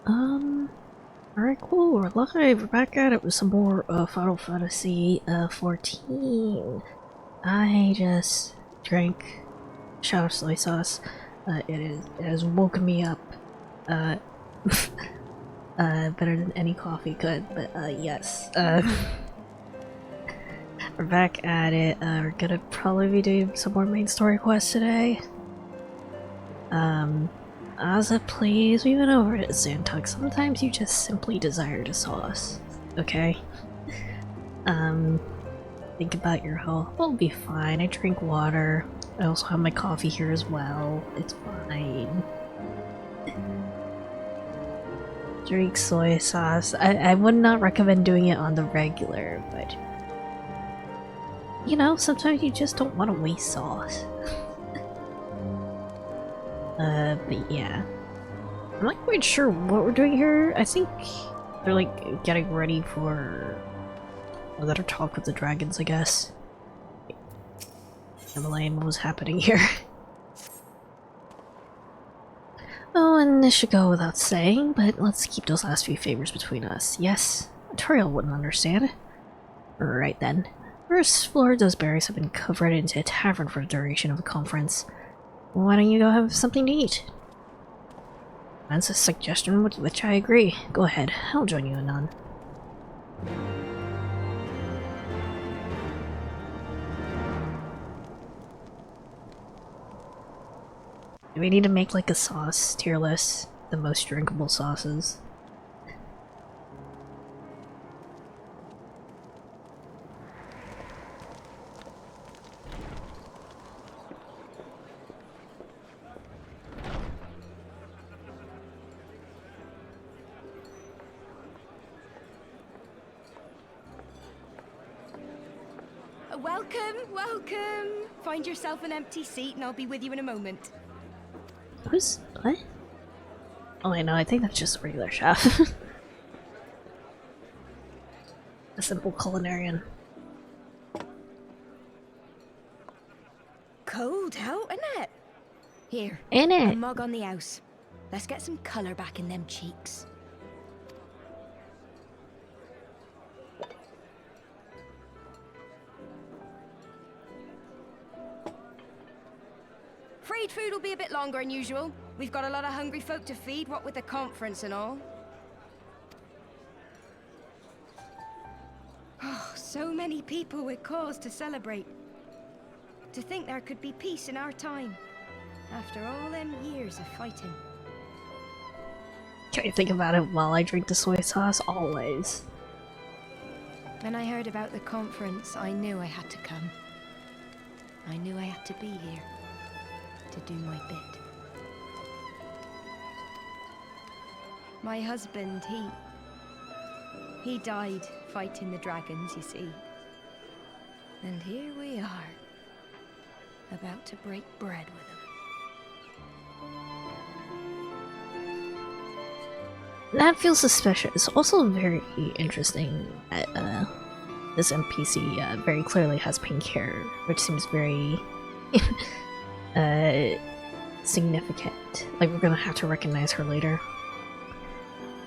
Alright, cool, we're live, we're back at it with some more, Final Fantasy, 14. I just drank shot of soy sauce. It has woken me up, uh, better than any coffee could, but, yes, we're back at it. We're gonna probably be doing some more main story quests today. Asa, please, we went over it, Xantuk. Sometimes you just simply desire the sauce, okay? Think about your health. We'll be fine. I drink water. I also have my coffee here as well. It's fine. Drink soy sauce. I would not recommend doing it on the regular, but... You know, sometimes you just don't want to waste sauce. But yeah. I'm not quite sure what we're doing here. I think they're like getting ready for another talk with the dragons, I guess. Emmeline, what was happening here? Oh, and this should go without saying, but let's keep those last few favors between us. Yes, Toriel wouldn't understand. Right then. First floor, those berries have been covered into a tavern for the duration of the conference. Why don't you go have something to eat? That's a suggestion with which I agree. Go ahead, I'll join you anon. Do we need to make like a sauce tier list? The most drinkable sauces. Welcome, welcome! Find yourself an empty seat and I'll be with you in a moment. Who's... what? Oh I know, I think that's just a regular chef. A simple culinarian. Cold out, isn't it? Here, In a it! mug on the house. Let's get some colour back in them cheeks. Freed food will be a bit longer than usual. We've got a lot of hungry folk to feed, what with the conference and all. Oh, so many people with cause to celebrate. To think there could be peace in our time, after all them years of fighting. Try to think about it while I drink the soy sauce, always. When I heard about the conference, I knew I had to come. I knew I had to be here. To do my bit. My husband, he died fighting the dragons, you see. And here we are, about to break bread with him. That feels suspicious. Also very interesting that this NPC very clearly has pink hair, which seems very significant. Like we're gonna have to recognize her later.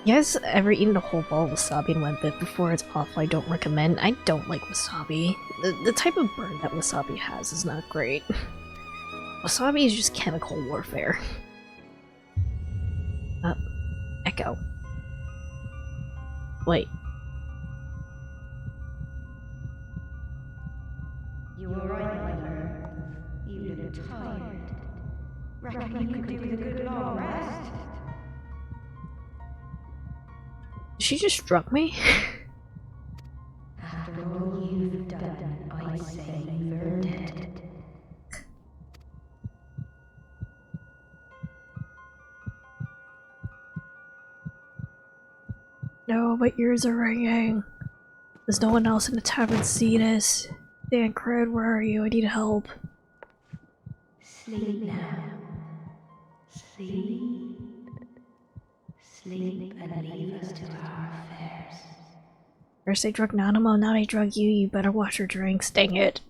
You guys ever eaten a whole ball of wasabi and went bit before it's awful? I don't recommend. I don't like wasabi. The type of burn that wasabi has is not great. Wasabi is just chemical warfare. Echo. Wait. You were right, mother. You look tired. Reckon you could do with a good long rest? She just struck me? After all you've done, I say you've earned it. No, my ears are ringing. Does no one else in the tavern see this? Dan Cred, where are you? I need help. Sleep now. Sleep. Sleep and leave us to our affairs. First they drug Nanamo, now they drug you. You better watch your drinks. Dang it.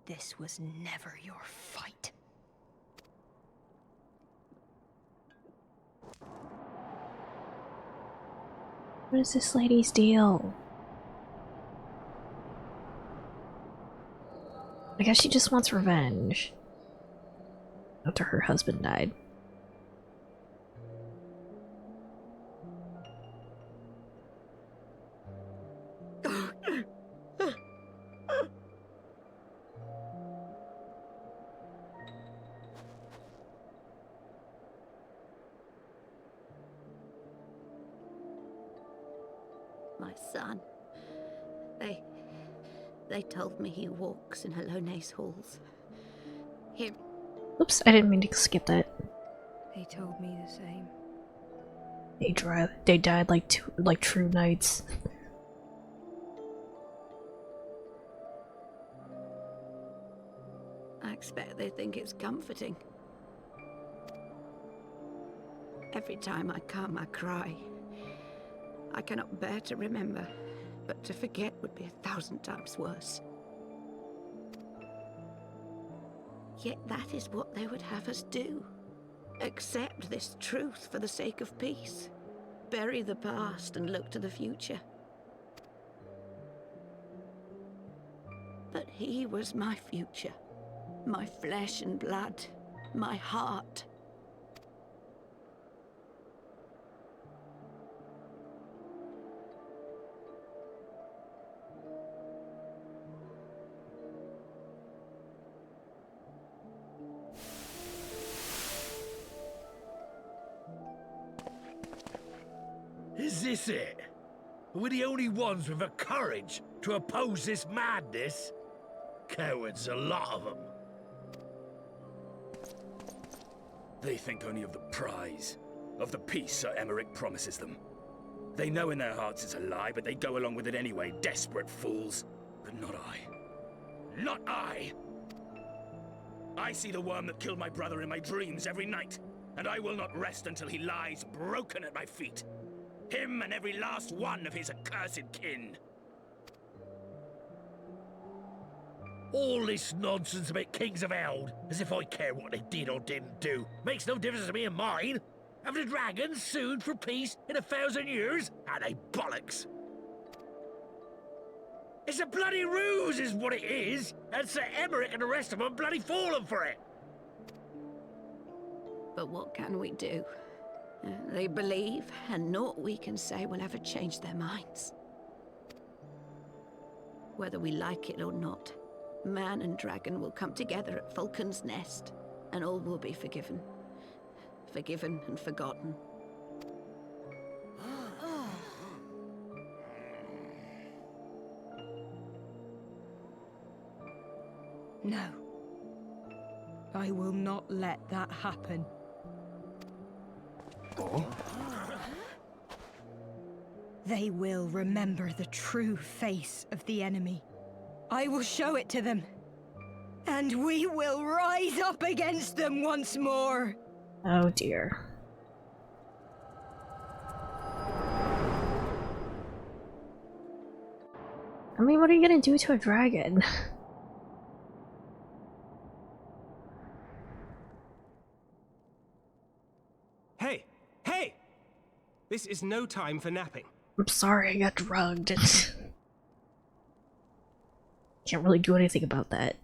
The This was never your fight. What is this lady's deal? I guess she just wants revenge. After her husband died. My son. They told me he walks in Alone's halls. Him. Oops, I didn't mean to skip that. They told me the same. They died like true knights. I expect they think it's comforting. Every time I come, I cry. I cannot bear to remember, but to forget would be 1,000 times worse. Yet that is what they would have us do. Accept this truth for the sake of peace. Bury the past and look to the future. But he was my future. My flesh and blood. My heart. Is this it? We're the only ones with the courage to oppose this madness? Cowards, a lot of them. They think only of the prize, of the peace Sir Emmerich promises them. They know in their hearts it's a lie, but they go along with it anyway, desperate fools. But not I. Not I! I see the worm that killed my brother in my dreams every night, and I will not rest until he lies broken at my feet. Him and every last one of his accursed kin. All this nonsense about Kings of Eld, as if I care what they did or didn't do, makes no difference to me and mine. Have the dragons sued for peace in 1,000 years? Are they bollocks? It's a bloody ruse is what it is, and Sir Emmerich and the rest of them bloody fallen for it. But what can we do? They believe, and naught we can say will ever change their minds. Whether we like it or not, man and dragon will come together at Vulcan's Nest, and all will be forgiven. Forgiven and forgotten. No. I will not let that happen. They will remember the true face of the enemy. I will show it to them. And we will rise up against them once more. Oh dear. I mean, what are you gonna do to a dragon? Hey! Hey! This is no time for napping. I'm sorry, I got drugged. Can't really do anything about that.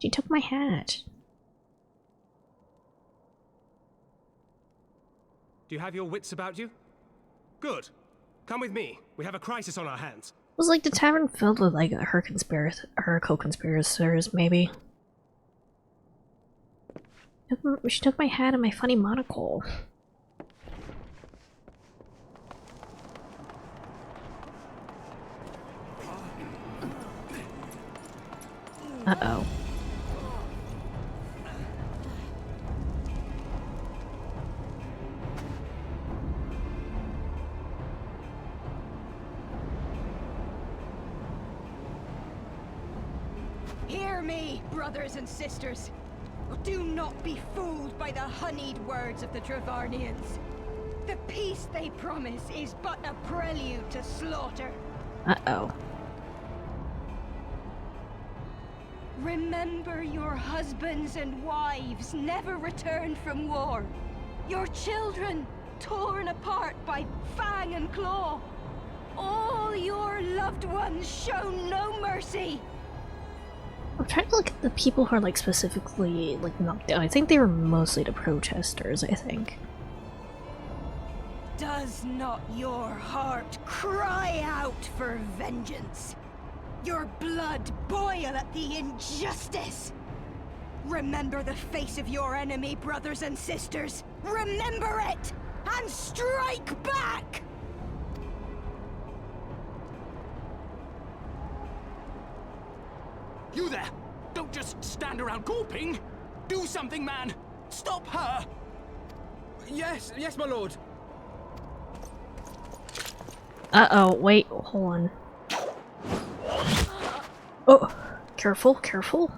She took my hat. Do you have your wits about you? Good. Come with me. We have a crisis on our hands. Was like the tavern filled with like her co-conspirators, maybe. She took my hat and my funny monocle. Uh-oh. Hear me, brothers and sisters. Do not be fooled by the honeyed words of the Travarnians. The peace they promise is but a prelude to slaughter. Uh-oh. Remember your husbands and wives never returned from war. Your children torn apart by fang and claw. All your loved ones shown no mercy. I'm trying to look at the people who are like specifically like knocked down. I think they were mostly the protesters, I think. Does not your heart cry out for vengeance? Your blood boil at the injustice? Remember the face of your enemy, brothers and sisters. Remember it, and strike back! You there! Don't just stand around gawping! Do something, man! Stop her! Yes, my lord. Uh-oh, wait, hold on. Oh, careful, careful.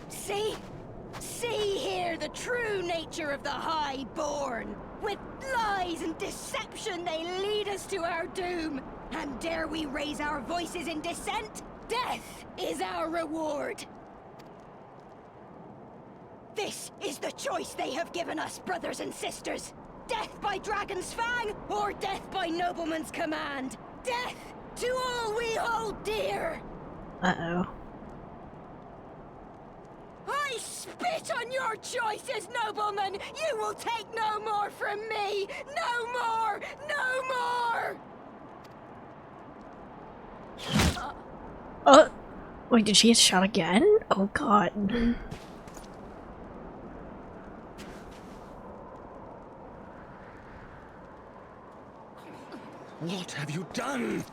See here the true nature of the Highborn. With lies and deception they lead us to our doom. And dare we raise our voices in dissent? Death is our reward. This is the choice they have given us, brothers and sisters. Death by dragon's fang, or death by nobleman's command. Death to all we hold dear. Uh-oh. I spit on your choices, noblemen! You will take no more from me! No more! No more! Wait, did she get shot again? Oh god. What have you done?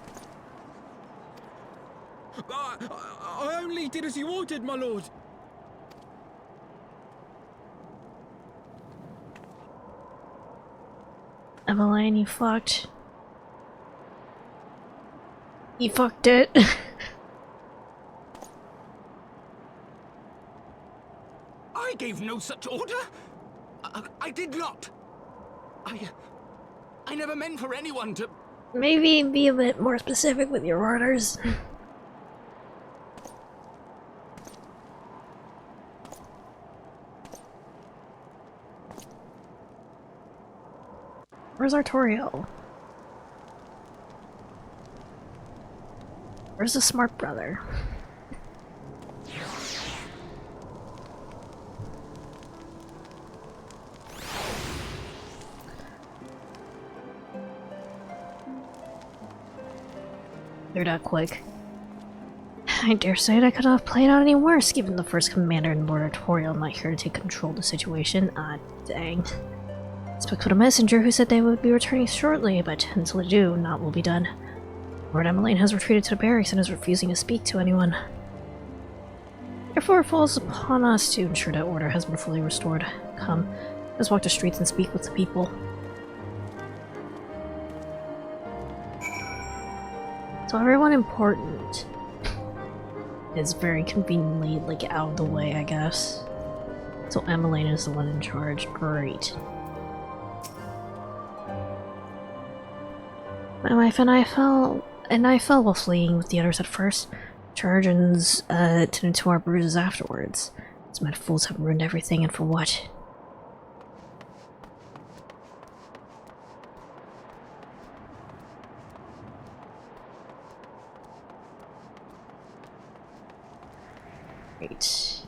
I only did as you ordered, my lord. Emmeline, you fucked. You fucked it. I gave no such order. I did not. I never meant for anyone to... Maybe be a bit more specific with your orders. Where's Artoriel? Where's the smart brother? They're that quick. I dare say I could have played out any worse, given the first commander and Lord Artoriel not here to take control of the situation. Ah, dang. Spoke with a messenger who said they would be returning shortly, but until they do, naught will be done. Lord Emmeline has retreated to the barracks and is refusing to speak to anyone. Therefore, it falls upon us to ensure that order has been fully restored. Come, let's walk the streets and speak with the people. So everyone important is very conveniently, like, out of the way, I guess. So Emmeline is the one in charge. Great. My wife and I fell while fleeing with the others at first. Trojans tended to our bruises afterwards. These mad fools have ruined everything, and for what? Great.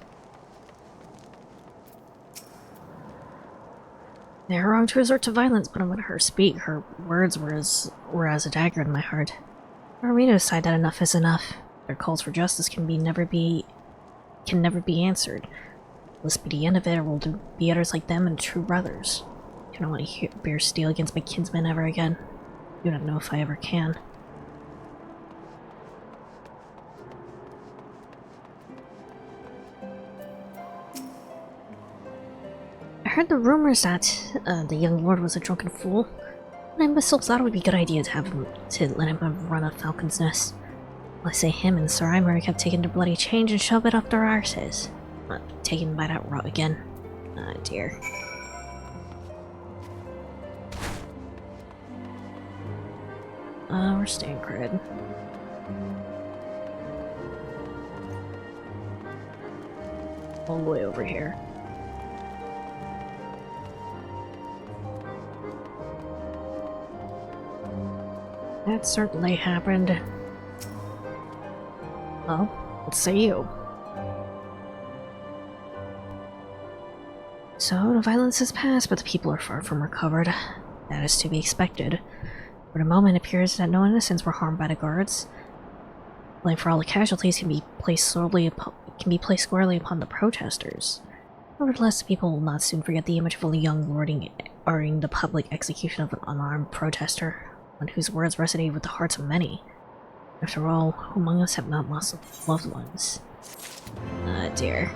They are wrong to resort to violence, but when I heard her speak, her words were as a dagger in my heart. For me to decide that enough is enough. Their calls for justice can never be answered. This be the end of it, or will be others like them and true brothers. I do not want to bear steel against my kinsmen ever again. I do not know if I ever can. I heard the rumors that the young lord was a drunken fool, and I still thought it would be a good idea to let him have a run of Falcon's Nest. I say him and Sir Imeric have taken their bloody change and shoved it up their arses. Taken by that rot again. Ah, dear. We're staying cred. All the way over here. That certainly happened. Well, let's say you. So, the violence has passed, but the people are far from recovered. That is to be expected. For the moment, it appears that no innocents were harmed by the guards. Blame for all the casualties can be placed squarely upon the protesters. Nevertheless, the people will not soon forget the image of a young lording the public execution of an unarmed protester, one whose words resonated with the hearts of many. After all, who among us have not lost loved ones? Dear.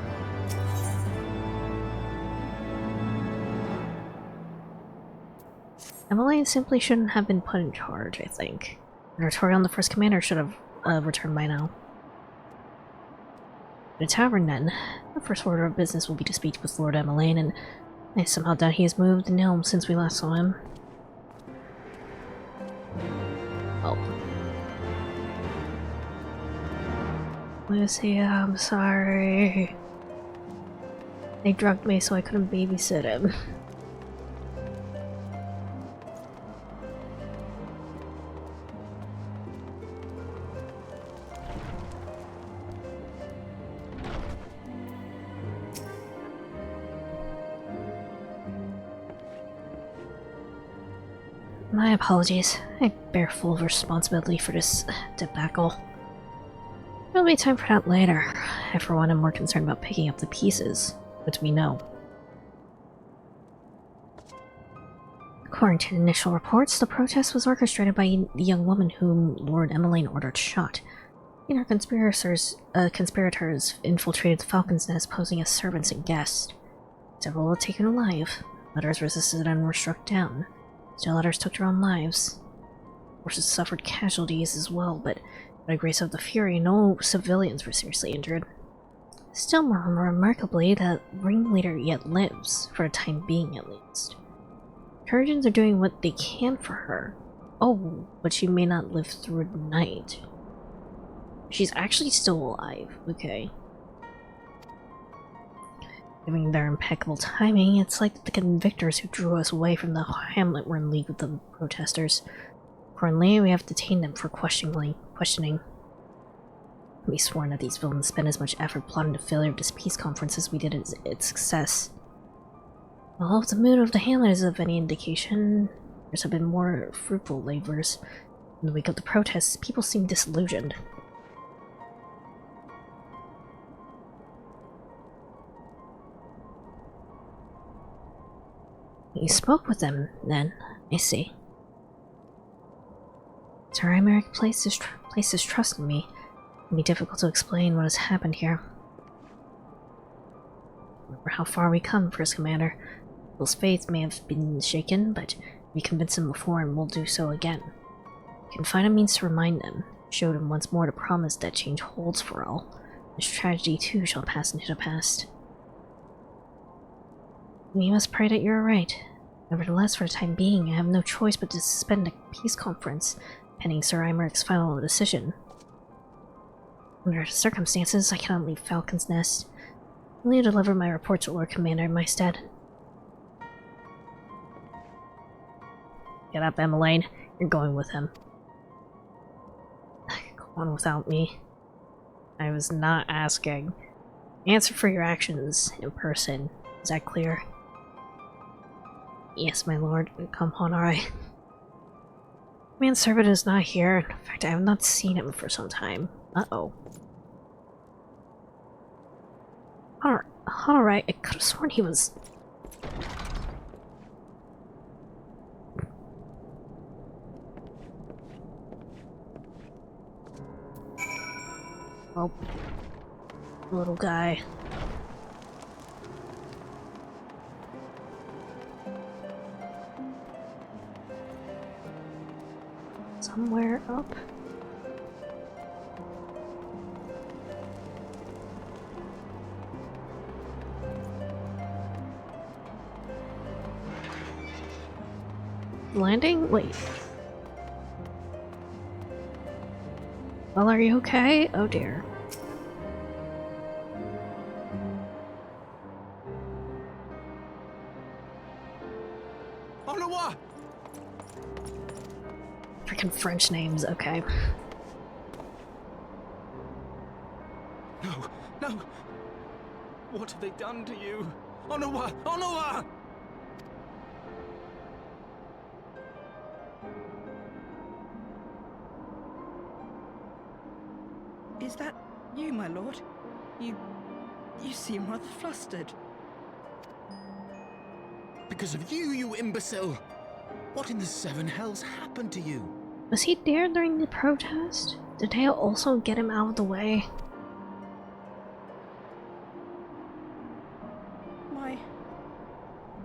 Emmeline simply shouldn't have been put in charge, I think. Artorial, the first commander, should have returned by now. The tavern, then. The first order of business will be to speak with Lord Emmeline, and I somehow doubt he has moved an elm since we last saw him. Oh. Lucia, I'm sorry. They drugged me so I couldn't babysit him. My apologies. I bear full responsibility for this debacle. There'll be time for that later. I, for one, am more concerned about picking up the pieces, which we know. According to initial reports, the protest was orchestrated by the young woman whom Lord Emmeline ordered shot. Her conspirators infiltrated the Falcon's Nest, posing as servants and guests. Several were taken alive, others resisted and were struck down. Still others took their own lives. Horses suffered casualties as well, but by the grace of the Fury, no civilians were seriously injured. Still more remarkably, the ringleader yet lives, for the time being at least. Kurgans are doing what they can for her. Oh, but she may not live through the night. She's actually still alive, okay. Given their impeccable timing, it's like the convictors who drew us away from the hamlet were in league with the protesters. Currently, we have detained them for questioning. We sworn that these villains spent as much effort plotting the failure of this peace conference as we did its success. Well, if the mood of the hamlet is of any indication, there have been more fruitful labors. In the wake of the protests, people seem disillusioned. You spoke with them, then, I see. Sir Imeric placed his trust in me. It can be difficult to explain what has happened here. Remember how far we come, First Commander. People's faith may have been shaken, but we convinced them before and will do so again. We can find a means to remind them, show them once more the promise that change holds for all. This tragedy too shall pass into the past. We must pray that you are right. Nevertheless, for the time being, I have no choice but to suspend the peace conference, pending Sir Imeric's final decision. Under the circumstances, I cannot leave Falcon's Nest. Only to deliver my report to Lord Commander in my stead. Get up, Emmeline. You're going with him. Go on without me. I was not asking. Answer for your actions in person. Is that clear? Yes, my lord. Come on, alright. Manservant is not here. In fact, I have not seen him for some time. Uh-oh. Alright, I could have sworn he was... Oh. Little guy. Somewhere up. Landing? Wait. Well, are you okay? Oh dear. Onawa! Freaking French names, okay. No, no! What have they done to you? Onawa! Onawa! Is that you, my lord? You seem rather flustered. Because of you, you imbecile! What in the seven hells happened to you? Was he there during the protest? Did they also get him out of the way?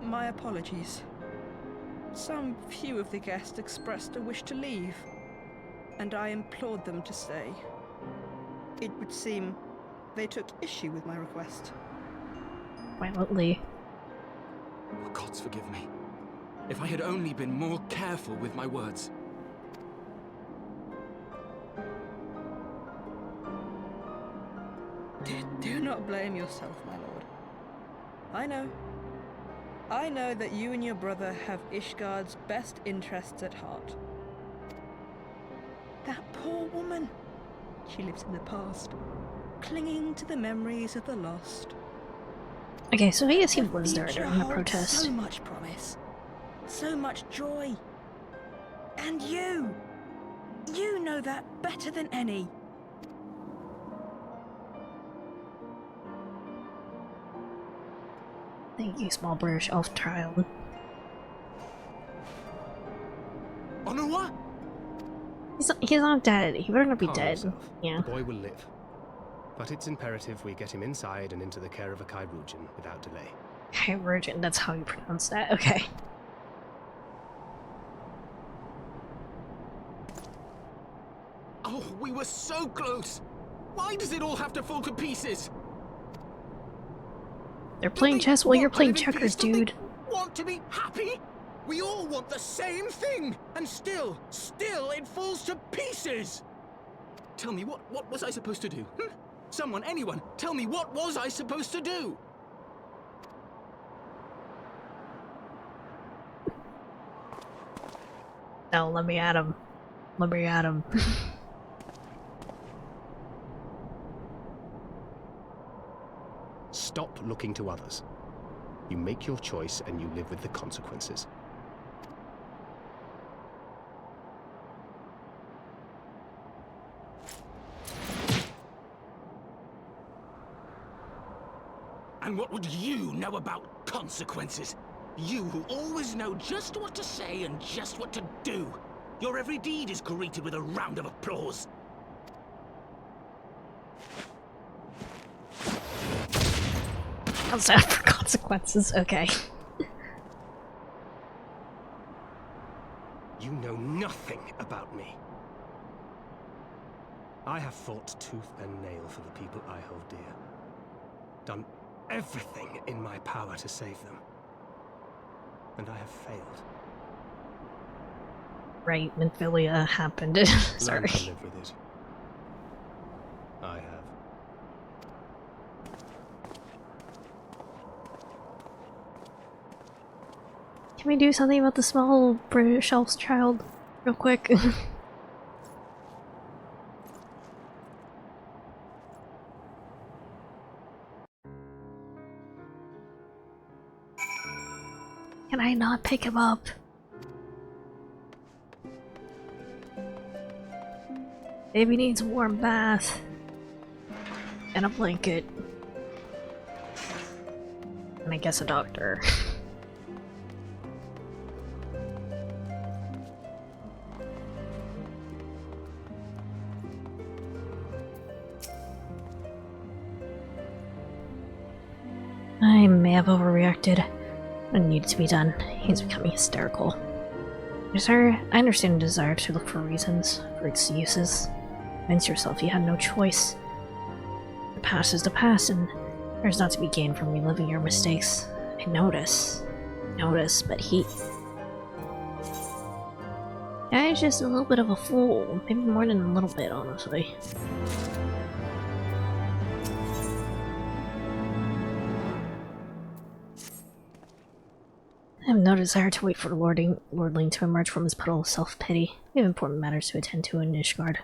My apologies. Some few of the guests expressed a wish to leave, and I implored them to stay. It would seem they took issue with my request. Violently. Oh, gods forgive me. If I had only been more careful with my words. Do not blame yourself, my lord. I know that you and your brother have Ishgard's best interests at heart. That poor woman. She lives in the past, clinging to the memories of the lost. Okay, so I guess he The was there future during the holds protest. So much promise, so much joy. And you know that better than any. Thank you, small British elf child. Onawa? He's not dead. He better not be Calm dead. yourself. Yeah. The boy will live. But it's imperative we get him inside and into the care of a Kairujin without delay. Virgin, that's how you pronounce that. Okay. Oh, we were so close! Why does it all have to fall to pieces? They're playing chess while you're playing checkers, dude. Want to be happy? We all want the same thing, and still it falls to pieces. Tell me, what was I supposed to do? Someone, anyone, tell me, what was I supposed to do? No, let me at him. Let me at him. Stop looking to others. You make your choice and you live with the consequences. And what would you know about consequences? You who always know just what to say and just what to do. Your every deed is greeted with a round of applause. How's that for consequences? Okay. You know nothing about me. I have fought tooth and nail for the people I hold dear. Done everything in my power to save them. And I have failed. Right, Minfilia happened. Sorry. Learn to live with it. I have. Can we do something about the small British elf's child real quick? Can I not pick him up? Baby needs a warm bath. And a blanket. And I guess a doctor. I may have overreacted. It needed to be done. He's becoming hysterical. Sir, I understand the desire to look for reasons, for excuses. Convince yourself you had no choice. The past is the past, and there's not to be gained from reliving your mistakes. I notice, but he... Guy's just a little bit of a fool. Maybe more than a little bit, honestly. I have no desire to wait for Lordling to emerge from his puddle of self-pity. We have important matters to attend to in Nishgard.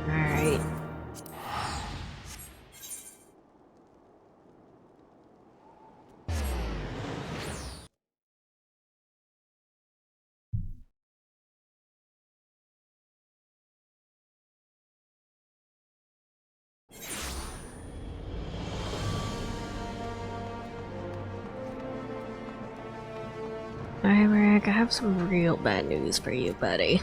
Alright. Alright, Rick, I have some real bad news for you, buddy.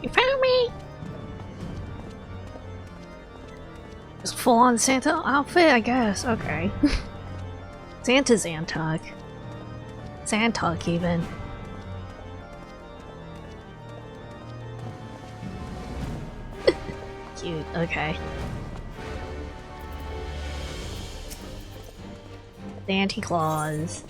You found me! Just full on Santa outfit, I guess. Okay. Santa's Antok. Santok, even. Cute, okay. Santa Claus.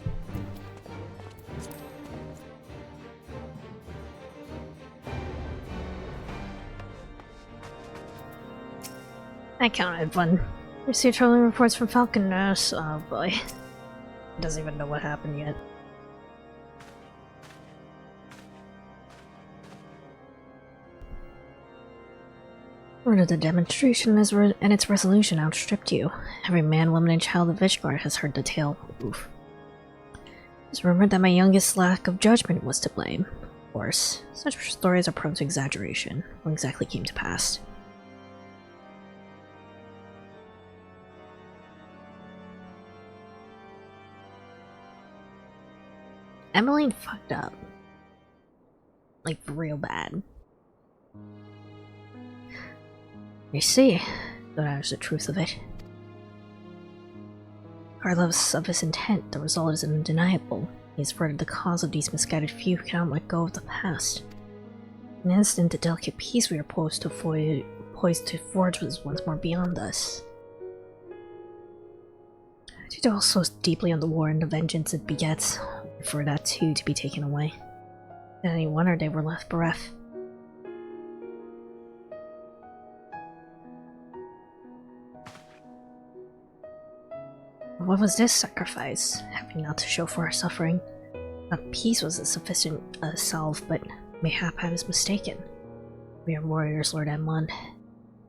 I counted one. Received troubling reports from Falcon Nurse. Oh boy. Doesn't even know what happened yet. Word of the demonstration and its resolution outstripped you. Every man, woman, and child of Vishgard has heard the tale. Oof. It's rumored that my youngest lack of judgment was to blame. Of course, such stories are prone to exaggeration. What exactly came to pass? Emmeline fucked up. Like, real bad. I see. That is the truth of it. Regardless of his intent, the result is undeniable. He has furthered the cause of these misguided few who cannot let go of the past. In an instant, the delicate peace we are poised to forge was once more beyond us. To dwell so deeply on the war and the vengeance it begets, for that too to be taken away. And any wonder they were left bereft. What was this sacrifice? Having not to show for our suffering. Not peace was a sufficient salve, but mayhap I was mistaken. We are warriors, Lord Emlund,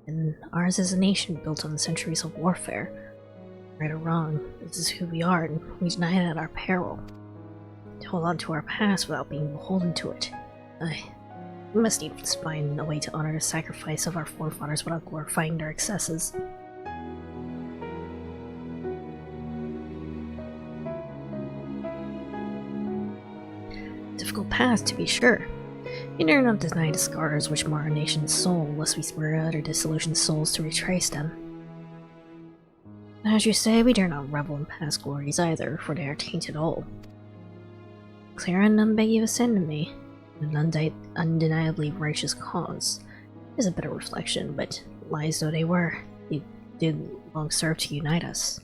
and ours is a nation built on centuries of warfare. Right or wrong, this is who we are, and we deny it at our peril. To hold on to our past without being beholden to it. We must needs find a way to honor the sacrifice of our forefathers without glorifying their excesses. Difficult path, to be sure. We dare not deny the scars which mar our nation's soul, lest we spur other disillusioned souls to retrace them. As you say, we dare not revel in past glories either, for they are tainted all. Clear and unambiguous enemy, an undeniably righteous cause, is a bitter reflection, but lies though they were, they did long serve to unite us.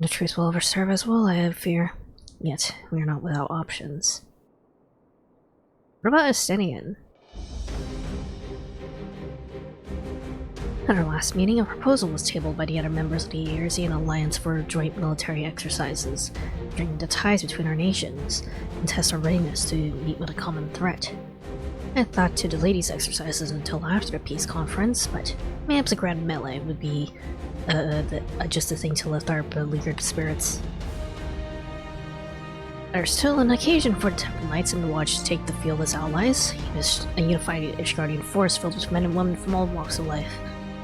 The truth will ever serve us well, I have fear. Yet, we are not without options. What about Estinian? At our last meeting, a proposal was tabled by the other members of the Earsian Alliance for joint military exercises, bringing the ties between our nations, and test our readiness to meet with a common threat. I thought to delay these exercises until after the peace conference, but perhaps a grand melee would be just a thing to lift our beleaguered spirits. There's still an occasion for the Temple Knights and the Watch to take the field as allies. A unified Ishgardian force filled with men and women from all walks of life,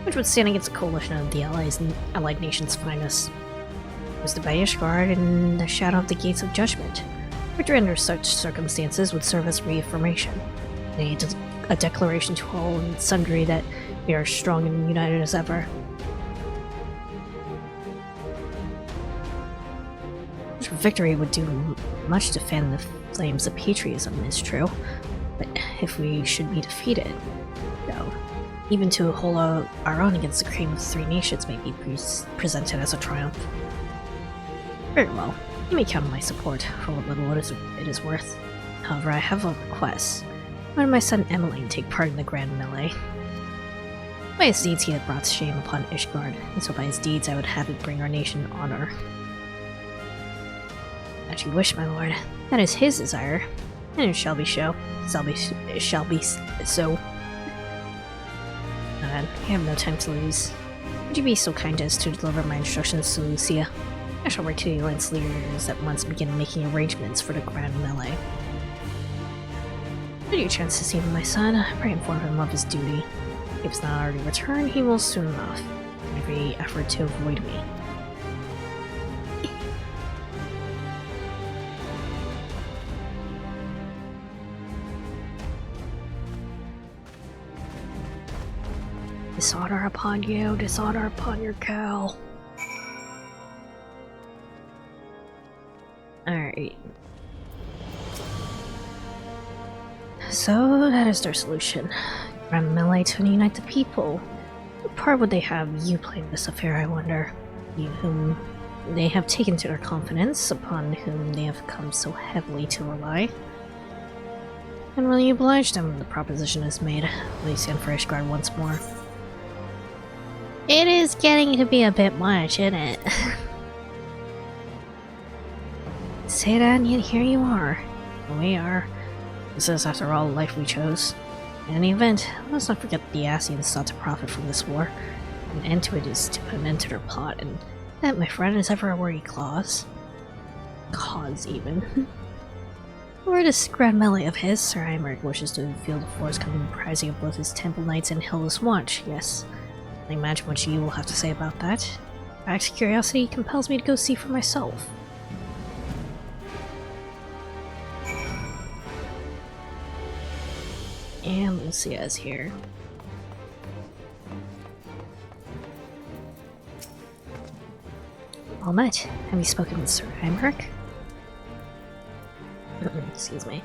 which would stand against a coalition of the allied nations' finest. Hosted by Ishgard in the shadow of the Gates of Judgment, which under such circumstances would serve as reaffirmation. A declaration to all and sundry that we are strong and united as ever. Victory would do much to fan the flames of patriotism, is true, but if we should be defeated, no. Even to hold our own against the cream of three nations may be presented as a triumph. Very well, you may count on my support for what little it is worth. However, I have a request. Why did my son Emmeline take part in the grand melee? By his deeds he had brought shame upon Ishgard, and so by his deeds I would have it bring our nation honor. As you wish, my lord. That is his desire, and it shall be so. It shall be so. I have no time to lose. Would you be so kind as to deliver my instructions to Lucia? I shall write to the alliance leaders at once and begin making arrangements for the grand melee. When you chance to see my son, pray inform him of his duty. If he has not already returned, he will soon enough. Every effort to avoid me. Dishonor upon you, dishonor upon your cow. Alright. So, that is their solution. Grand melee to unite the people. What part would they have you play in this affair, I wonder? You whom they have taken to their confidence, upon whom they have come so heavily to rely. And will you oblige them when the proposition is made? Will you stand for Ishgard once more? It is getting to be a bit much, isn't it? Say that and yet here you are. We are. This is, after all, the life we chose. In any event, let's not forget that the Asians sought to profit from this war. An end to it is to put an end to their plot, and that, my friend, is ever a wordy clause. Cause, even. Or this grand melee of his, Sir Imeric wishes to field a force comprising of both his Temple Knights and Hilda's Watch, yes. I imagine what you will have to say about that. In fact, curiosity compels me to go see for myself. And Lucia is here. Well met. Have you spoken with Sir Imeric? Excuse me.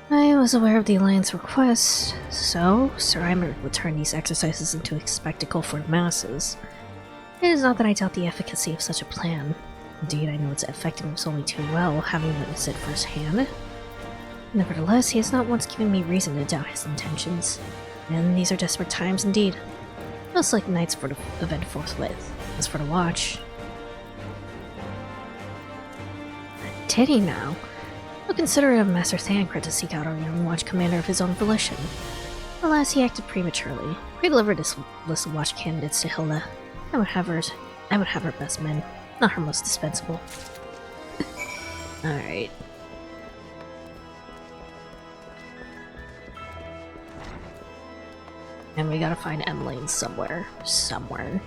I was aware of the Alliance request, so Sir Imeric would turn these exercises into a spectacle for the masses. It is not that I doubt the efficacy of such a plan. Indeed, I know its effectiveness only too well, having witnessed it firsthand. Nevertheless, he has not once given me reason to doubt his intentions. And these are desperate times indeed. I'll select knights for the event forthwith. As for the watch... Did he now? I'll consider it of Master Thancred to seek out our young watch commander of his own volition. Alas, he acted prematurely. We delivered this list of watch candidates to Hilda. I would have her best men, not her most dispensable. Alright. And we gotta find Emmeline somewhere. Somewhere.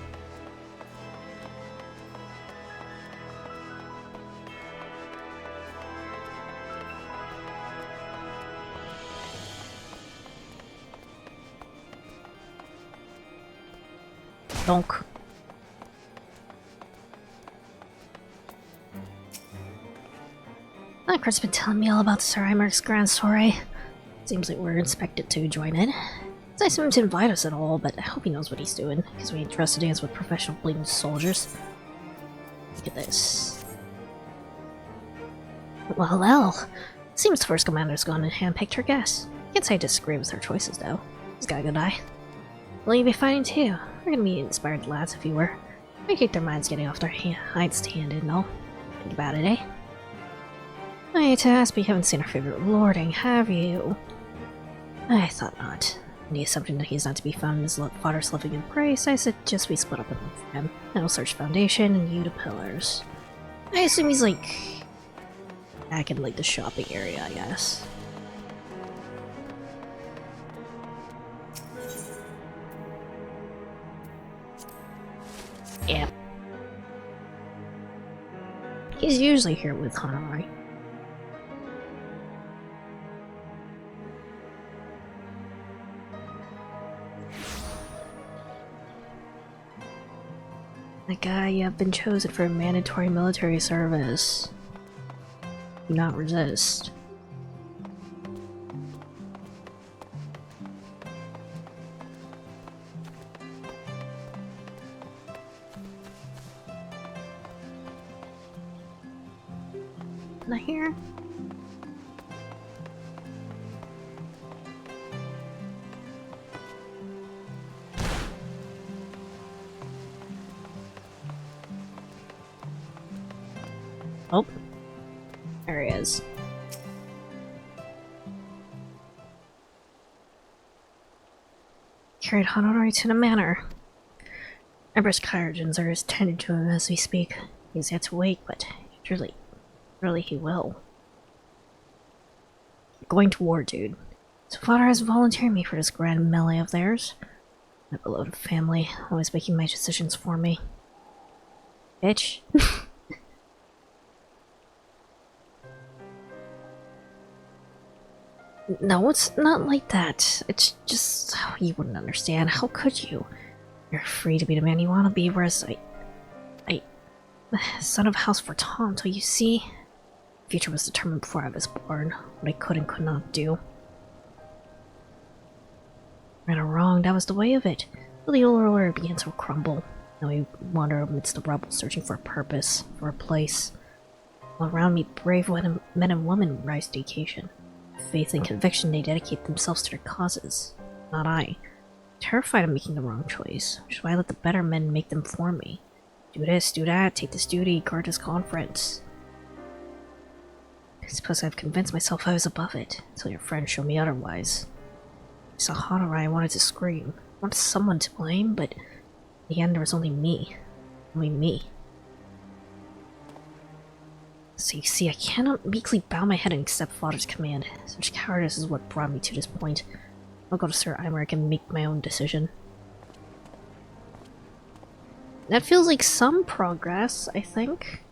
Donk. Thancred's been telling me all about Sir Imeric's grand story. Seems like we're expected to join in. It's nice of him to invite us at all, but I hope he knows what he's doing, because we ain't dressed to dance with professional bleeding soldiers. Look at this. Well. Seems the first commander's gone and handpicked her guests. Can't say I disagree with her choices, though. He's got a good eye. Will you be fighting too? We're gonna be inspired lads if you were. We keep their minds getting off their hides to hand in, no? Think about it, eh? I hate to ask, but you haven't seen our favorite lording, have you? I thought not. On the assumption that he is not to be found in his father's loving embrace, I suggest we split up and look for him. I'll search foundation and you the pillars. I assume he's like back in like the shopping area, I guess. Yeah. He's usually here with Hanamari. The guy, you have been chosen for mandatory military service. Do not resist. Not here. Oh, there he is. Carried Hanamari to the manor. Empress Kairogens are tending to him as we speak. He's yet to wake, but surely he will. You're going to war, dude. So father has volunteered me for this grand melee of theirs. My beloved family, always making my decisions for me. Bitch. No, it's not like that. It's just you wouldn't understand. How could you? You're free to be the man you want to be, whereas son of House Forton, so you see, the future was determined before I was born. What I could and could not do. Right or wrong, that was the way of it. Till the old order began to crumble. Now we wander amidst the rubble, searching for a purpose, for a place. All around me, brave men and women rise to occasion. With faith and conviction, they dedicate themselves to their causes. Not I. Terrified of making the wrong choice, which is why I let the better men make them for me. Do this, do that, take this duty, guard this conference. I suppose I've convinced myself I was above it, until your friends showed me otherwise. I saw Hanamari, I wanted to scream. I wanted someone to blame, but in the end there was only me. Only me. So you see, I cannot meekly bow my head and accept father's command. Such cowardice is what brought me to this point. I'll go to Sir Imeric and make my own decision. That feels like some progress, I think.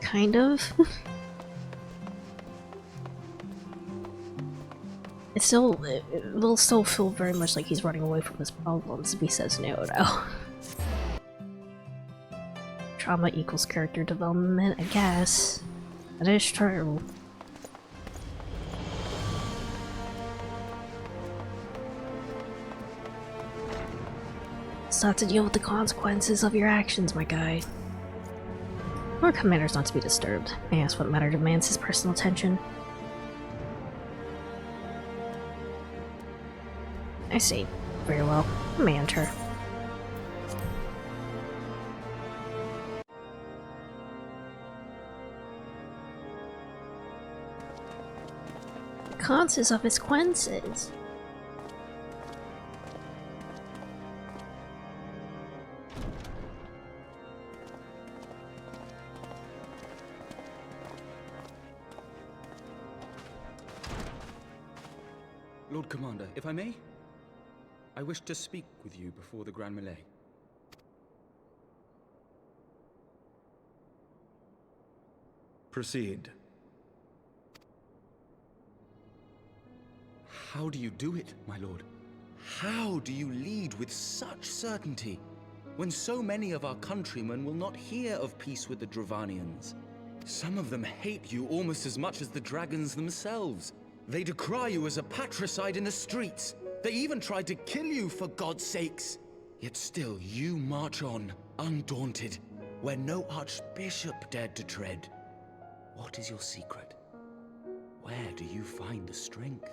Kind of. It will still feel very much like he's running away from his problems if he says no, though. Trauma equals character development, I guess. That is true. Stop to deal with the consequences of your actions, my guy. Our commander's not to be disturbed. May I ask what matter demands his personal attention? I see. Very well. You may enter. The consequences of his consequences. Lord Commander, if I may? I wish to speak with you before the Grand Melee. Proceed. How do you do it, my lord? How do you lead with such certainty, when so many of our countrymen will not hear of peace with the Dravanians? Some of them hate you almost as much as the dragons themselves. They decry you as a patricide in the streets. They even tried to kill you, for God's sakes. Yet still you march on, undaunted, where no archbishop dared to tread. What is your secret? Where do you find the strength?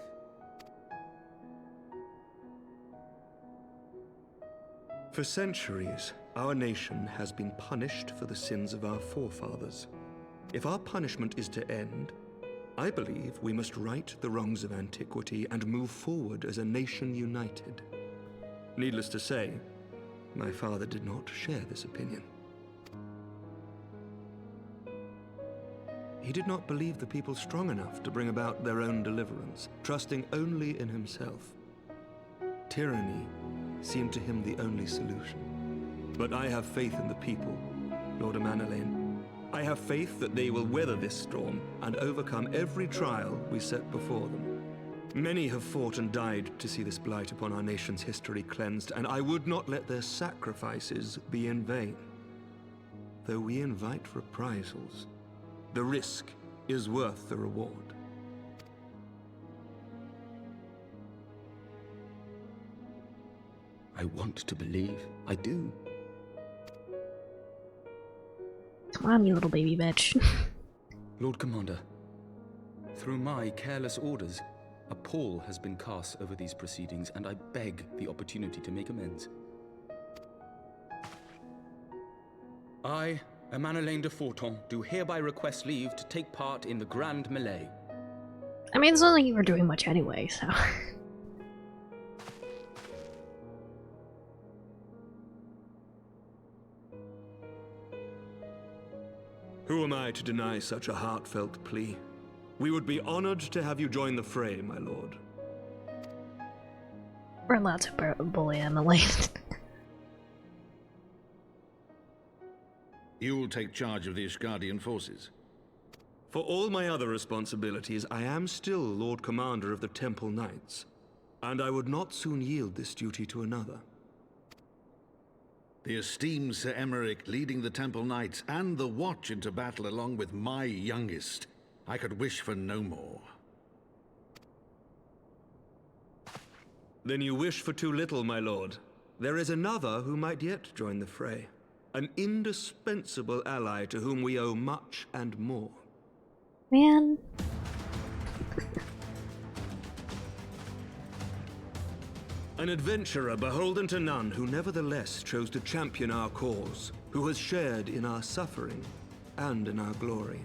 For centuries, our nation has been punished for the sins of our forefathers. If our punishment is to end, I believe we must right the wrongs of antiquity and move forward as a nation united. Needless to say, My father did not share this opinion. He did not believe the people strong enough to bring about their own deliverance, trusting only in himself. Tyranny seemed to him the only solution. But I have faith in the people, Lord Amanalain. I have faith that they will weather this storm and overcome every trial we set before them. Many have fought and died to see this blight upon our nation's history cleansed, and I would not let their sacrifices be in vain. Though we invite reprisals, the risk is worth the reward. I want to believe. I do. Come on, you little baby bitch. Lord Commander, through my careless orders, a pall has been cast over these proceedings, and I beg the opportunity to make amends. I, Amanalain de Forton, do hereby request leave to take part in the Grand Melee. I mean, it's not like you were doing much anyway, so... Who am I to deny such a heartfelt plea? We would be honored to have you join the fray, my lord. We're allowed to bully Emily. You will take charge of the Ishgardian forces. For all my other responsibilities, I am still Lord Commander of the Temple Knights, and I would not soon yield this duty to another. The esteemed Sir Emeric leading the Temple Knights and the Watch into battle along with my youngest. I could wish for no more. Then you wish for too little, my lord. There is another who might yet join the fray. An indispensable ally to whom we owe much and more. Man. An adventurer beholden to none who nevertheless chose to champion our cause, who has shared in our suffering and in our glory.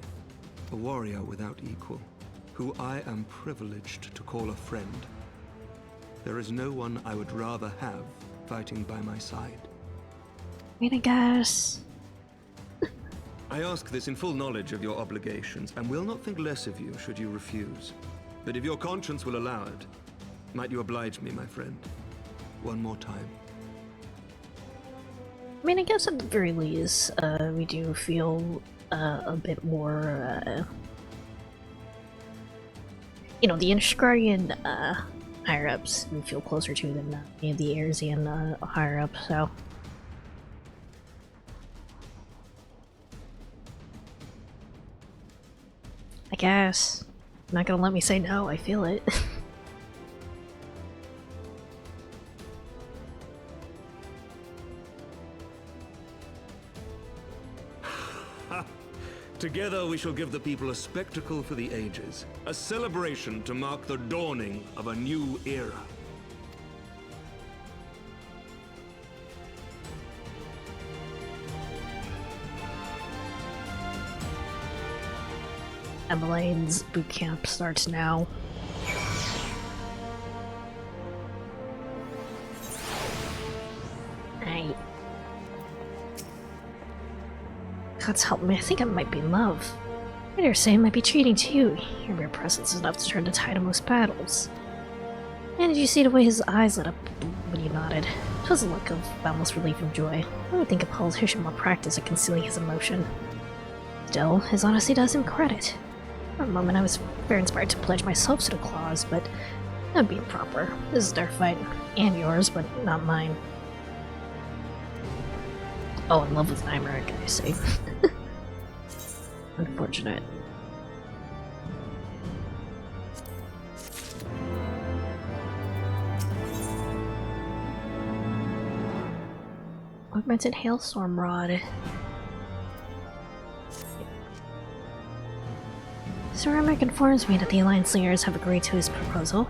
A warrior without equal, who I am privileged to call a friend. There is no one I would rather have fighting by my side. I mean, I guess... I ask this in full knowledge of your obligations, and will not think less of you should you refuse. But if your conscience will allow it, might you oblige me, my friend? One more time. I mean, I guess at the very least, we do feel a bit more, you know, the Ishgardian higher-ups we feel closer to than any of the Erzien higher-ups, so... I guess. You're not gonna let me say no, I feel it. Together we shall give the people a spectacle for the ages, a celebration to mark the dawning of a new era. Emmeline's boot camp starts now. Right. God's help me, I think I might be in love. I dare say I might be cheating too. Your mere presence is enough to turn the tide of most battles. And did you see the way his eyes lit up when you nodded? It was a look of boundless relief and joy. I would think a politician more practiced at concealing his emotion. Still, his honesty does him credit. For a moment I was very inspired to pledge myself to the clause, but that would be improper. This is their fight, and yours, but not mine. Oh, in love with Imeric, I see. Unfortunate. Augmented Hailstorm Rod. Sir Emeric informs me that the Alliance leaders have agreed to his proposal.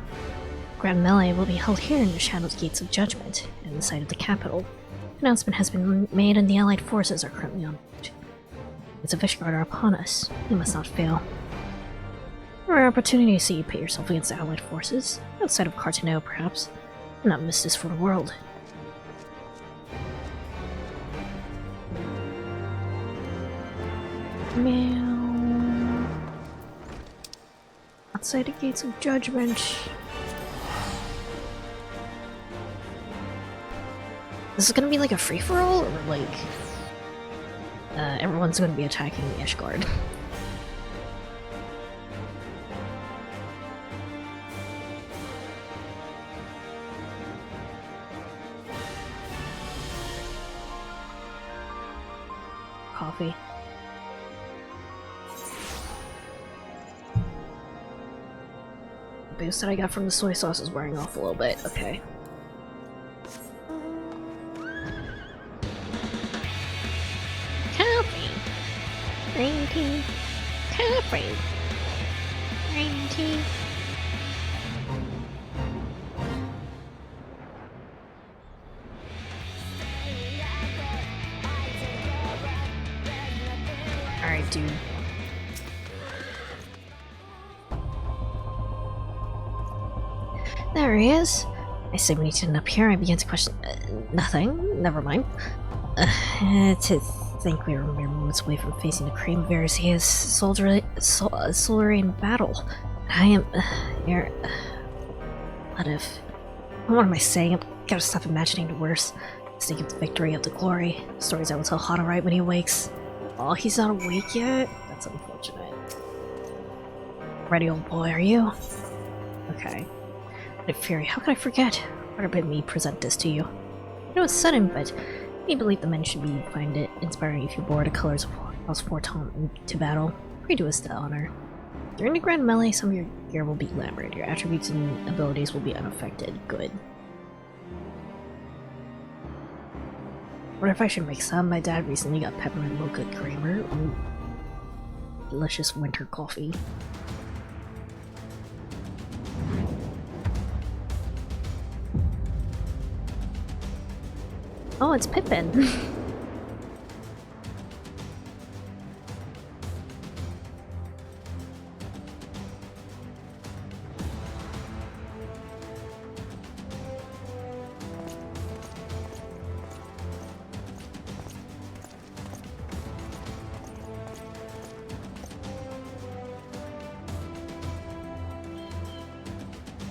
Grand Melee will be held here in the Shadow's Gates of Judgment, in the site of the capital. Announcement has been made and the Allied forces are currently on route. The Vishgard are upon us. We must not fail. Rare opportunity to see you pit yourself against the Allied forces, outside of Cartano perhaps. I'll not miss this for the world. Meow. Outside the gates of judgment. This is gonna be like a free-for-all, or like everyone's gonna be attacking Ishgard. Coffee. The boost that I got from the soy sauce is wearing off a little bit. Okay. Coffee. Green tea. Coffee. Green tea. Alright, dude. There he is. I say we need to end up here. I began to question. Nothing. Never mind. To think we were mere moments away from facing the cream bears. He is soldier in battle. I am here. What if? What am I saying? I've gotta stop imagining the worst. Think of the victory of the glory. Stories I will tell Hana right when he wakes. Oh, he's not awake yet? That's unfortunate. Ready, old boy, are you? Okay. But Fury, how could I forget? What about me present this to you? I know it's sudden, but I believe the men should find it inspiring if you bore the colors of House Forton to battle. Pray do us the honor. During the grand melee, some of your gear will be glamored. Your attributes and abilities will be unaffected. Good. What if I should make some? My dad recently got peppermint mocha creamer. Ooh. Delicious winter coffee. Oh, it's Pippin.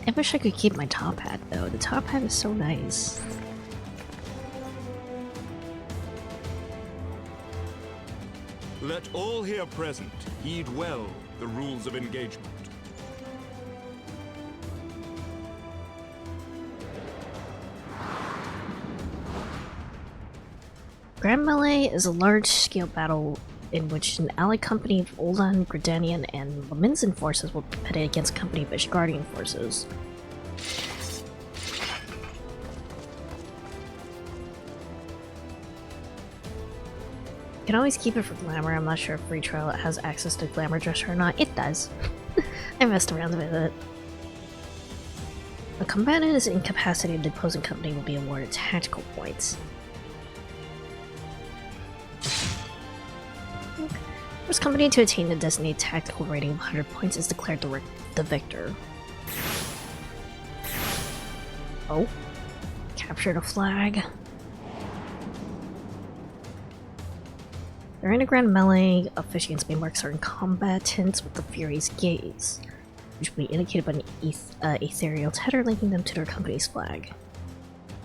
I wish I could keep my top hat though. The top hat is so nice. Let all here present heed well the rules of engagement. Grand Melee is a large-scale battle in which an allied company of Uldan, Gridanian, and Laminzan forces will pit against a company of Ishgardian forces. You can always keep it for glamour. I'm not sure if free trial has access to glamour dresser or not. It does. I messed around with it. A combatant is incapacitated. The opposing company will be awarded tactical points. First company to attain the designated tactical rating of 100 points is declared the victor. Oh. Capture the flag. During a grand melee, officiants may mark certain combatants with the Fury's gaze, which will be indicated by an ethereal tether linking them to their company's flag.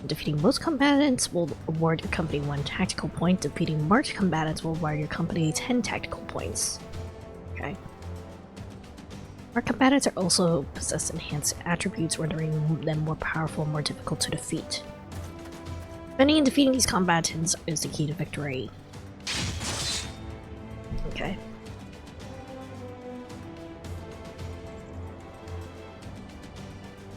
Defeating most combatants will award your company 1 tactical point. Defeating marked combatants will award your company 10 tactical points. Okay. Marked combatants are also possess enhanced attributes, rendering them more powerful and more difficult to defeat. Defending and defeating these combatants is the key to victory. Okay.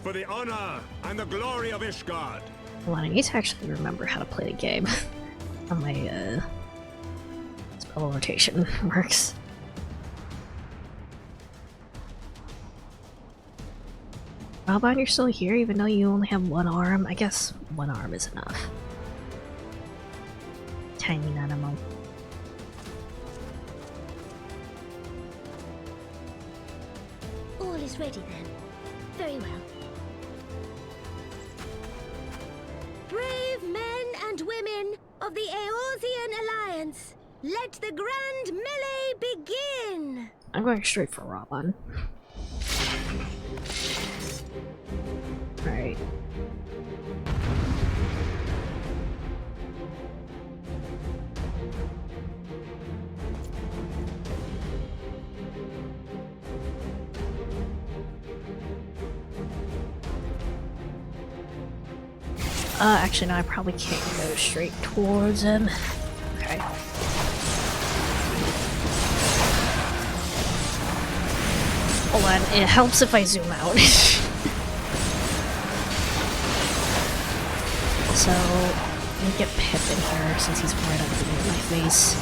For the honor and the glory of Ishgard. Hold on, I need to actually remember how to play the game. How my spell rotation works. Robot, you're still here even though you only have 1 arm? I guess 1 arm is enough. Tiny animal. All is ready then. Very well. Brave men and women of the Eorzean Alliance, Let the grand melee begin! I'm going straight for Robin. Alright. Actually, no, I probably can't go straight towards him. Okay. Hold on, it helps if I zoom out. So, let me get Pip in here since he's right underneath my face.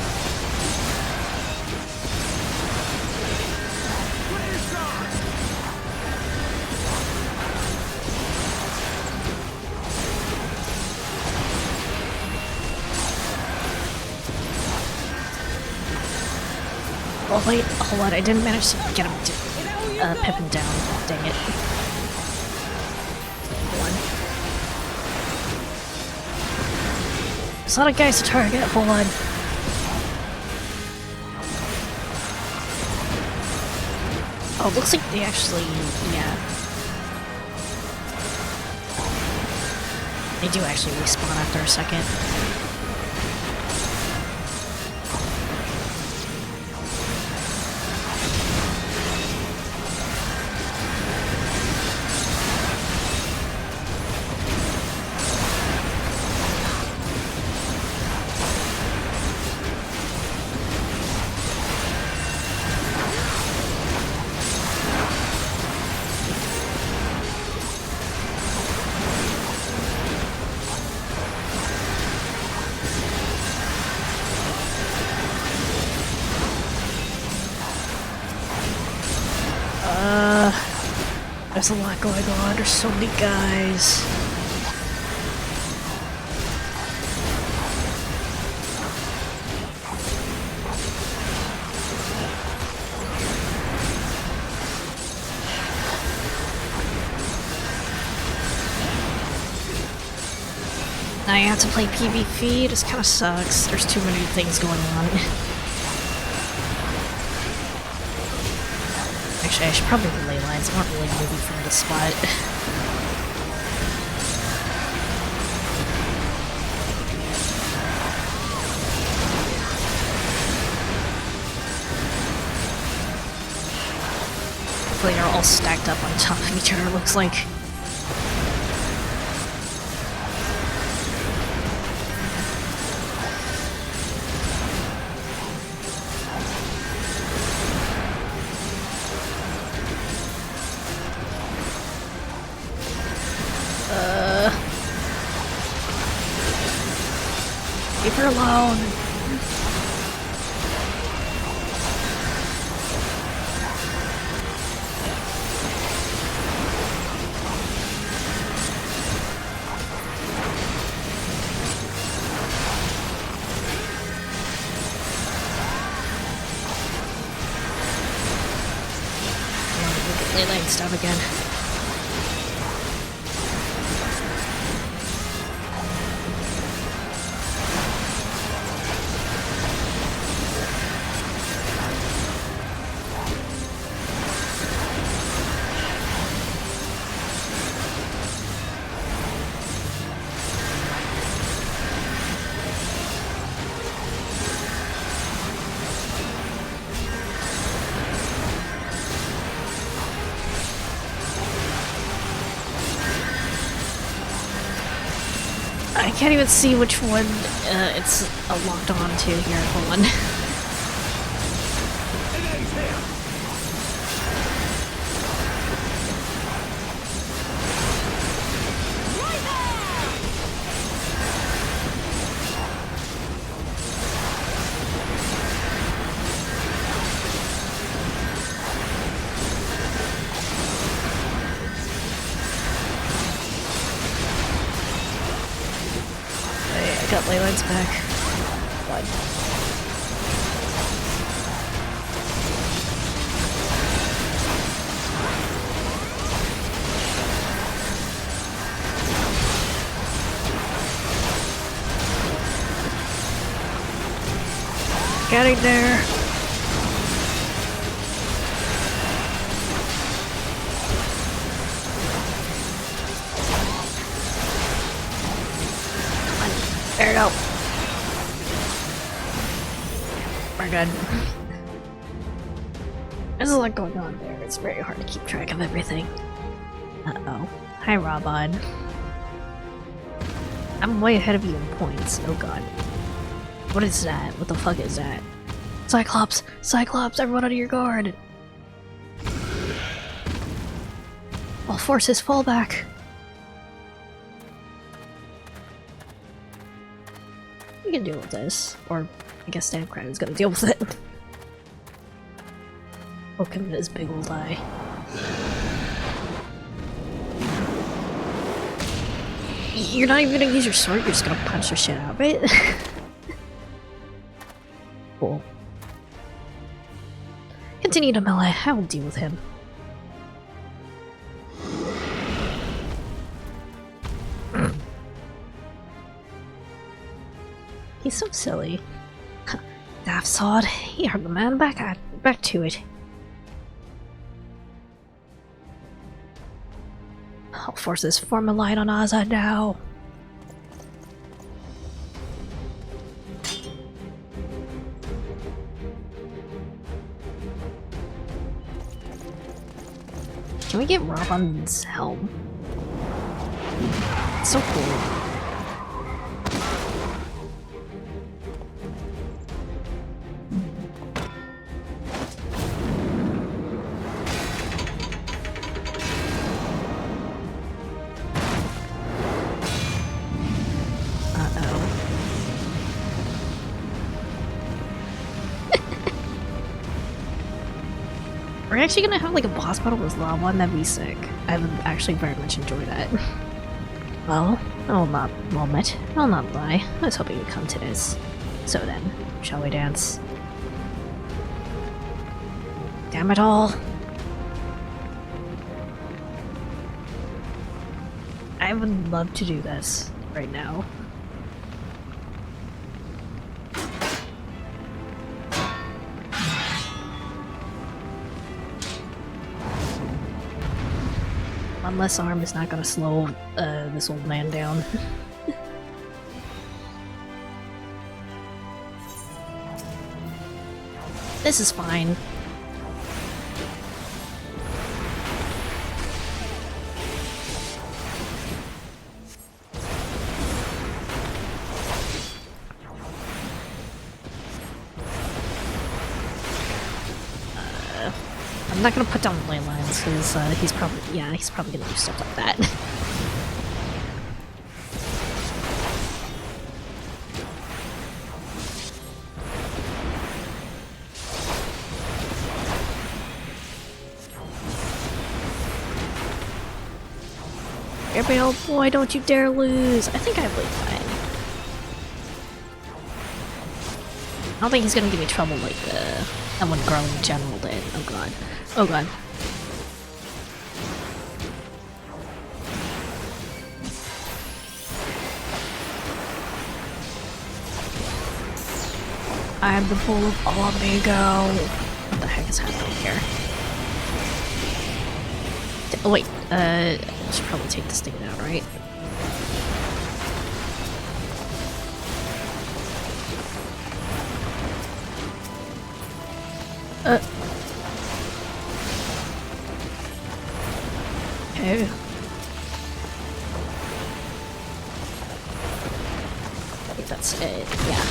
Oh wait, hold on, I didn't manage to get him to Pip him down. Dang it. Hold on. There's a lot of guys to target, hold on. Oh, it looks like they actually, yeah. They do actually respawn after a second. There's a lot going on, there's so many guys. Now you have to play PvP, this kinda sucks. There's too many things going on. Actually, I should probably relay lines. I'm not really moving from this spot. Hopefully they're all stacked up on top of each other, looks like. Leave her alone. Lay light stuff again. I can't even see which one it's locked on to here. Hold on. Got Leyland's back. What? Getting there. There we go. We're good. There's a lot going on there. It's very hard to keep track of everything. Uh-oh. Hi, Robon. I'm way ahead of you in points. Oh god. What is that? What the fuck is that? Cyclops! Cyclops! Everyone out of your guard! All forces fall back! We can deal with this. Or, I guess Stamcrat is gonna deal with it. Poke him in his big old eye. You're not even gonna use your sword, you're just gonna punch the shit out of it? Cool. Continue to melee, I will deal with him. He's so silly. Daft sod, you heard the man, back to it. All forces form a line on Azad now. Can we get Robin's helm? It's so cool. We're actually gonna have like a boss battle with Lava, and that'd be sick. I would actually very much enjoy that. Well, I'll not lie. I was hoping you'd come to this. So then, shall we dance? Damn it all! I would love to do this right now. Unless arm is not gonna slow this old man down. This is fine. I'm not gonna put down ley lines because he's probably gonna do stuff like that. Everybody, oh boy, don't you dare lose! I think I have ley line. I don't think he's gonna give me trouble like that one girl in general did. Oh god. Oh god. I am the bull of Amigo. What the heck is happening here? Oh wait, I should probably take this thing down, right? Okay. I think that's it, yeah.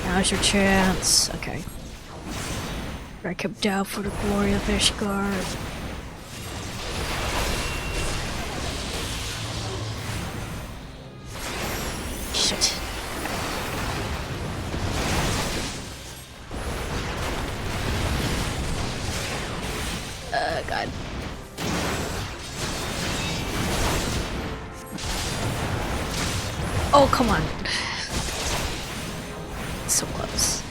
Now's your chance. Okay. Strike him down for the glory of Ishgard. Shit. God. Oh, come on. So close.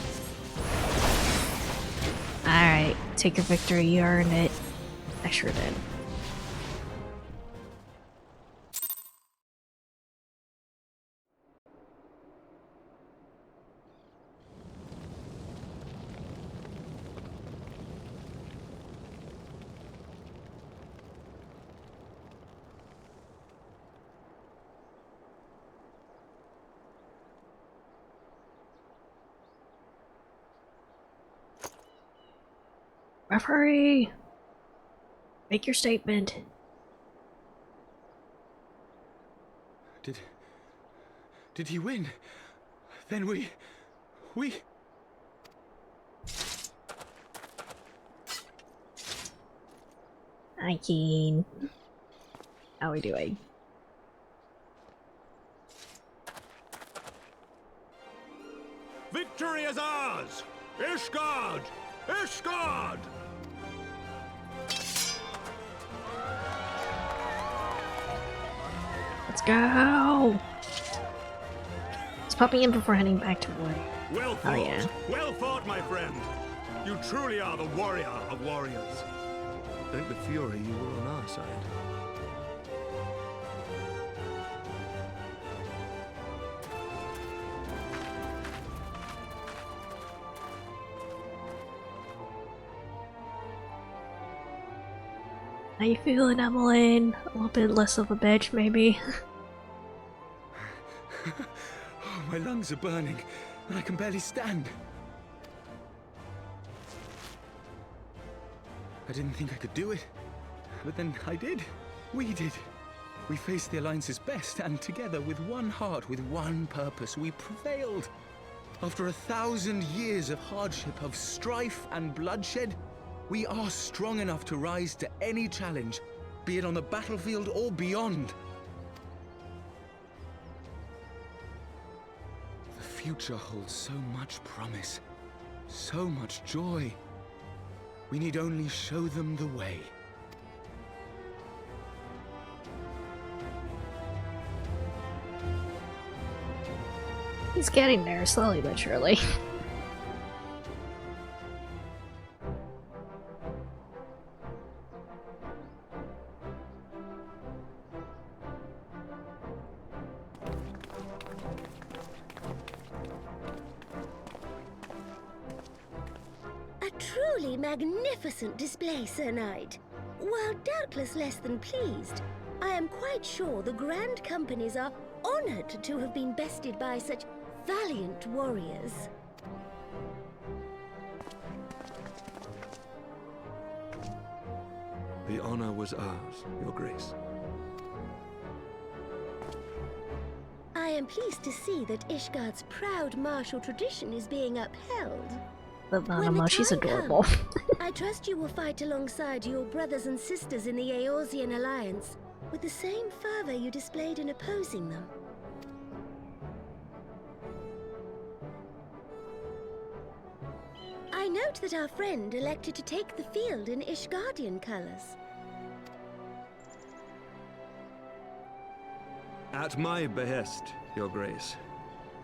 Alright, take your victory, you earned it. I sure did. Referee! Make your statement. Did he win? Then we... Hi, Keen. How are we doing? Victory is ours! Ishgard! Ishgard! Let's go! Let's pop me in before heading back to work. Well fought! Oh, yeah. Well fought, my friend! You truly are the warrior of warriors. Thank the Fury you were on our side. How you feeling, Evelyn? A little bit less of a bitch, maybe? Oh, my lungs are burning, and I can barely stand. I didn't think I could do it, but then I did. We did. We faced the Alliance's best, and together, with one heart, with one purpose, we prevailed. After 1,000 years of hardship, of strife and bloodshed, we are strong enough to rise to any challenge, be it on the battlefield or beyond. The future holds so much promise, so much joy. We need only show them the way. He's getting there, slowly but surely. A truly magnificent display, Sir Knight. While doubtless less than pleased, I am quite sure the Grand Companies are honored to have been bested by such valiant warriors. The honor was ours, Your Grace. I am pleased to see that Ishgard's proud martial tradition is being upheld. But When the Nanamo, she's time adorable. comes, I trust you will fight alongside your brothers and sisters in the Eorzean Alliance with the same fervor you displayed in opposing them. I note that our friend elected to take the field in Ishgardian colors. At my behest, Your Grace.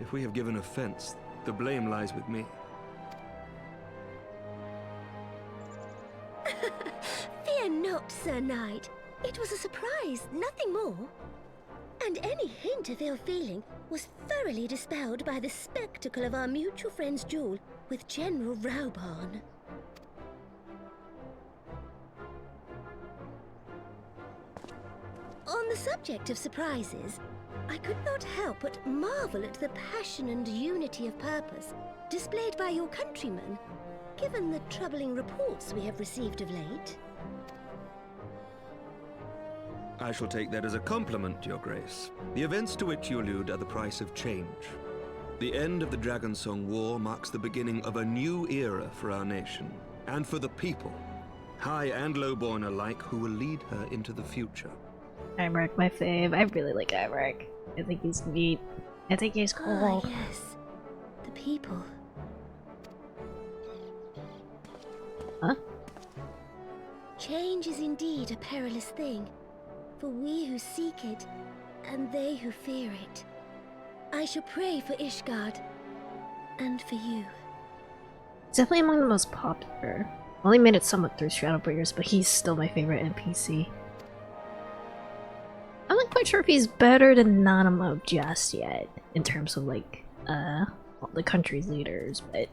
If we have given offense, the blame lies with me. Fear not, Sir Knight. It was a surprise, nothing more. And any hint of ill feeling was thoroughly dispelled by the spectacle of our mutual friend's duel with General Raubarn. On the subject of surprises, I could not help but marvel at the passion and unity of purpose displayed by your countrymen, given the troubling reports we have received of late. I shall take that as a compliment, Your Grace. The events to which you allude are the price of change. The end of the Dragonsong War marks the beginning of a new era for our nation, and for the people, high and lowborn alike, who will lead her into the future. Imric, my fave. I really like Imric. I think he's neat. I think he's cool. Ah, yes. The people. Huh? Change is indeed a perilous thing, for we who seek it, and they who fear it. I shall pray for Ishgard, and for you. He's definitely among the most popular. Only made it somewhat through Shadowbringers, but he's still my favorite NPC. I'm not quite sure if he's better than Nanamo just yet, in terms of like, well, the country's leaders, but...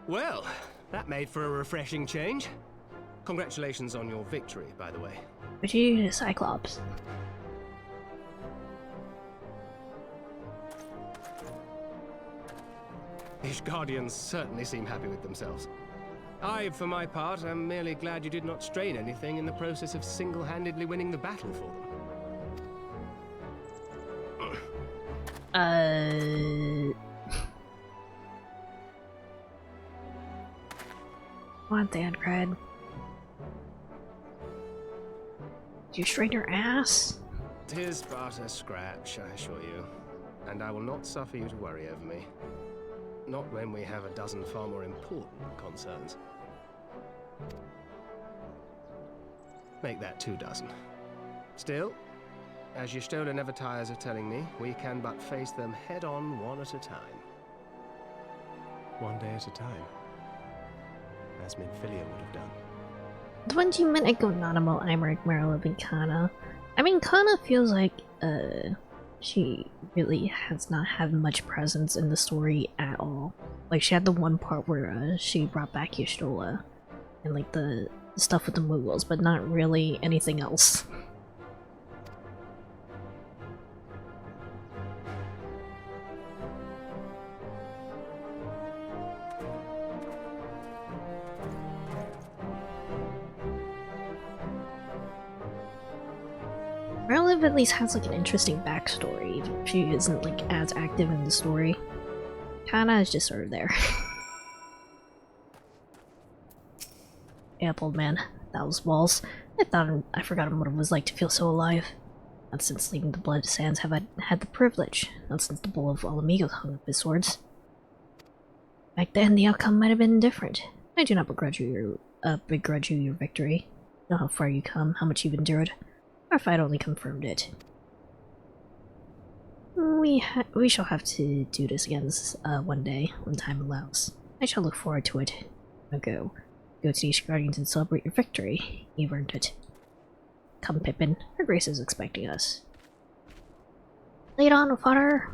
Well, that made for a refreshing change. Congratulations on your victory, by the way. But you, Cyclops. These guardians certainly seem happy with themselves. I, for my part, am merely glad you did not strain anything in the process of single-handedly winning the battle for them. What, Thancred? Did you strain your ass? 'Tis but a scratch, I assure you. And I will not suffer you to worry over me. Not when we have a dozen far more important concerns. Make that 2 dozen. Still, as Y'shtola never tires of telling me, we can but face them head-on one at a time. One day at a time. As Minfilia would have done. 20 minutes ago, not about Imeric, Merlin, and Kana. I mean, Kana feels like, she really has not had much presence in the story at all. Like, she had the one part where, she brought back Y'shtola, and like the stuff with the Mughals, but not really anything else. Merlin at least has like an interesting backstory. She isn't like as active in the story. Kana is just sort of there. Yep, old man. That was balls. I forgot what it was like to feel so alive. Not since leaving the Blood Sands have I had the privilege. Not since the Bull of Alamigos hung up his swords. Back then, the outcome might have been different. I do not begrudge you your victory. Know how far you come, how much you've endured. Our fight only confirmed it. We shall have to do this again one day, when time allows. I shall look forward to it. Now go. Go to these guardians and celebrate your victory. You've earned it. Come, Pippin. Her Grace is expecting us. Lead on, fodder!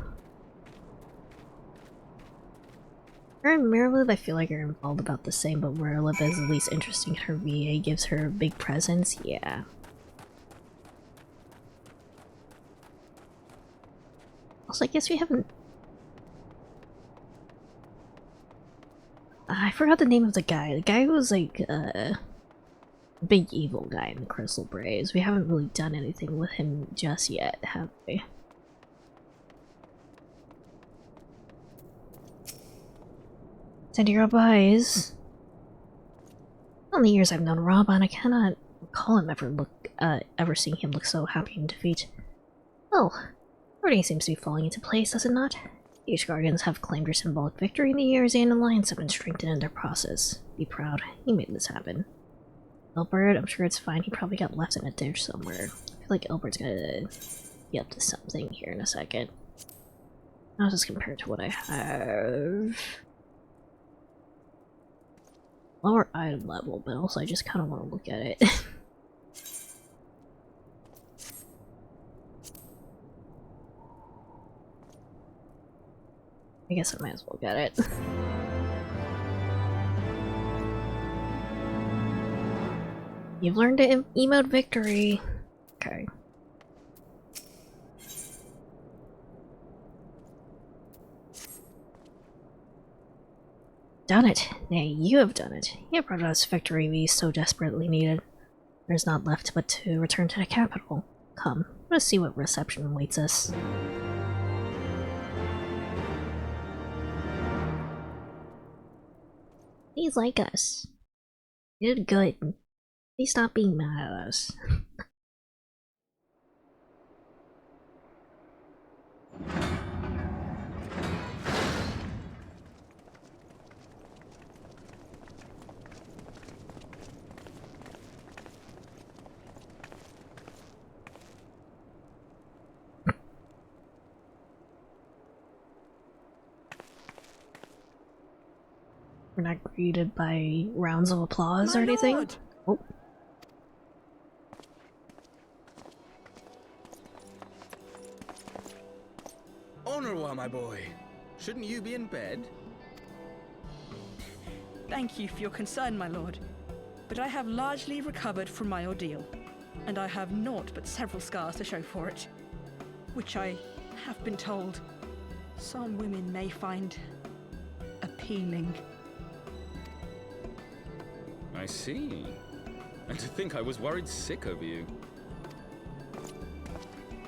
Her and Miralib, I feel like, are involved about the same, but Miralib is at least interesting. Her VA gives her a big presence. Yeah. Also, I guess we haven't... I forgot the name of the guy. The guy who was like, big evil guy in the Crystal Braves. We haven't really done anything with him just yet, have we? Send your goodbyes. In the years I've known Robin, I cannot recall him ever seeing him look so happy in defeat. Well, everything seems to be falling into place, does it not? Each guardians have claimed your symbolic victory in the years and Alliance have been strengthened in their process. Be proud, you made this happen. Elbert, I'm sure it's fine, he probably got left in a ditch somewhere. I feel like Elbert's gonna be up to something here in a second. How's this compared to what I have? Lower item level, but also I just kind of want to look at it. I guess I might as well get it. You've learned to emote victory. Okay. Done it. Nay, you have done it. You have brought us victory we so desperately needed. There is not left but to return to the capital. Come, let us see what reception awaits us. Please like us. You did good. Please stop being mad at us. We're not greeted by rounds of applause or anything. Lord. Oh. Honorwa, my boy. Shouldn't you be in bed? Thank you for your concern, my lord. But I have largely recovered from my ordeal, and I have naught but several scars to show for it. Which I have been told some women may find healing. I see. And to think I was worried sick over you.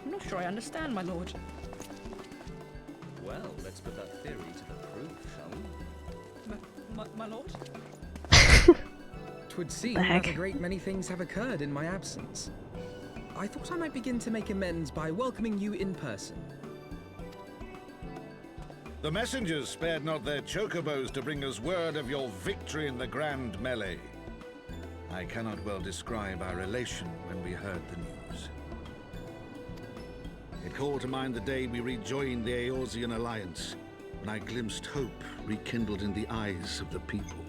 I'm not sure I understand, my lord. Well, let's put that theory to the proof, shall we? My lord? 'Twould seem The that heck? a great many things have occurred in my absence. I thought I might begin to make amends by welcoming you in person. The messengers spared not their chocobos to bring us word of your victory in the grand melee. I cannot well describe our elation when we heard the news. It called to mind the day we rejoined the Eorzean alliance, when I glimpsed hope rekindled in the eyes of the people.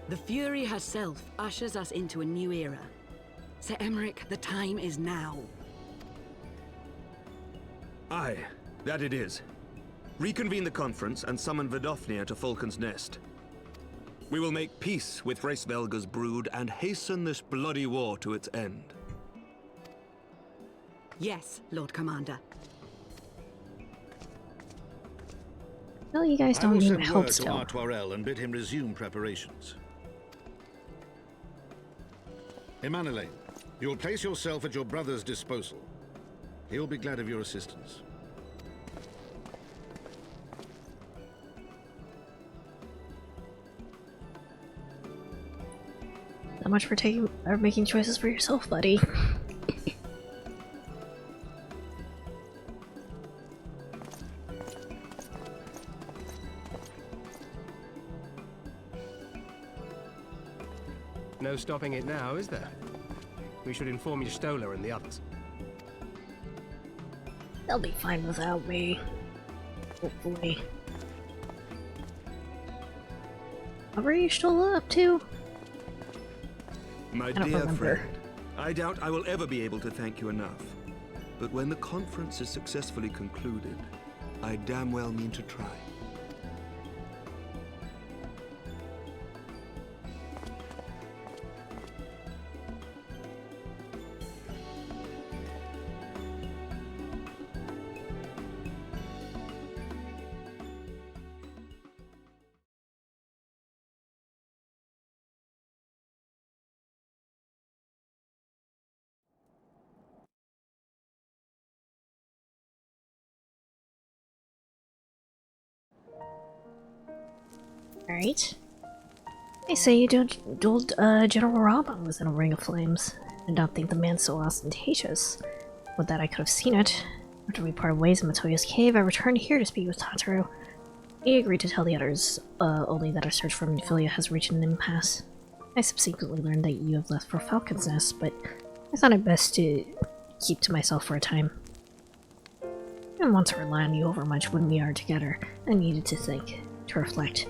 The Fury herself ushers us into a new era. Sir Emmerich, the time is now. Aye, that it is. Reconvene the conference and summon Vidofnir to Falcon's Nest. We will make peace with Hraesvelga's brood and hasten this bloody war to its end. Yes, Lord Commander. Well, you guys I don't will need send my help word to still. Artoirel and bid him resume preparations. Emanuele, you will place yourself at your brother's disposal. He will be glad of your assistance. Not much for making choices for yourself, buddy. No stopping it now, is there? We should inform Stola and the others. They'll be fine without me. Hopefully. What were you still up to? My I don't dear remember. friend, I doubt I will ever be able to thank you enough. But when the conference is successfully concluded, I damn well mean to try. Alright. They say you dueled General Raban was in a ring of flames. I don't think the man's so ostentatious. With that, I could have seen it. After we parted ways in Matoya's cave, I returned here to speak with Tataru. He agreed to tell the others only that our search for Nephilia has reached an impasse. I subsequently learned that you have left for Falcon's Nest, but I thought it best to keep to myself for a time. I didn't want to rely on you overmuch when we are together. I needed to think, to reflect.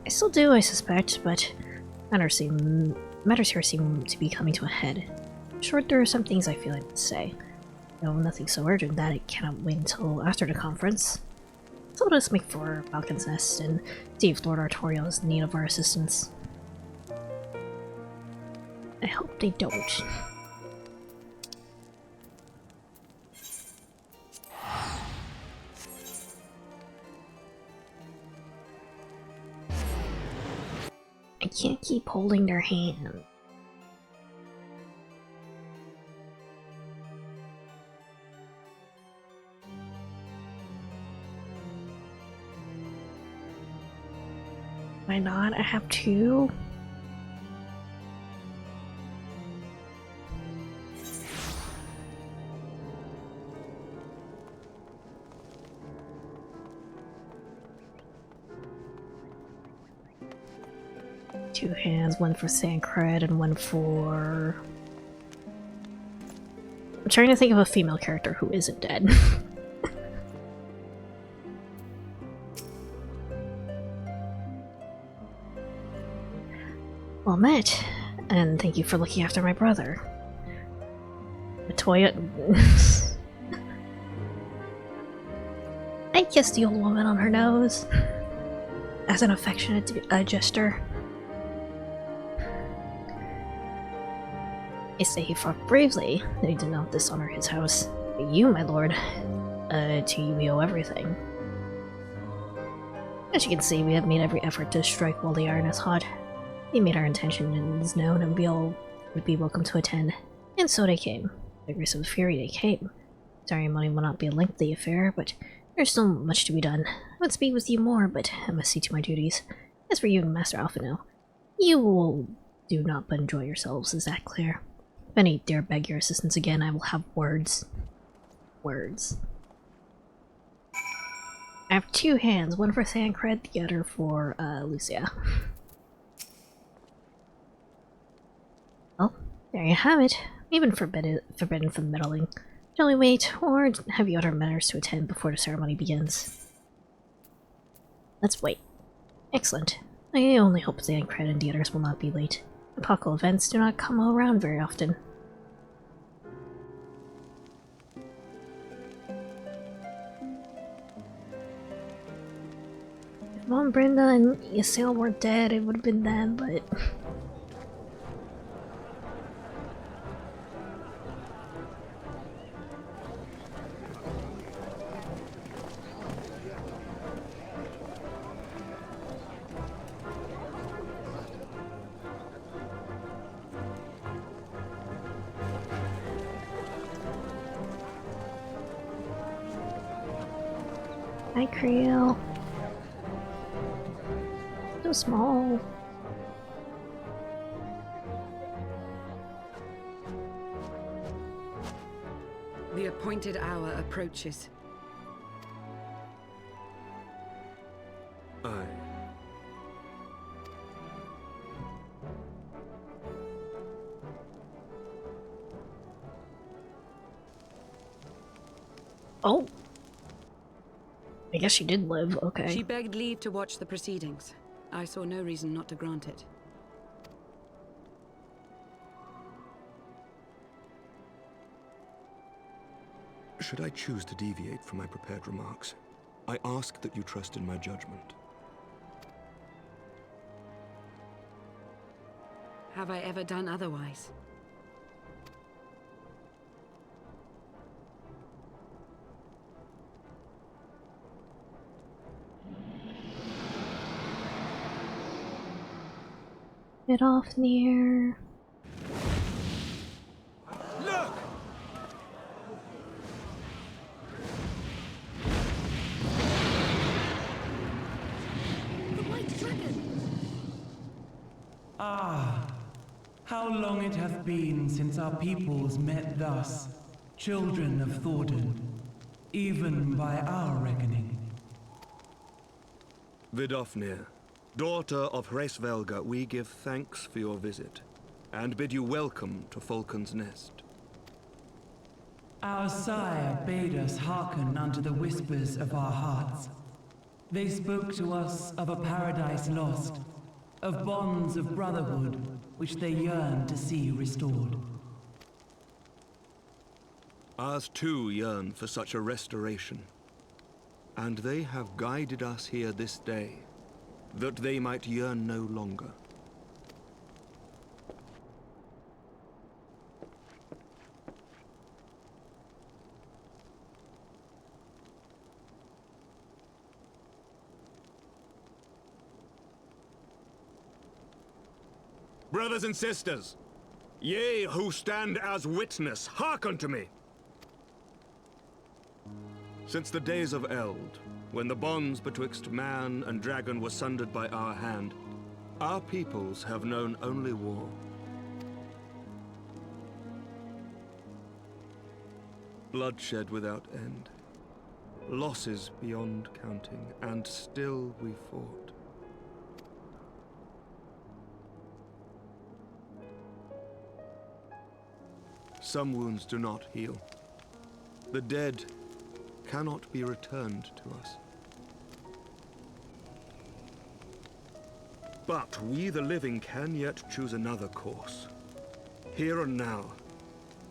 I still do, I suspect, but matters here seem to be coming to a head. In short, there are some things I feel I must say. No, nothing so urgent that it cannot wait until after the conference. So let us make for Falcon's Nest and see if Lord Artorial is in need of our assistance. I hope they don't. I can't keep holding their hand. Why not? I have two. Two hands, one for Sancred and one for... I'm trying to think of a female character who isn't dead. Well met, and thank you for looking after my brother. Matoya... I kissed the old woman on her nose as an affectionate gesture. They say he fought bravely, that he did not dishonor his house. But you, my lord, to you we owe everything. As you can see, we have made every effort to strike while the iron is hot. We made our intentions known and we all would be welcome to attend. And so they came. Vigorous of fury they came. Ceremony will not be a lengthy affair, but there's still much to be done. I would speak with you more, but I must see to my duties. As for you, Master Alphino, you will do not but enjoy yourselves, is that clear? If any dare beg your assistance again, I will have words. Words. I have two hands, one for Thancred, the other for, Lucia. Well, there you have it. Even forbidden from meddling. Shall we wait, or have you other matters to attend before the ceremony begins? Let's wait. Excellent. I only hope Thancred and the others will not be late. Epochal events do not come around very often. If Mom Brenda and Ysael weren't dead, it would have been them, but... Hi, Creel. So small. The appointed hour approaches. Aye. Oh. I guess she did live, okay. She begged leave to watch the proceedings. I saw no reason not to grant it. Should I choose to deviate from my prepared remarks, I ask that you trust in my judgment. Have I ever done otherwise? Bit off near. Look! The White Dragon! Ah, how long it hath been since our peoples met thus, children of Thordan, even by our reckoning. Vidofnir, daughter of Hraesvelga, we give thanks for your visit, and bid you welcome to Falcon's Nest. Our sire bade us hearken unto the whispers of our hearts. They spoke to us of a paradise lost, of bonds of brotherhood which they yearn to see restored. Ours too yearn for such a restoration, and they have guided us here this day, that they might yearn no longer. Brothers and sisters, ye who stand as witness, hearken to me. Since the days of Eld, when the bonds betwixt man and dragon were sundered by our hand, our peoples have known only war. Bloodshed without end, losses beyond counting, and still we fought. Some wounds do not heal. The dead cannot be returned to us. But we, the living, can yet choose another course. Here and now,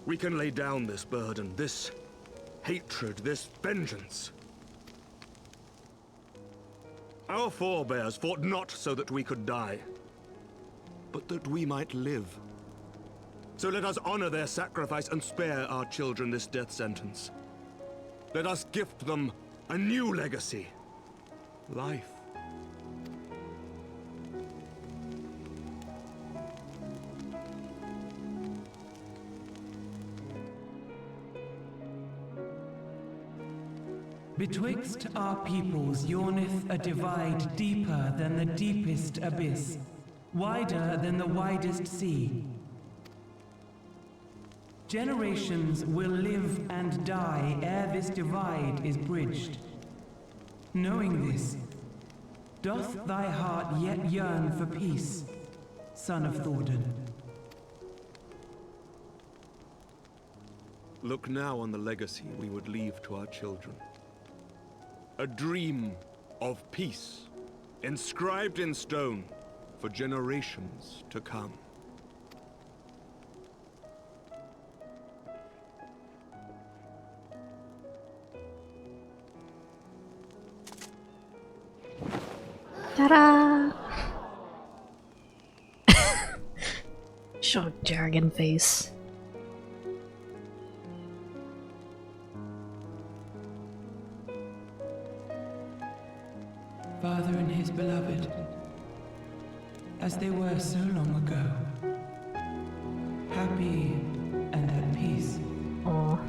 we can lay down this burden, this hatred, this vengeance. Our forebears fought not so that we could die, but that we might live. So let us honor their sacrifice and spare our children this death sentence. Let us gift them a new legacy. Life. Betwixt our peoples yawneth a divide deeper than the deepest abyss, wider than the widest sea. Generations will live and die ere this divide is bridged. Knowing this, doth thy heart yet yearn for peace, son of Thordan? Look now on the legacy we would leave to our children. A dream of peace, inscribed in stone for generations to come. Ta-da! Show dragon face. Father and his beloved, as they were so long ago, happy and at peace. Aww.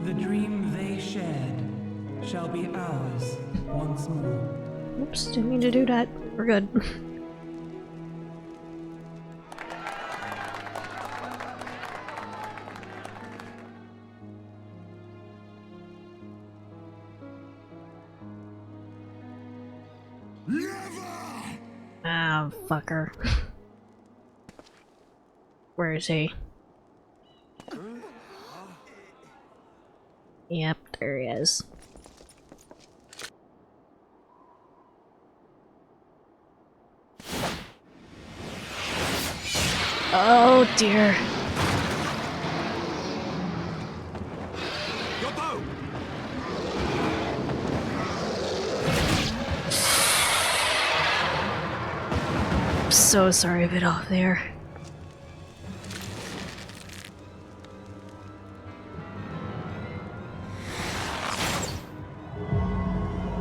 The dream they shared shall be ours once more. Oops, didn't mean to do that. We're good. Ah, fucker. Where is he? Yep, there he is. Oh dear. Your bow! I'm so sorry a bit off there.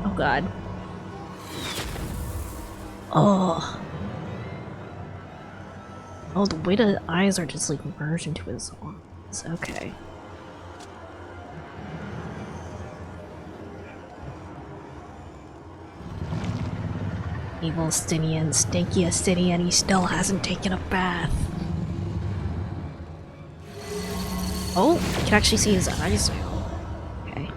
Oh god. Oh. Oh, the way the eyes are just like merged into his arms. Okay. Evil Stinian, stinky Stinian, he still hasn't taken a bath. Oh, you can actually see his eyes now. Okay.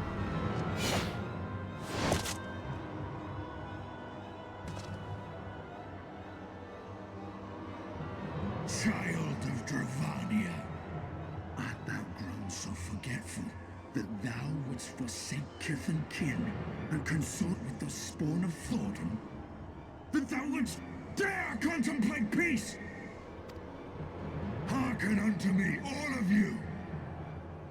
Child of Dravania, art thou grown so forgetful that thou wouldst forsake kith and kin and consort with the spawn of Thordan? That thou wouldst dare contemplate peace? Hearken unto me, all of you!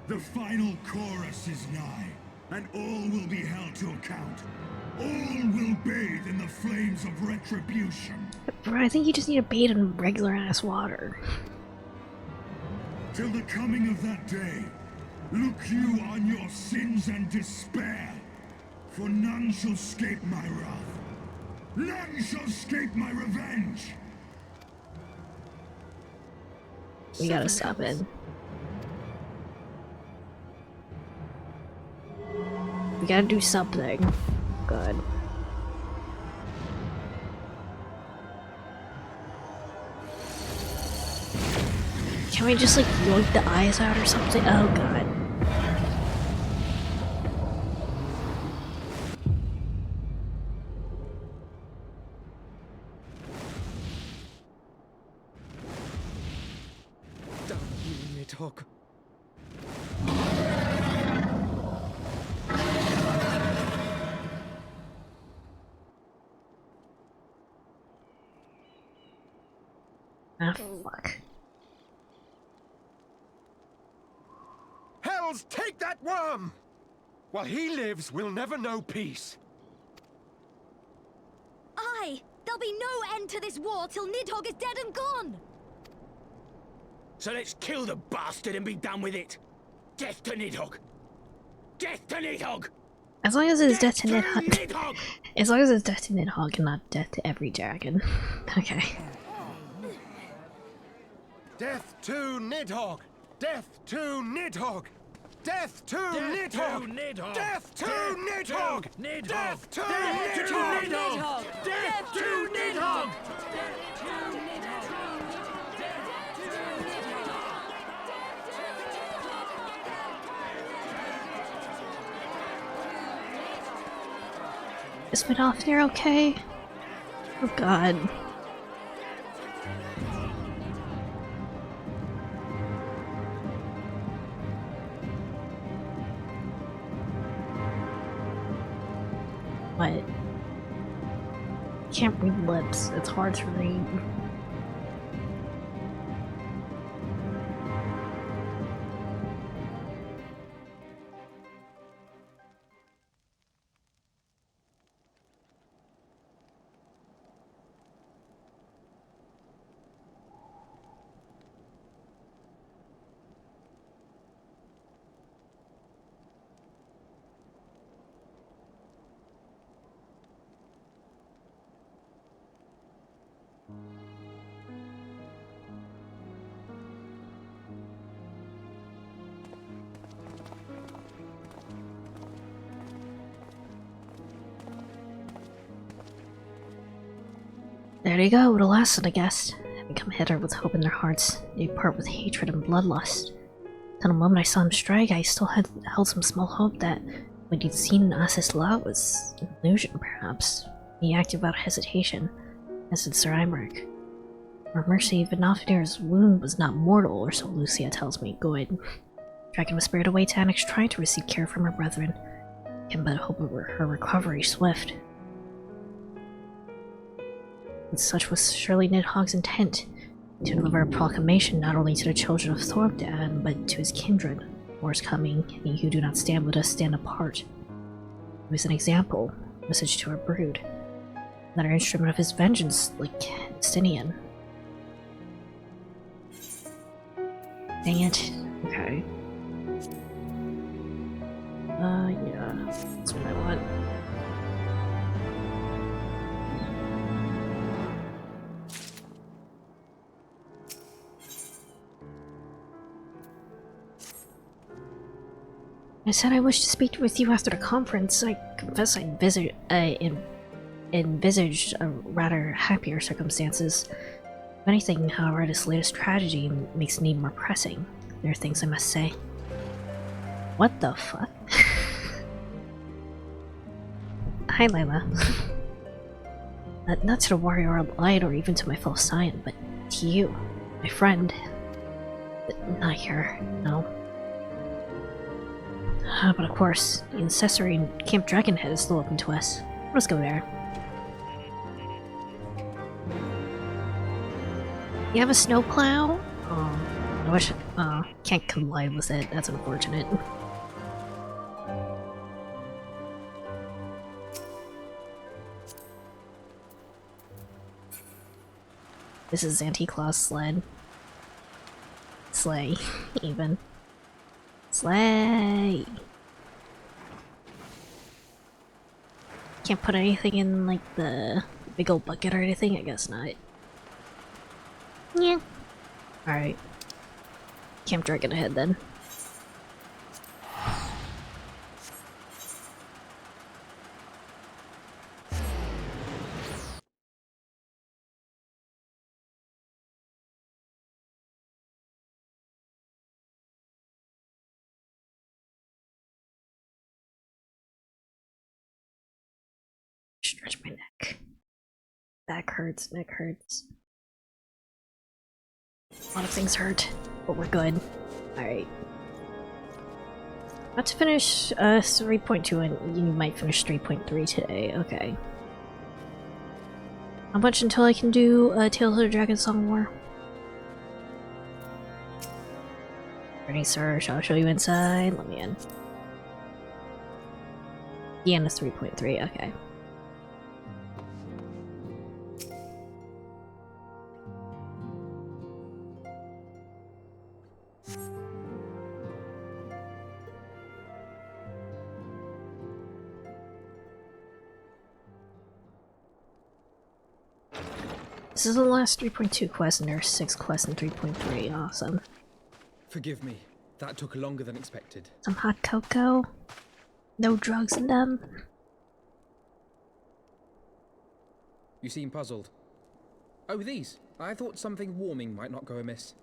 The final chorus is nigh, and all will be held to account. All will bathe in the flames of retribution. Bro, I think you just need to bathe in regular ass water. Till the coming of that day, look you on your sins and despair, for none shall escape my wrath. None shall escape my revenge! We gotta stop it. We gotta do something. Good. Can we just like yoink the eyes out or something? Oh god. Damn you, Nidhogg. Ah, fuck. Hells, take that worm! While he lives, we'll never know peace. Aye! There'll be no end to this war till Nidhogg is dead and gone! So let's kill the bastard and be done with it. Death to Nidhogg. Death to Nidhogg! As long as it's death to Nidhogg. As long as it's death to Nidhogg and not death to every dragon. Okay. Death to Nidhogg! Death to Nidhogg! Death to Nidhogg! Death to Nidhogg! Death to Nidhogg! Death to Nidhogg! Is Midolfnir okay? Oh god. What? Can't read lips. It's hard to read. There you go, the last of the guests. Having come hither with hope in their hearts, they part with hatred and bloodlust. Till the moment I saw him strike, I still held some small hope that what he'd seen in Ass's law was an illusion, perhaps. He acted without hesitation, as did Sir Imeric. For mercy, Vidnofnir's wound was not mortal, or so Lucia tells me. Good. Dragon was spared away to Annex, trying to receive care from her brethren. Can but hope her recovery swift. And such was surely Nidhogg's intent, to deliver a proclamation not only to the children of Thorgdan, but to his kindred. War is coming, and ye who do not stand with us stand apart. It was an example, a message to our brood. Another instrument of his vengeance, like Justinian. Dang it. Okay. Yeah. That's what I want. I said I wish to speak with you after the conference. I confess I envisaged a rather happier circumstances. If anything, however, this latest tragedy makes the need more pressing. There are things I must say. What the fuck? Hi, Layla. Not to the warrior of light or even to my fellow Scion, but to you, my friend. But not here, no. But of course, the ancestry in Camp Dragonhead is still open to us. Let's go there. You have a snowplow? Oh, I wish. Can't collide with it. That's unfortunate. This is Santa Claus sled. Sleigh, even. Sleigh! Can't put anything in, like, the big old bucket or anything? I guess not. Yeah. Alright. Camp Dragonhead then. Stretch my neck. Back hurts, neck hurts. A lot of things hurt, but we're good. Alright. About to finish 3.2 and you might finish 3.3 today, okay. How much until I can do Tales of the Dragon Song War? Ready, sir? Shall I show you inside? Let me in. The end is 3.3, okay. This is the last 3.2 quest, and there are 6 quests in 3.3. Awesome. Forgive me. That took longer than expected. Some hot cocoa. No drugs in them. You seem puzzled. Oh, these. I thought something warming might not go amiss.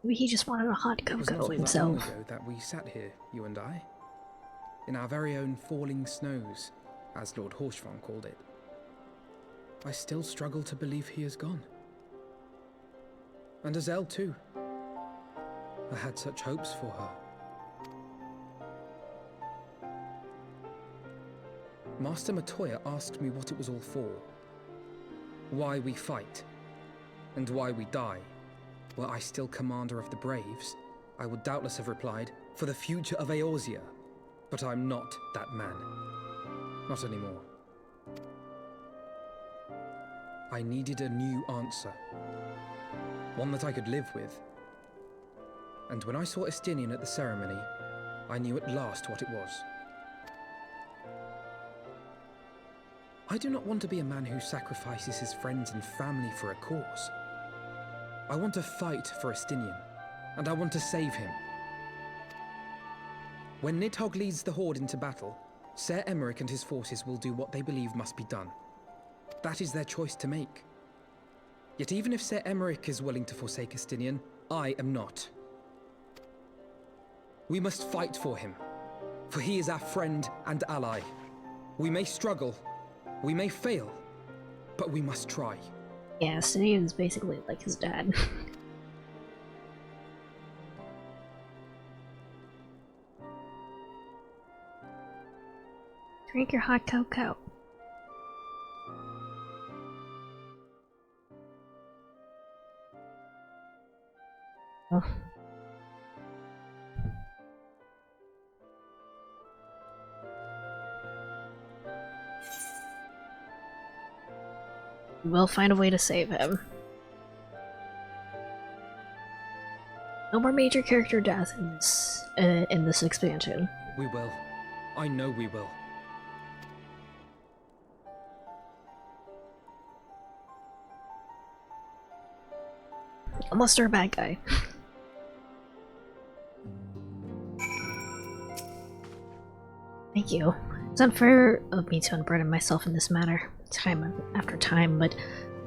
Maybe he just wanted a hot It was not cocoa all that long himself. ago that we sat here, you and I. In our very own falling snows, as Lord Horshvon called it. I still struggle to believe he is gone. And Azelle too. I had such hopes for her. Master Matoya asked me what it was all for. Why we fight. And why we die. Were I still commander of the Braves, I would doubtless have replied, for the future of Eorzea. But I'm not that man. Not anymore. I needed a new answer. One that I could live with. And when I saw Estinian at the ceremony, I knew at last what it was. I do not want to be a man who sacrifices his friends and family for a cause. I want to fight for Estinian, and I want to save him. When Nidhogg leads the Horde into battle, Ser Emeric and his forces will do what they believe must be done. That is their choice to make. Yet even if Ser Emeric is willing to forsake Estinian, I am not. We must fight for him, for he is our friend and ally. We may struggle, we may fail, but we must try. Yeah, Sidian's basically like his dad. Drink your hot cocoa. Oh. We'll find a way to save him. No more major character death in this expansion. We will. I know we will. Unless they're a bad guy. Thank you. It's unfair of me to unburden myself in this matter, time after time, but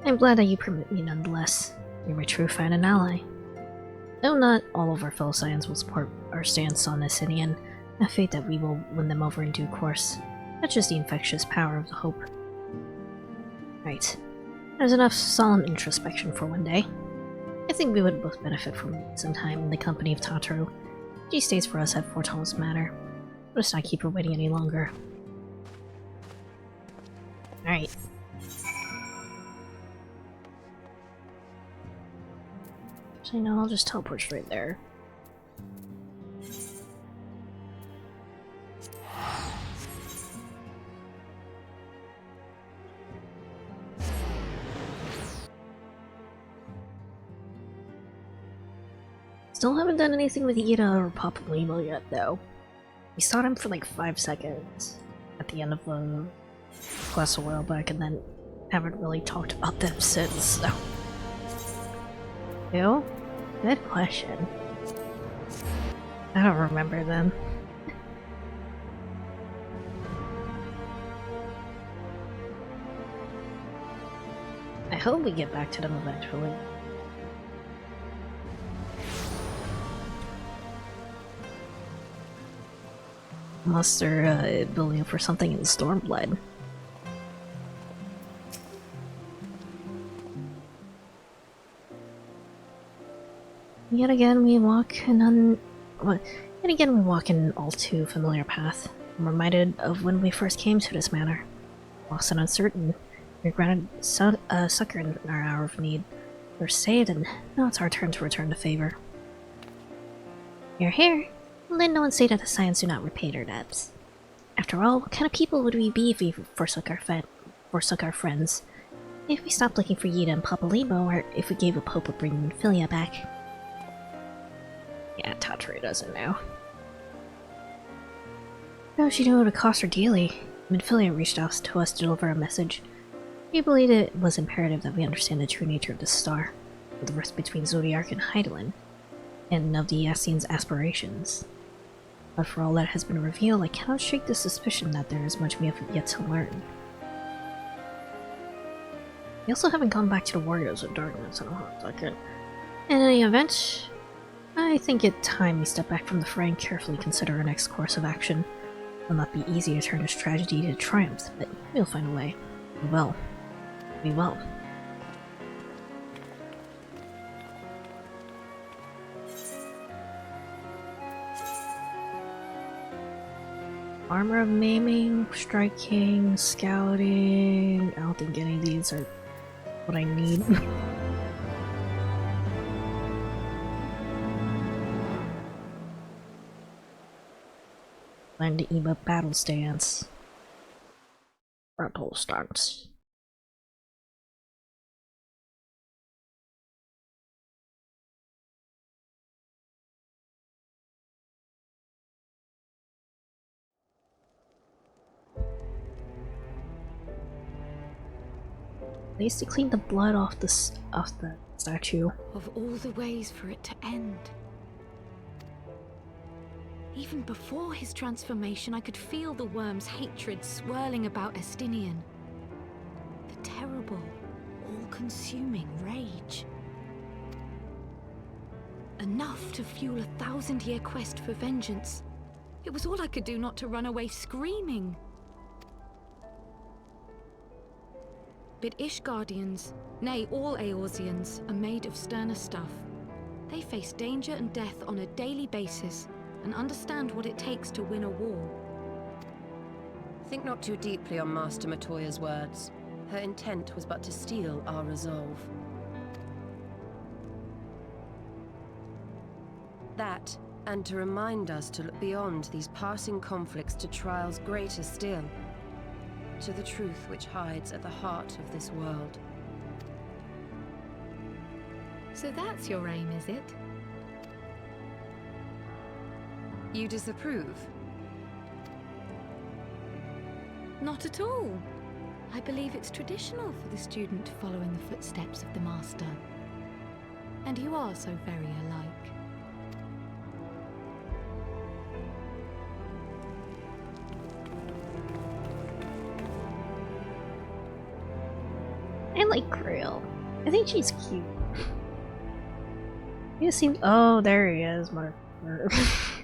I'm glad that you permit me nonetheless. You're my true friend and ally. Though not all of our fellow Scions will support our stance on Estinian, I have faith that we will win them over in due course. That's just the infectious power of the hope. Right. There's enough solemn introspection for one day. I think we would both benefit from some time in the company of Tataru. She stays for us at Fort Hall's Manor. Let's not keep her waiting any longer. Alright. So no, I'll just teleport straight there. Still haven't done anything with Ida or Papa Limo yet, though. We saw him for like 5 seconds at the end of the quest a while back, and then haven't really talked about them since, so... Who? Good question. I don't remember them. I hope we get back to them eventually. Unless they're building for something in Stormblood. Yet again we walk an all too familiar path. I'm reminded of when we first came to this manor. Lost and uncertain, we were granted succor in our hour of need. We were saved, and now it's our turn to return the favor. You're here. Let no one say that the Scions do not repay their debts. After all, what kind of people would we be if we forsook our friends? If we stopped looking for Yida and Papa Limo, or if we gave up hope of bringing Philia back? Yeah, Tataru doesn't know. No, she knew it would cost her dearly. When Philia reached out to us to deliver a message, We believed it was imperative that we understand the true nature of the star, of the rift between Zodiac and Hydaelyn, and of the Yassian's aspirations. But for all that has been revealed, I cannot shake the suspicion that there is much we have yet to learn. We also haven't gone back to the Warriors of Darkness in a hot second. In any event, I think it's time we step back from the fray and carefully consider our next course of action. It will not be easy to turn this tragedy to triumph, but we'll find a way. We will. We will. Armor of maiming, striking, scouting. I don't think any of these are what I need. Learn the Eva battle stance. Battle stance. Needs to clean the blood off the statue. Of all the ways for it to end. Even before his transformation, I could feel the worm's hatred swirling about Estinian. The terrible, all-consuming rage. Enough to fuel a 1000-year quest for vengeance. It was all I could do not to run away screaming. But Ishgardians, nay all Eorzeans, are made of sterner stuff. They face danger and death on a daily basis, and understand what it takes to win a war. Think not too deeply on Master Matoya's words. Her intent was but to steal our resolve. That, and to remind us to look beyond these passing conflicts to trials greater still. To the truth which hides at the heart of this world. So that's your aim, is it? You disapprove? Not at all. I believe it's traditional for the student to follow in the footsteps of the master. And you are so very alike. I like Krill. I think she's cute. He seems. Oh, there he is, motherfucker.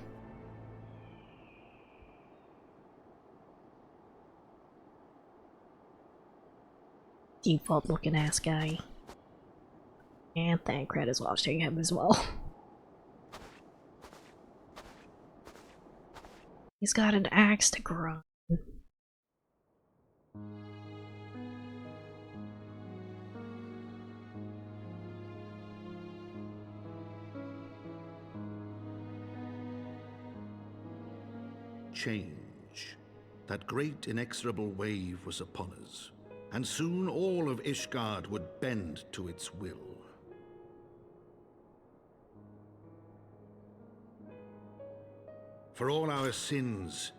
Default looking ass guy. And Thancred is watching him as well. He's got an axe to grind. Change. That great inexorable wave was upon us, and soon all of Ishgard would bend to its will. For all our sins,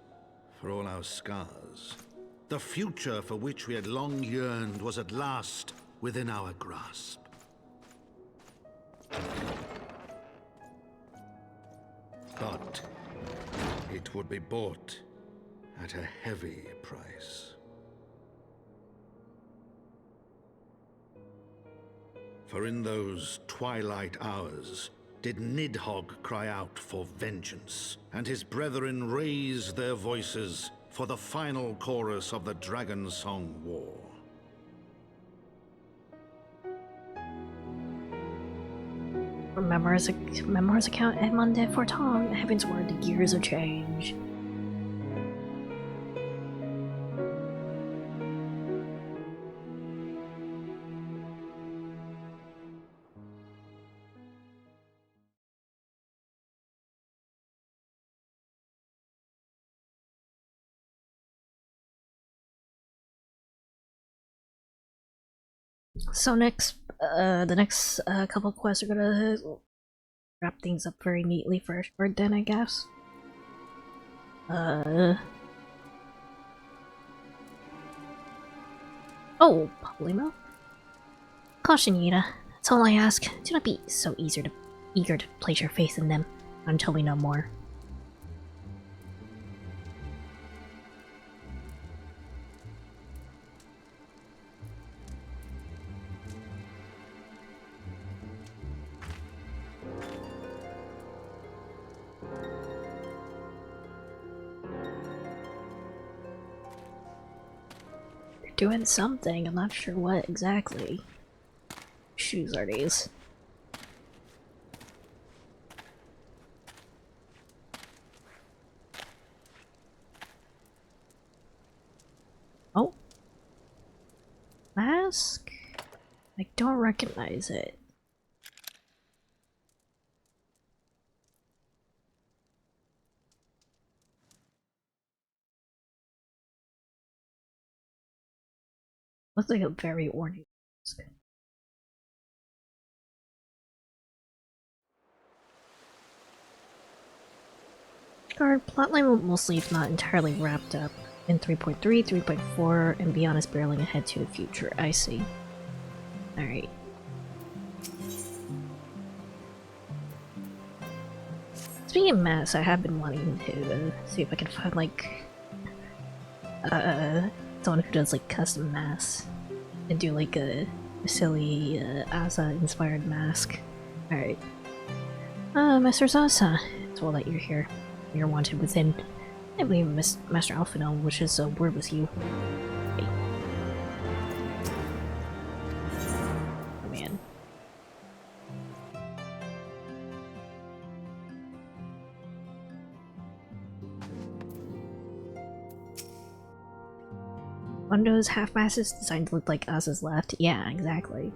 for all our scars, the future for which we had long yearned was at last within our grasp. But it would be bought at a heavy price. For in those twilight hours did Nidhogg cry out for vengeance, and his brethren raise their voices for the final chorus of the Dragon Song War. Memoirs account Edmond de Fortong, Heaven's Word, the Gears of Change. So the next couple quests are gonna wrap things up very neatly for Ashford then, I guess. Oh, Polimo. Caution, Yida. That's all I ask. Do not be so eager to place your faith in them until we know more. You're doing something, I'm not sure what exactly. Shoes are these? Oh. Mask? I don't recognize it. Looks like a very ornate mask. Guard plotline will mostly, if not entirely, wrapped up in 3.3, 3.4, and beyond is barreling ahead to the future. I see. Alright. Speaking of masks, I have been wanting to see if I can find, like, someone who does, like, custom masks. And do, like, a silly, Asa-inspired mask. Alright. Master Zaza, it's well that you're here. You're wanted within. I believe Master Alphino wishes a word with you. Hey. Oh man. One of those half-masses designed to look like Asa's left? Yeah, exactly.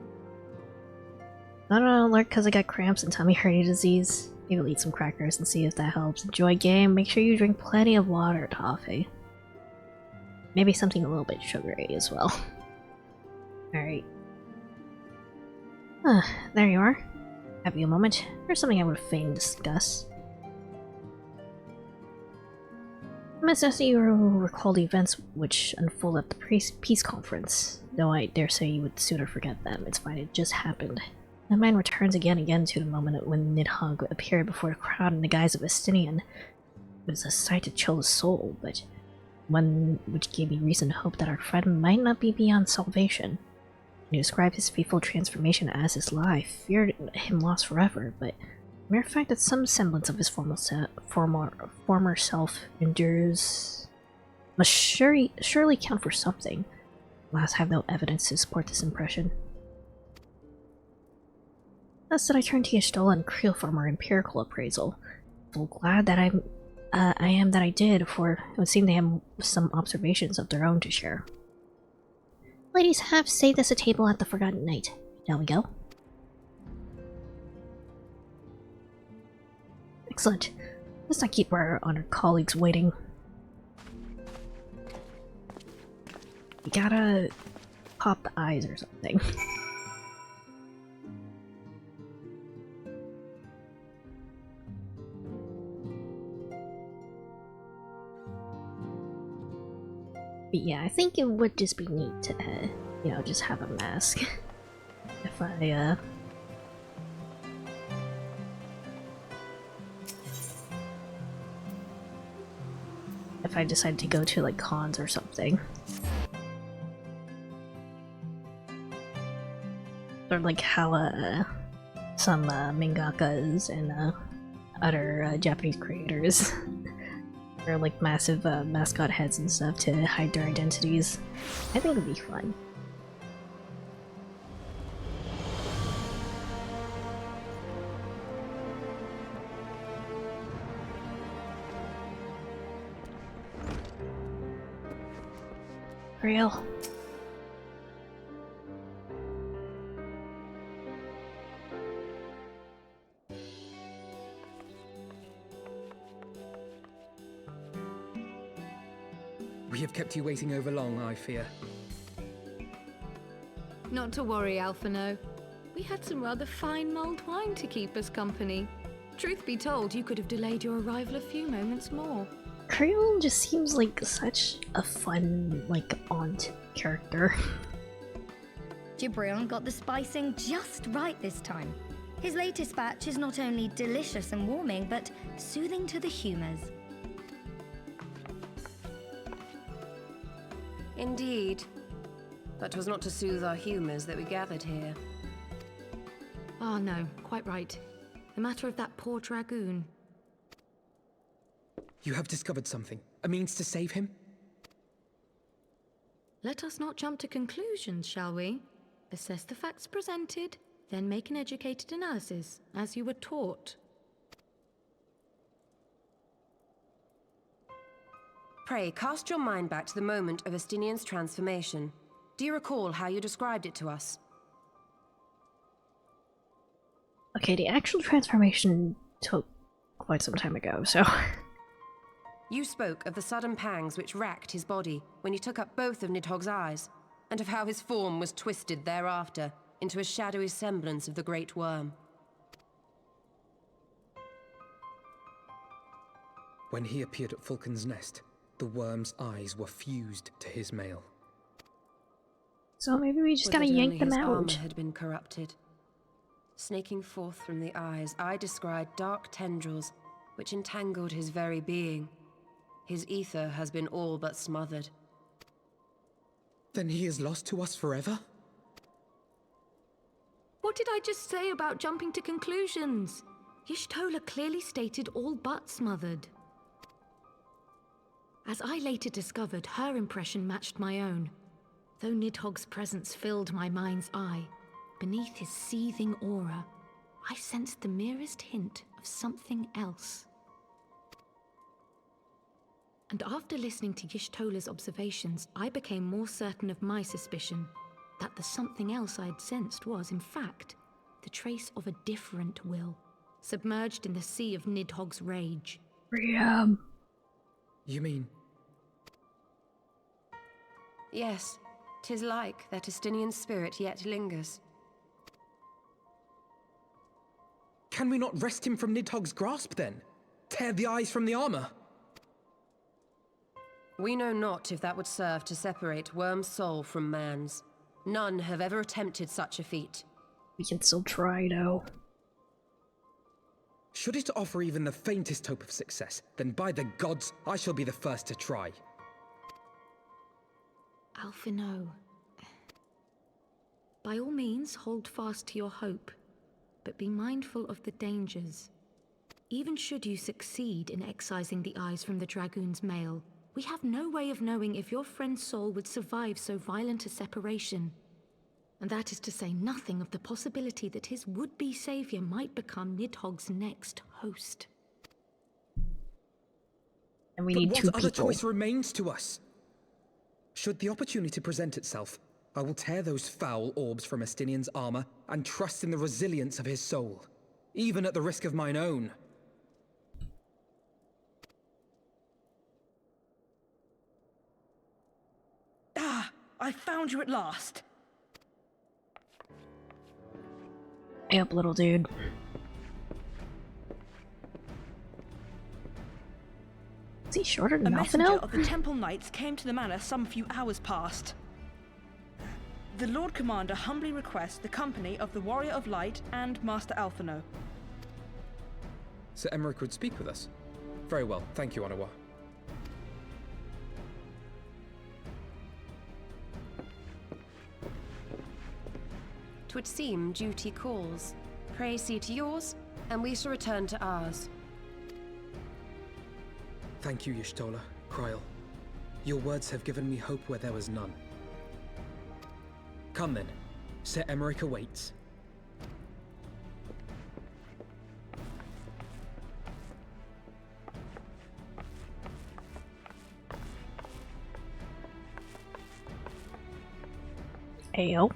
Not on alert because I got cramps and tummy hurting disease. Maybe we'll eat some crackers and see if that helps. Enjoy game. Make sure you drink plenty of water, Toffee. Maybe something a little bit sugary as well. Alright. There you are. Have you a moment? There's something I would fain discuss. I must ask you recall the events which unfolded at the peace conference. Though I dare say you would sooner forget them. It's fine, it just happened. My mind returns again to the moment when Nidhogg appeared before the crowd in the guise of Estinian. It was a sight to chill the soul, but one which gave me reason to hope that our friend might not be beyond salvation. He described his fateful transformation as his life, feared him lost forever, but the mere fact that some semblance of his former self endures must surely count for something. Alas, I have no evidence to support this impression. Thus did I turn to Y'shtola and Creel for more empirical appraisal. Full glad that I am that I did, for it would seem they have some observations of their own to share. Ladies, have saved us a table at the Forgotten Night. Shall we go? Excellent. Let's not keep our honored colleagues waiting. You gotta pop the eyes or something. But yeah, I think it would just be neat to, you know, just have a mask. If I decide to go to, like, cons or something. Or like how, some, mangakas and, other, Japanese creators or like massive mascot heads and stuff to hide their identities. I think it would be fun. Real. We have kept you waiting over long, I fear. Not to worry, Alphino. We had some rather fine mulled wine to keep us company. Truth be told, you could have delayed your arrival a few moments more. Creel just seems like such a fun, like, aunt character. Gibrion got the spicing just right this time. His latest batch is not only delicious and warming, but soothing to the humours. Indeed. But 'twas not to soothe our humours that we gathered here. Ah, no, quite right. The matter of that poor dragoon. You have discovered something. A means to save him? Let us not jump to conclusions, shall we? Assess the facts presented, then make an educated analysis, as you were taught. Pray, cast your mind back to the moment of Estinian's transformation. Do you recall how you described it to us? Okay, the actual transformation took quite some time ago, so... You spoke of the sudden pangs which racked his body when you took up both of Nidhogg's eyes, and of how his form was twisted thereafter into a shadowy semblance of the Great Worm. When he appeared at Vulcan's Nest, the worm's eyes were fused to his mail. So maybe we just gotta yank them his out. armor had been corrupted. Snaking forth from the eyes, I descried dark tendrils which entangled his very being. His ether has been all but smothered. Then he is lost to us forever? What did I just say about jumping to conclusions? Y'shtola clearly stated all but smothered. As I later discovered, her impression matched my own. Though Nidhogg's presence filled my mind's eye, beneath his seething aura, I sensed the merest hint of something else. And after listening to Y'shtola's observations, I became more certain of my suspicion that the something else I'd sensed was, in fact, the trace of a different will, submerged in the sea of Nidhogg's rage. Freedom. You mean? Yes, 'tis like that Estinian spirit yet lingers. Can we not wrest him from Nidhogg's grasp then? Tear the eyes from the armor? We know not if that would serve to separate Worm's soul from man's. None have ever attempted such a feat. We can still try, though. Should it offer even the faintest hope of success, then by the gods, I shall be the first to try. Alphino. By all means, hold fast to your hope, but be mindful of the dangers. Even should you succeed in excising the eyes from the dragoon's mail, we have no way of knowing if your friend's soul would survive so violent a separation. And that is to say nothing of the possibility that his would-be savior might become Nidhogg's next host. And we need two people. What other choice remains to us? Should the opportunity present itself, I will tear those foul orbs from Estinian's armor and trust in the resilience of his soul, even at the risk of mine own. Ah! I found you at last! Hey up, little dude. Is he shorter than A messenger Alphino? of the Temple Knights came to the manor some few hours past. The Lord Commander humbly requests the company of the Warrior of Light and Master Alphino. Sir Emmerich would speak with us. Very well, thank you, Onawa. 'Twould seem duty calls. Pray see to yours, and we shall return to ours. Thank you, Y'shtola, Kryl. Your words have given me hope where there was none. Come then. Sir Emmerich awaits. Ayo.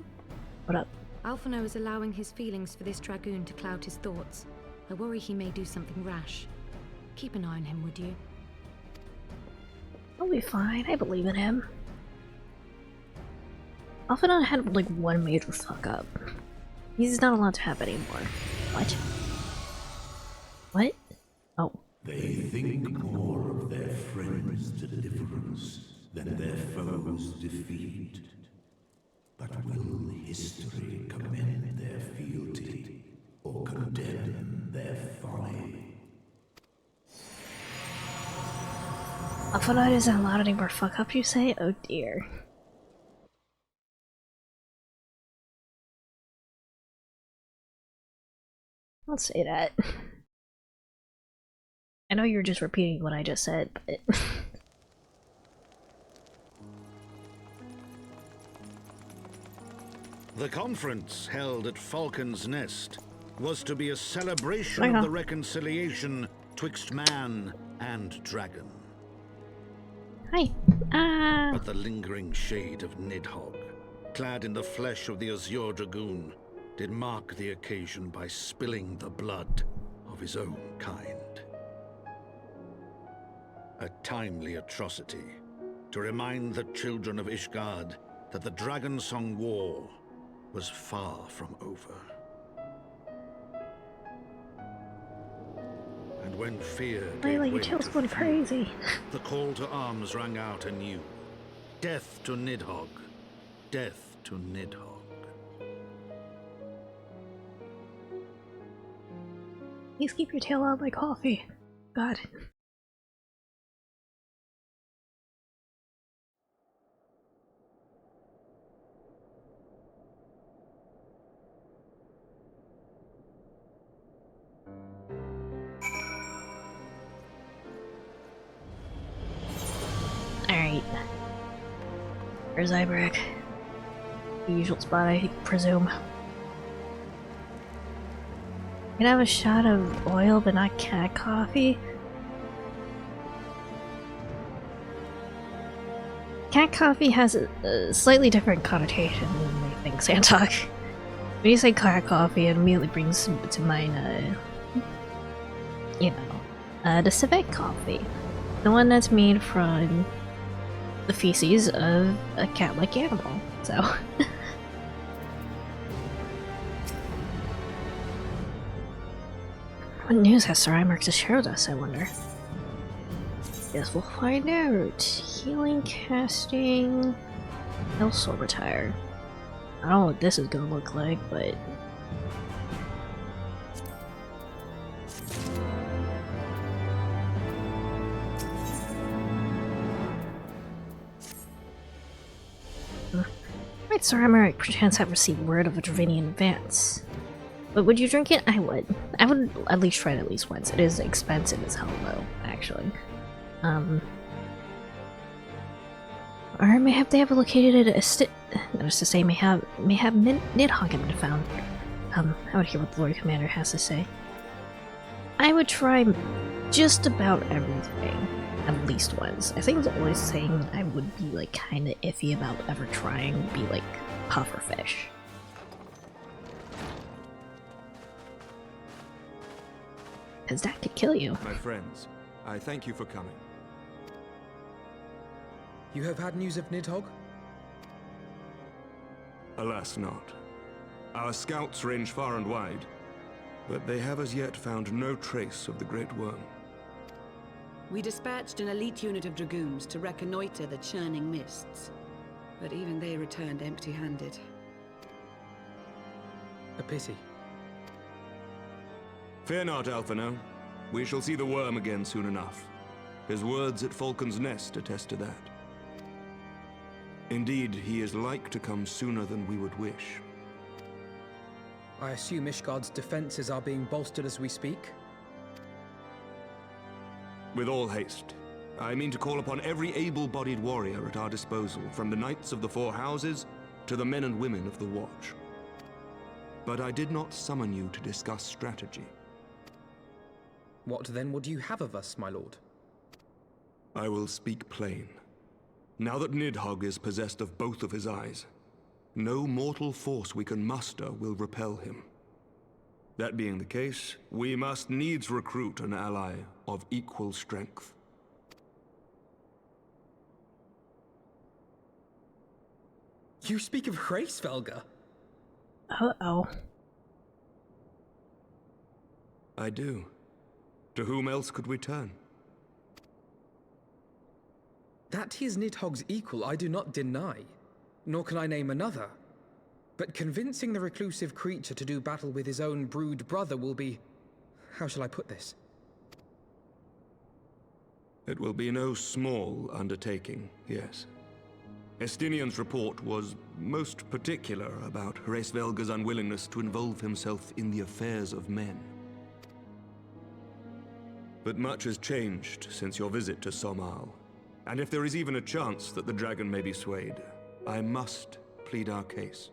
What up? Alphino is allowing his feelings for this dragoon to cloud his thoughts. I worry he may do something rash. Keep an eye on him, would you? He'll be fine. I believe in him. Alphino had like one major fuck up. He's not allowed to have any more. What? What? Oh. They think more of their friends' deliverance than their foes' defeat. But will history commend their fealty or condemn their folly. Alphanite isn't allowed anymore. Fuck up, you say? Oh dear. Don't say that. I know you're just repeating what I just said, but... The conference held at Falcon's Nest was to be a celebration of the reconciliation twixt man and dragon. Hi. But the lingering shade of Nidhogg, clad in the flesh of the Azure Dragoon, did mark the occasion by spilling the blood of his own kind. A timely atrocity to remind the children of Ishgard that the Dragonsong War was far from over. And when fear gave Layla, way your tail's to going fear, crazy. the call to arms rang out anew. Death to Nidhogg. Death to Nidhogg. Please keep your tail out of my coffee. God. Alright. Where's Ibrak? The usual spot, I presume. Can I have a shot of oil but not cat coffee? Cat coffee has a slightly different connotation than they think, Santok. When you say cat coffee, it immediately brings to mind, you know, the civet coffee. The one that's made from the feces of a cat-like animal, so... What news has Sir Imark to share with us, I wonder? Guess we'll find out. Healing, casting... Also retire. I don't know what this is gonna look like, but... Might Sir Imark perchance have received word of a Dravinian advance. But would you drink it? I would. I would at least try it at least once. It is expensive as hell though, actually. Or mayhap they have located a notice to say mayhap Nidhogg been found. I would hear what the Lord Commander has to say. I would try just about everything. At least once. I think the only thing I would be like kinda iffy about ever trying would be like pufferfish. Cause that could kill you. My friends, I thank you for coming. You have had news of Nidhogg? Alas not. Our scouts range far and wide, but they have as yet found no trace of the Great Worm. We dispatched an elite unit of dragoons to reconnoiter the churning mists, but even they returned empty-handed. A pity. Fear not, Alphino. We shall see the worm again soon enough. His words at Falcon's Nest attest to that. Indeed, he is like to come sooner than we would wish. I assume Ishgard's defenses are being bolstered as we speak? With all haste. I mean to call upon every able-bodied warrior at our disposal, from the Knights of the Four Houses to the men and women of the Watch. But I did not summon you to discuss strategy. What then would you have of us, my lord? I will speak plain. Now that Nidhogg is possessed of both of his eyes, no mortal force we can muster will repel him. That being the case, we must needs recruit an ally of equal strength. You speak of Hraesvelga? Uh-oh. I do. To whom else could we turn? That he is Nidhogg's equal, I do not deny. Nor can I name another. But convincing the reclusive creature to do battle with his own brood brother will be... how shall I put this? It will be no small undertaking, yes. Estinian's report was most particular about Hraesvelga's unwillingness to involve himself in the affairs of men. But much has changed since your visit to Somal. And if there is even a chance that the dragon may be swayed, I must plead our case.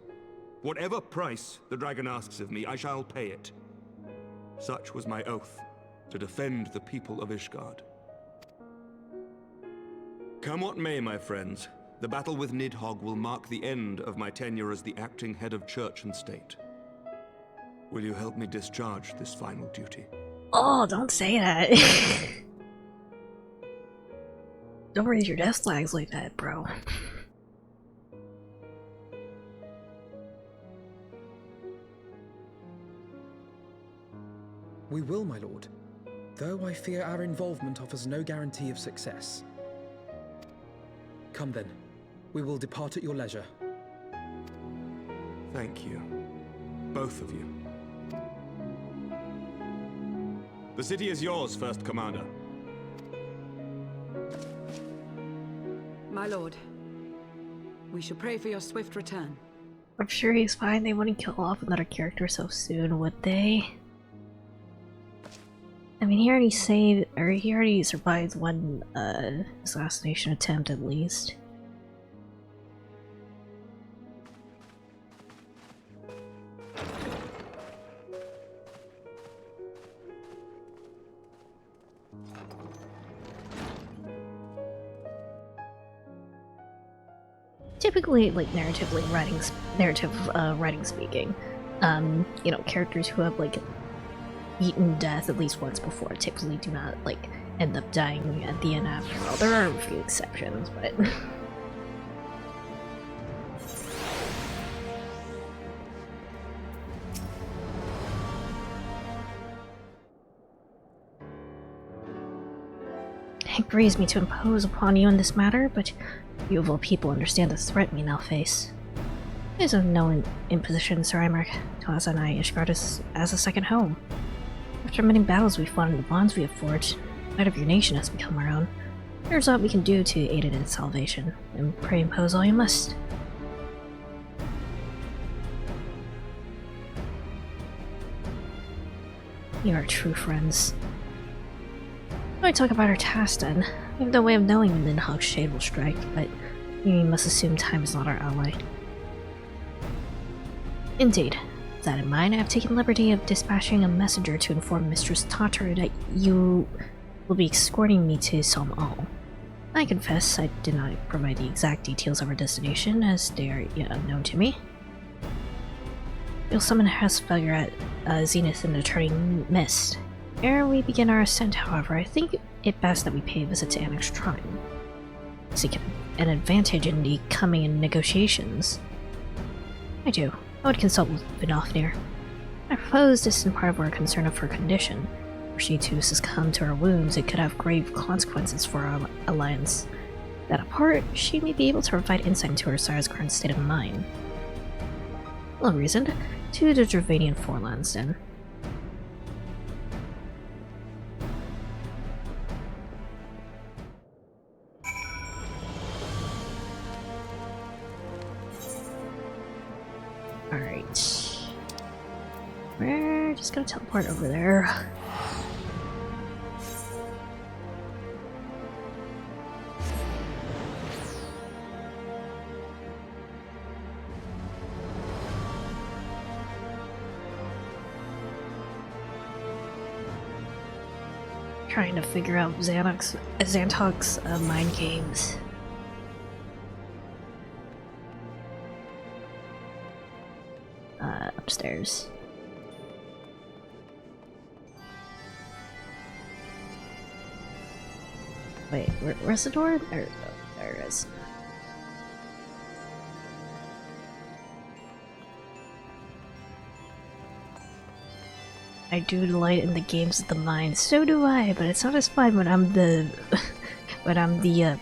Whatever price the dragon asks of me, I shall pay it. Such was my oath, to defend the people of Ishgard. Come what may, my friends, the battle with Nidhogg will mark the end of my tenure as the acting head of church and state. Will you help me discharge this final duty? Oh, don't say that. Don't raise your death flags like that, bro. We will, my lord. Though I fear our involvement offers no guarantee of success. Come then. We will depart at your leisure. Thank you. Both of you. The city is yours, First Commander. My lord, we shall pray for your swift return. I'm sure he's fine. They wouldn't kill off another character so soon, would they? I mean, he already saved, or he already survived one assassination attempt at least. Typically, like narrative writing speaking, you know, characters who have like eaten death at least once before typically do not like end up dying at the end after all. There are a few exceptions, but it grieves me to impose upon you in this matter, but you of all people understand the threat we now face. It is of no imposition, Sir Aymeric, to us and I Ishgard as a second home. After many battles we fought and the bonds we have forged, the might of your nation has become our own. There's aught we can do to aid it in its salvation, and pray impose all you must. You are true friends. When I talk about our task then, we have no way of knowing when Nidhogg's shade will strike, but we must assume time is not our ally. Indeed. With that in mind, I have taken liberty of dispatching a messenger to inform Mistress Tatar that you will be escorting me to Somal. I confess I did not provide the exact details of our destination, as they are yet unknown to me. You'll summon Hraesvelgar at Zenith in the Turning Mist. Ere we begin our ascent, however, I think it best that we pay a visit to Annex Shrine. Seek an advantage in the coming negotiations. I do. I would consult with Vidofnir. I propose this in part of our concern of her condition. Were she to succumb to her wounds, it could have grave consequences for our alliance. That apart, she may be able to provide insight into her sire's current state of mind. Well reasoned. To the Dravanian Forelands, then. Alright. We're just gonna teleport over there. Trying to figure out Xantog's mind games. Upstairs. Wait, where's the door? There it is. I do delight in the games of the mind. So do I, but it's not as fun when I'm the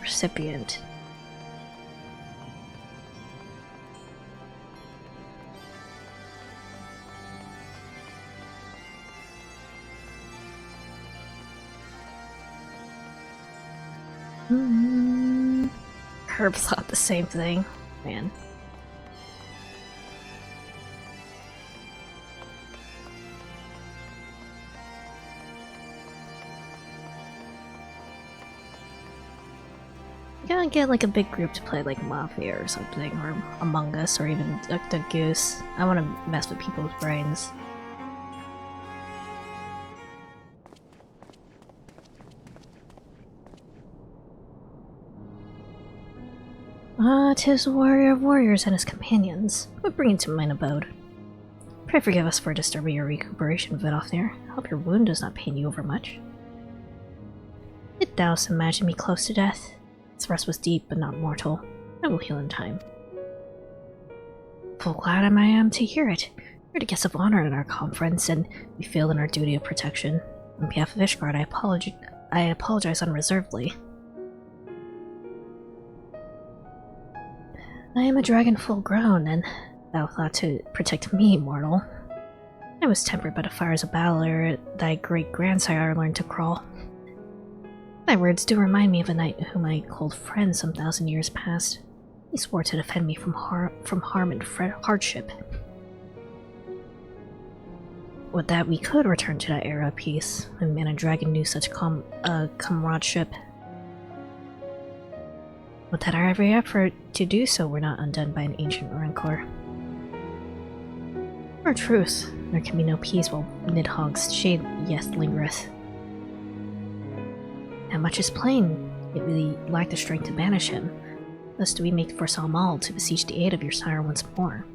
recipient. Herb thought the same thing. Man. We gotta get like a big group to play like Mafia or something, or Among Us, or even Duck Duck Goose. I wanna mess with people's brains. Ah, 'tis the warrior of warriors and his companions. What bring you to mine abode? Pray forgive us for disturbing your recuperation, Vidofnir. I hope your wound does not pain you overmuch. Did thou imagine me close to death? Its rest was deep, but not mortal. I will heal in time. Full glad I am to hear it. You're the guest of honor in our conference, and we failed in our duty of protection. On behalf of Ishgard, I apologize unreservedly. I am a dragon full grown, and thou thought to protect me, mortal. I was tempered by the fires of battle ere thy great-grandsire learned to crawl. Thy words do remind me of a knight whom I called friend some 1,000 years past. He swore to defend me from harm and hardship. Would that we could return to that era of peace, when man and dragon knew such comradeship. Would that our every effort to do so were not undone by an ancient rancor. For truth, there can be no peace while Nidhogg's shade yet lingereth. That much is plain, yet we lack the strength to banish him. Thus do we make for Salmal to beseech the aid of your sire once more.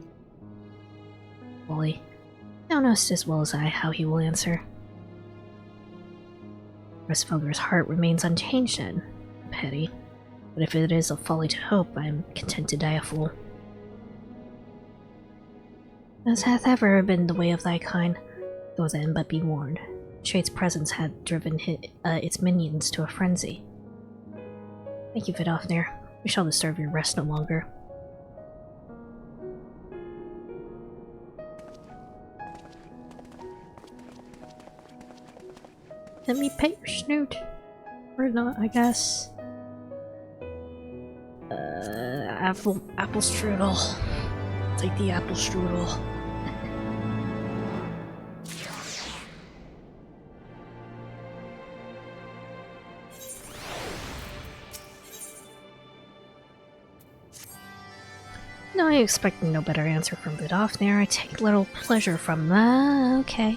Wally, thou knowest as well as I how he will answer. Restfelger's heart remains unchanged then. Petty. But if it is a folly to hope, I am content to die a fool. As hath ever been the way of thy kind, go then but be warned. Shade's presence had driven its minions to a frenzy. Thank you, Vidofnir. We shall disturb your rest no longer. Let me pet your snoot. Or not, I guess. Apple strudel. Take the apple strudel. No, I expect no better answer from Vidofnir. I take little pleasure from okay.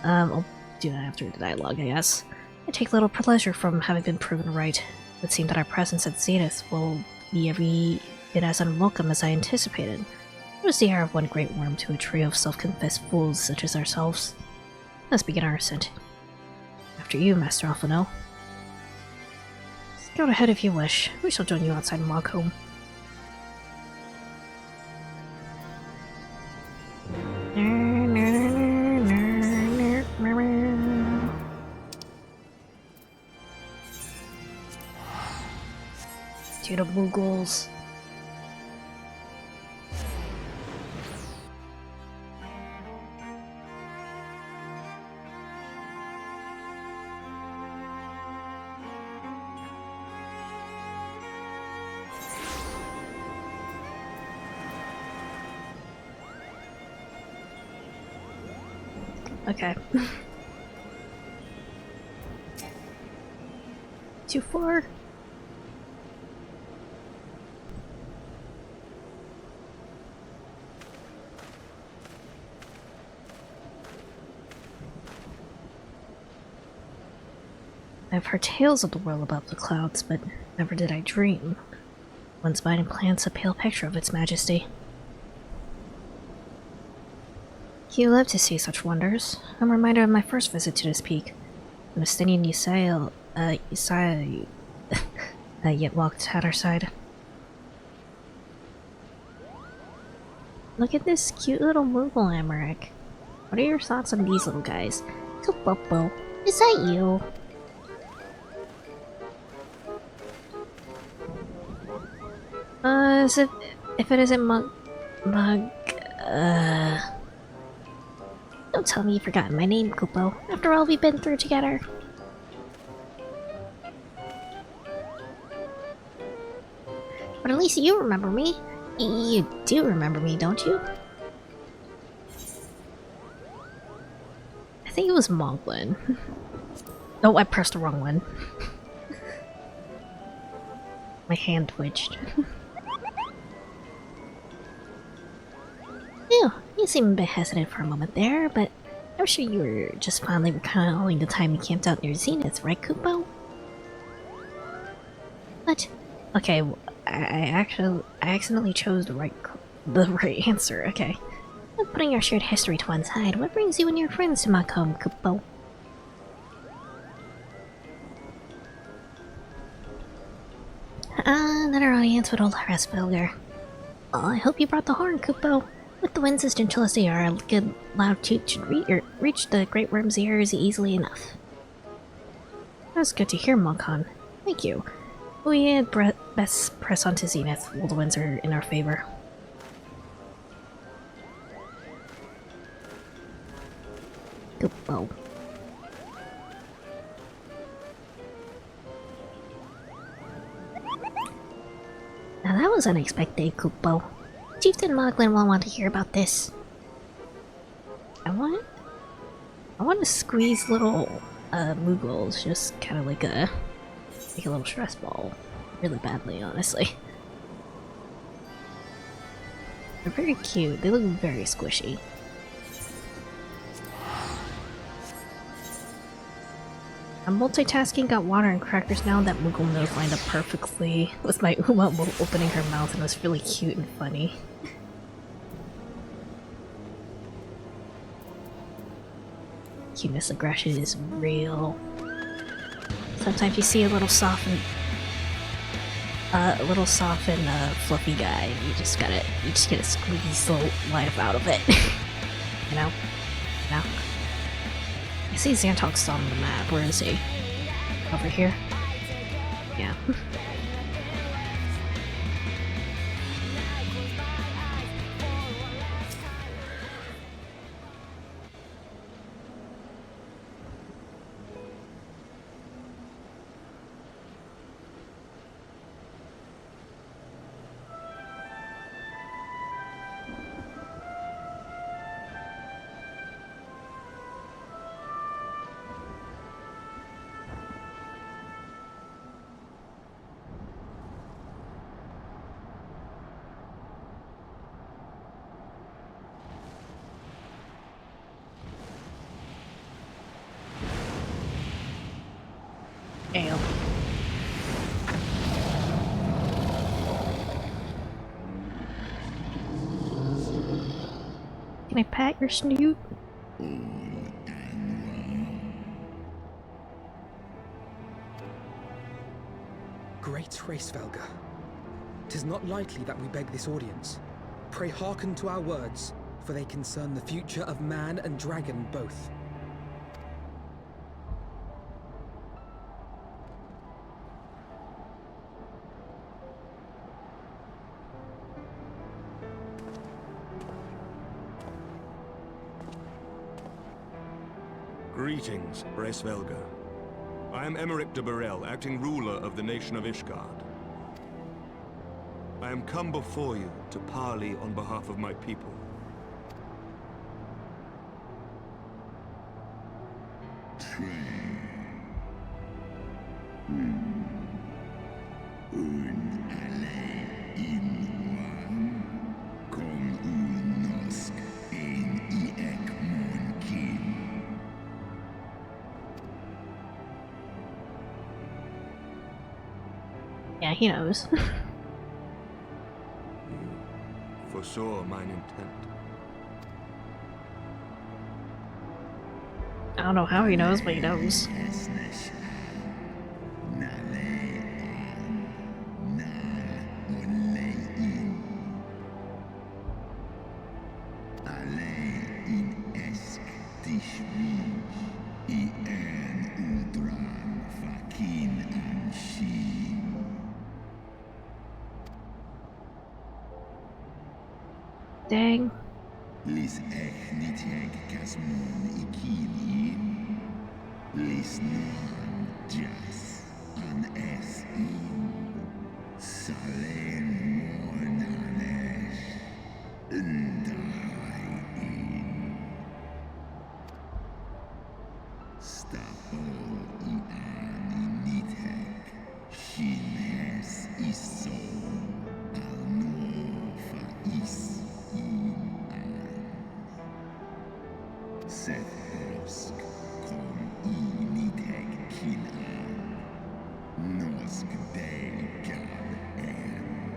I'll do that after the dialogue, I guess. I take little pleasure from having been proven right. It would seem that our presence at Zenith will be every bit as unwelcome as I anticipated. It was the heir of one great worm to a trio of self-confessed fools such as ourselves. Let's begin our ascent. After you, Master Alphino. Go ahead if you wish. We shall join you outside Mogholm. To the Mughals. Okay. Too far? I've heard tales of the world above the clouds, but never did I dream. One's mind implants a pale picture of its majesty. You live to see such wonders. I'm reminded of my first visit to this peak. The Mystinian Ysael, yet walked at our side. Look at this cute little Moogle, Emmerich. What are your thoughts on these little guys? Kapopo, is that you? If it isn't don't tell me you've forgotten my name, Kupo. After all we've been through together. But at least you remember me. You do remember me, don't you? I think it was Moglin. Oh, I pressed the wrong one. My hand twitched. Ew, you seemed a bit hesitant for a moment there, but I'm sure you were just fondly recalling the time you camped out near Zenith, right, Kupo? What? Okay, I accidentally chose the right answer. Okay, putting our shared history to one side, what brings you and your friends to my home, Kupo? Then our audience with old Hresvelger. Oh, I hope you brought the horn, Kupo. With the winds as gentle as they are, a good loud toot should reach the Great Worm's ears easily enough. That's good to hear, Monkhan. Thank you. We had best press on to Zenith while the winds are in our favor. Kupo. Now that was unexpected, Kupo. Chieftain Moglin won't want to hear about this. I want to squeeze little Moogles, just kind of like a little stress ball, really badly, honestly. They're very cute. They look very squishy. I'm multitasking, got water and crackers now. That Moogle nose lined up perfectly with my Uma opening her mouth, and it was really cute and funny. Cuteness aggression is real. Sometimes you see a little soft and fluffy guy, and you just gotta squeeze the life out of it. You know? I see Xantog's on the map. Where is he? Over here? Yeah. Ale. Can I pat your snoot? Great Hresvelger, 'tis not lightly that we beg this audience. Pray hearken to our words, for they concern the future of man and dragon both. Greetings, Hresvelger. I am Emmerich de Burrell, acting ruler of the nation of Ishgard. I am come before you to parley on behalf of my people. Yeah, he knows. Foresaw mine intent. I don't know how he knows, but he knows. Dang. Lis ech nitieg kasmon ikini. Lis nuan jas an es in. Salen Seth kom initeg killan. Nosk degan en.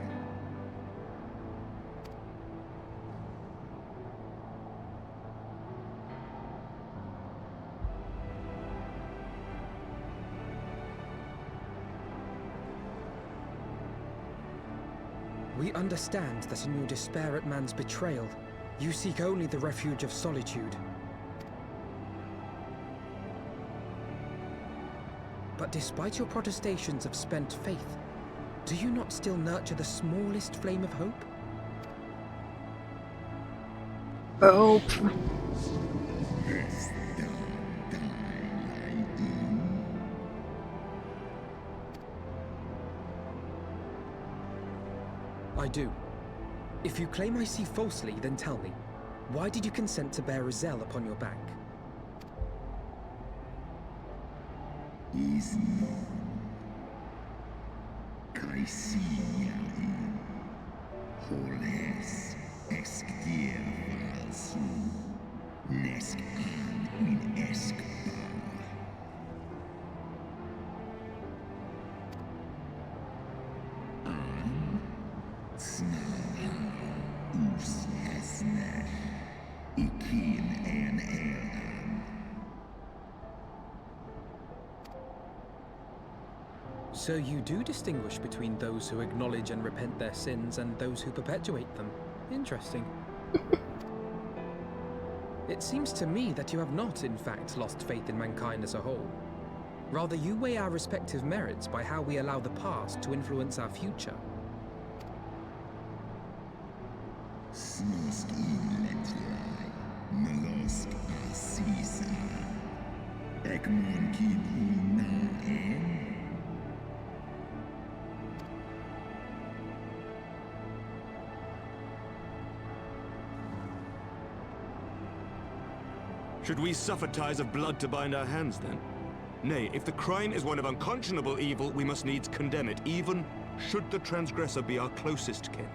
We understand that in your despair at man's betrayal, you seek only the refuge of solitude. But despite your protestations of spent faith, do you not still nurture the smallest flame of hope? Oh. I do. If you claim I see falsely, then tell me, why did you consent to bear Rizel upon your back? Is Kaisia in Holes Eskdir Valsu Nesk an in Eskbar. An Snaha Us Hesner Ikin en Eran. So you do distinguish between those who acknowledge and repent their sins and those who perpetuate them. Interesting. It seems to me that you have not, in fact, lost faith in mankind as a whole. Rather, you weigh our respective merits by how we allow the past to influence our future. Snosk inletrai, Melosk Asisa. Ekmon kin una en. Should we suffer ties of blood to bind our hands, then? Nay, if the crime is one of unconscionable evil, we must needs condemn it, even should the transgressor be our closest kin.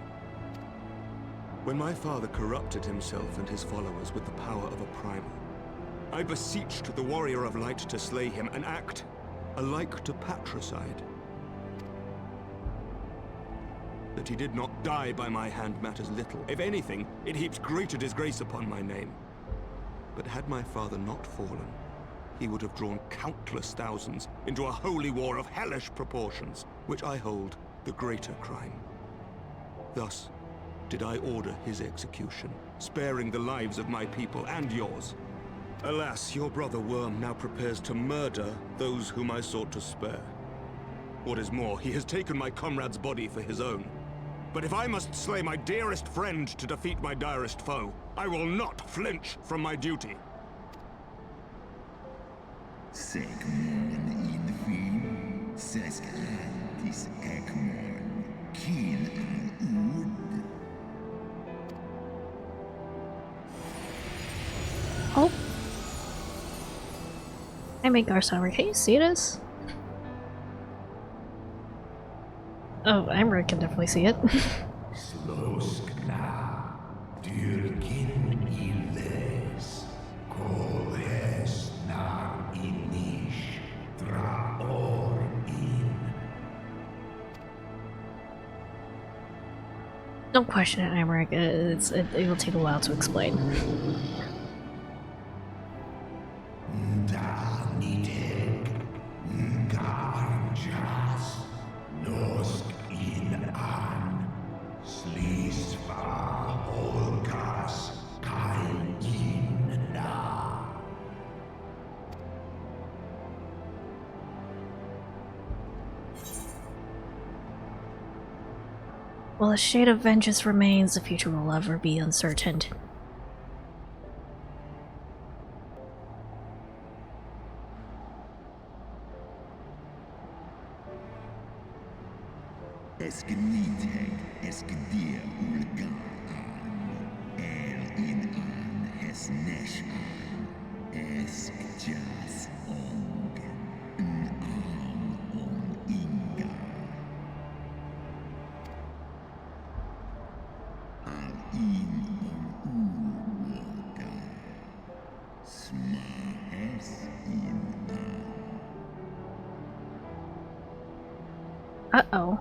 When my father corrupted himself and his followers with the power of a primal, I beseeched the warrior of light to slay him, an act alike to patricide. That he did not die by my hand matters little. If anything, it heaps greater disgrace upon my name. But had my father not fallen, he would have drawn countless thousands into a holy war of hellish proportions, which I hold the greater crime. Thus did I order his execution, sparing the lives of my people and yours. Alas, your brother Worm now prepares to murder those whom I sought to spare. What is more, he has taken my comrade's body for his own. But if I must slay my dearest friend to defeat my direst foe, I will not flinch from my duty. Segmon infin, Sesk antis Ekmon, Kin al Ud. Oh. I make Garsamer. Can you see this? Oh, Imra can definitely see it. Sloskna, Dyrkin Iles, Koles na Inish, Draor in. Don't question it, Imra. It will take a while to explain. Da Nideg, Ngarjas, Nosk in an, Slisva Holgas, Kain in na. While a shade of vengeance remains, the future will ever be uncertain. Eskeniteg, Eskedir Ulga an, in an, Esnesh an, Eskjas ong, on Inga. Al in on Ulwoda, Uh-oh.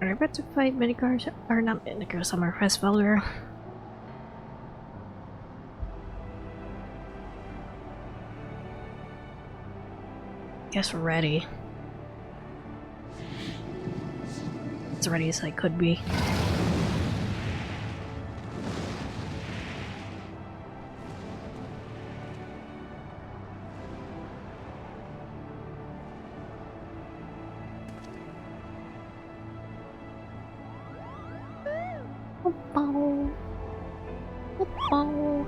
Are we about to fight Midigars? Or not Midigars, Summer Pressfelder? Guess we're ready. As ready as I could be. Oh, oh.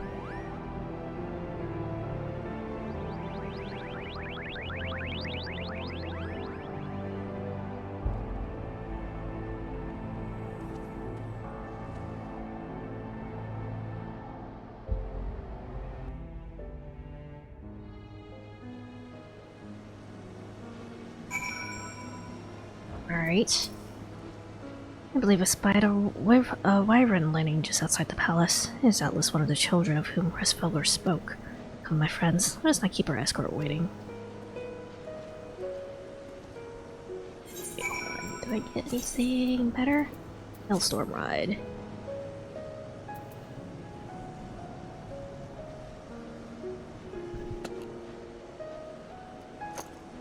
Alright. I believe I spied a wyvern landing just outside the palace. It is doubtless one of the children of whom Pressfelder spoke. Come, my friends, let us not keep our escort waiting. Did I get anything better? Hellstorm Ride.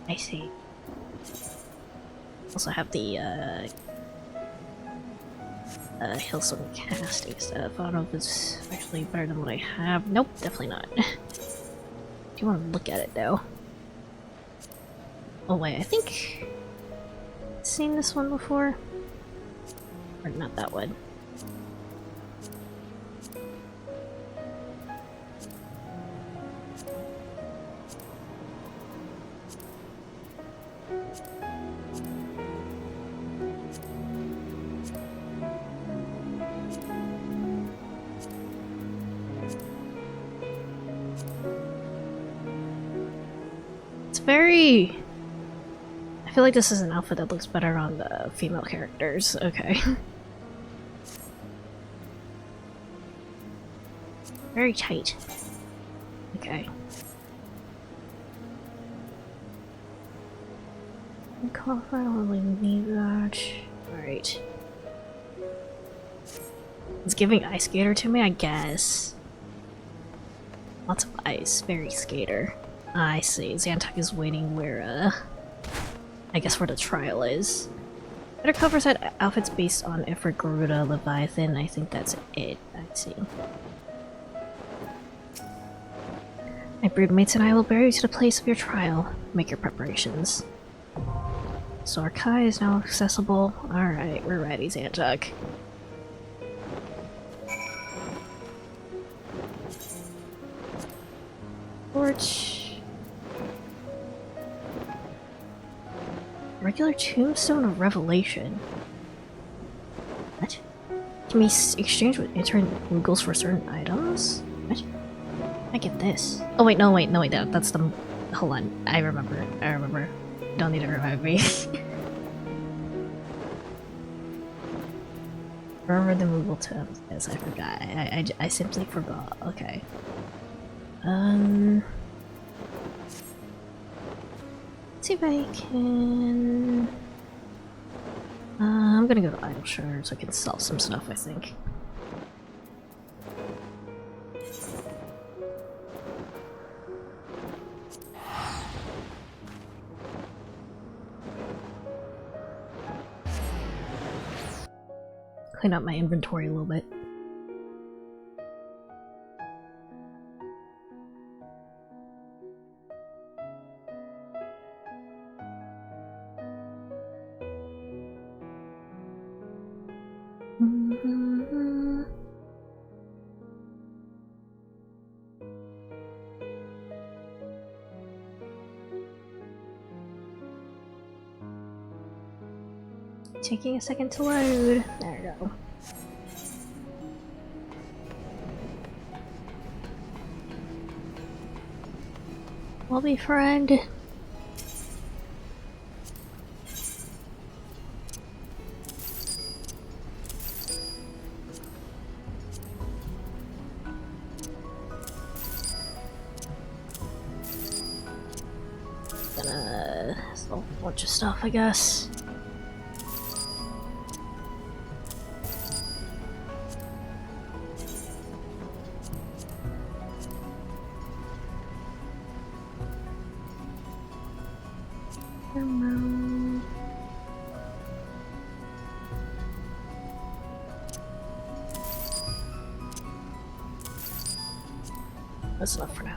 I see. Also have the Hillstorm casting stuff. I don't know if it's actually better than what I have. Nope, definitely not. Do you want to look at it though? Oh wait, I think I've seen this one before. Or not that one. Very... I feel like this is an outfit that looks better on the female characters. Okay. Very tight. Okay. Cough, I don't really need that. Alright. It's giving Ice Skater to me, I guess. Lots of ice. Very skater. I see. Zantok is waiting where, I guess where the trial is. Better covers had outfits based on Ifrit, Garuda, Leviathan. I think that's it. I see. My broodmates and I will bear you to the place of your trial. Make your preparations. So our Kai is now accessible. Alright, we're ready, Zantok. Torch. Regular Tombstone of Revelation. What? Can be exchanged with intern Rugals for certain items? What? I get this. Oh wait, no, that's the... Hold on, I remember. Don't need to remind me. Remember the Rugal tombs? Yes, I forgot. I simply forgot. Okay. Let's see if I can... I'm gonna go to Idle Shard so I can sell some stuff, I think. Clean up my inventory a little bit. Taking a second to load. There we go. Lobby friend. Bunch of stuff, I guess. That's enough for now.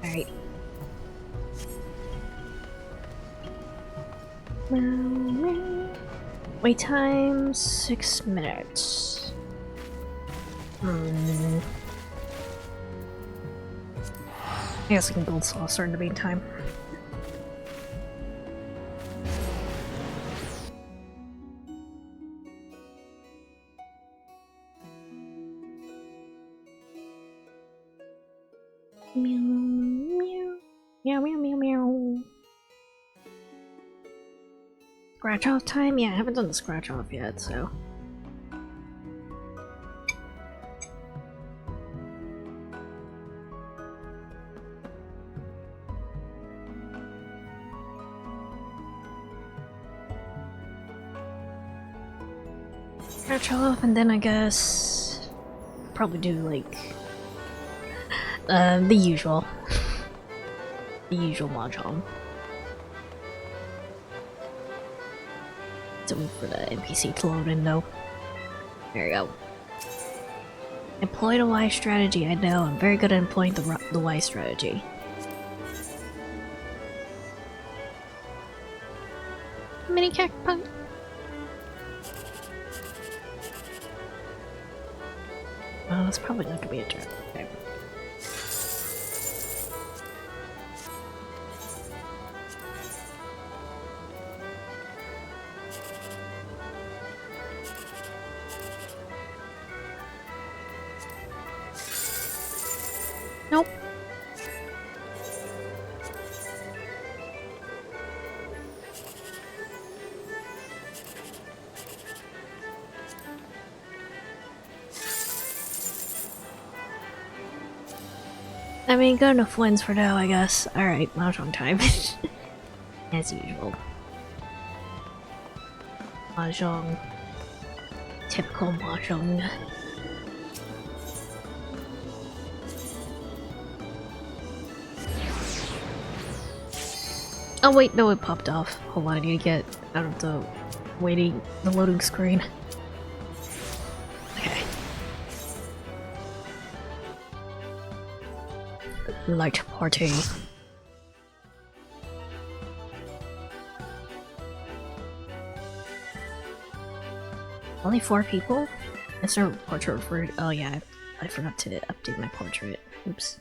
Alright. Wait time 6 minutes. I guess I can build saucer in the meantime. Meow, meow, meow, meow, meow, meow. Scratch off time? Yeah, I haven't done the scratch off yet, so. Scratch off, and then I guess probably do like the usual. The usual mahjong. To wait for the NPC to load in though. There you go. Employ the Y strategy. I know, I'm very good at employing the Y strategy. Mini cactus. Well, that's probably not gonna be a joke. Okay. Nope. I mean, good enough wins for now, I guess. Alright, mahjong time. As usual. Mahjong. Typical mahjong. Oh wait, no, it popped off. Hold on, I need to get out of the the loading screen. Okay. Light party. Only 4 people? Is there a portrait for it? Oh yeah, I forgot to update my portrait. Oops.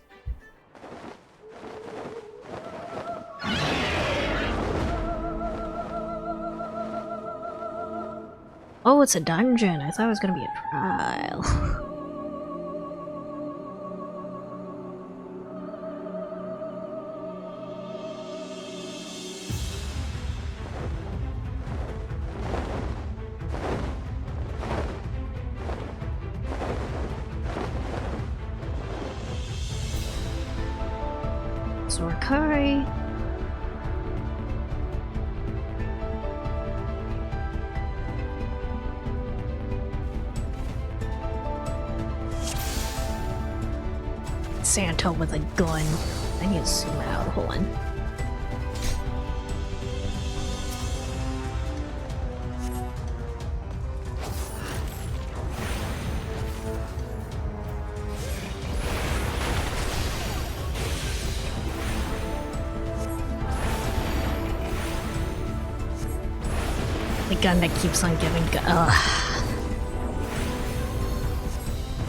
Oh, it's a dungeon. I thought it was gonna be a trial. Sorkai. Santa with a gun. I need to zoom out. Hold on. The gun that keeps on giving. Ugh.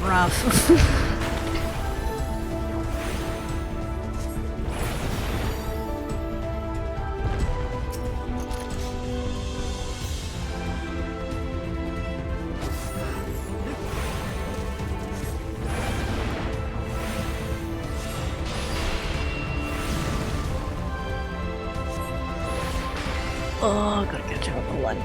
Rough. Oh, gotta catch up. Hold on.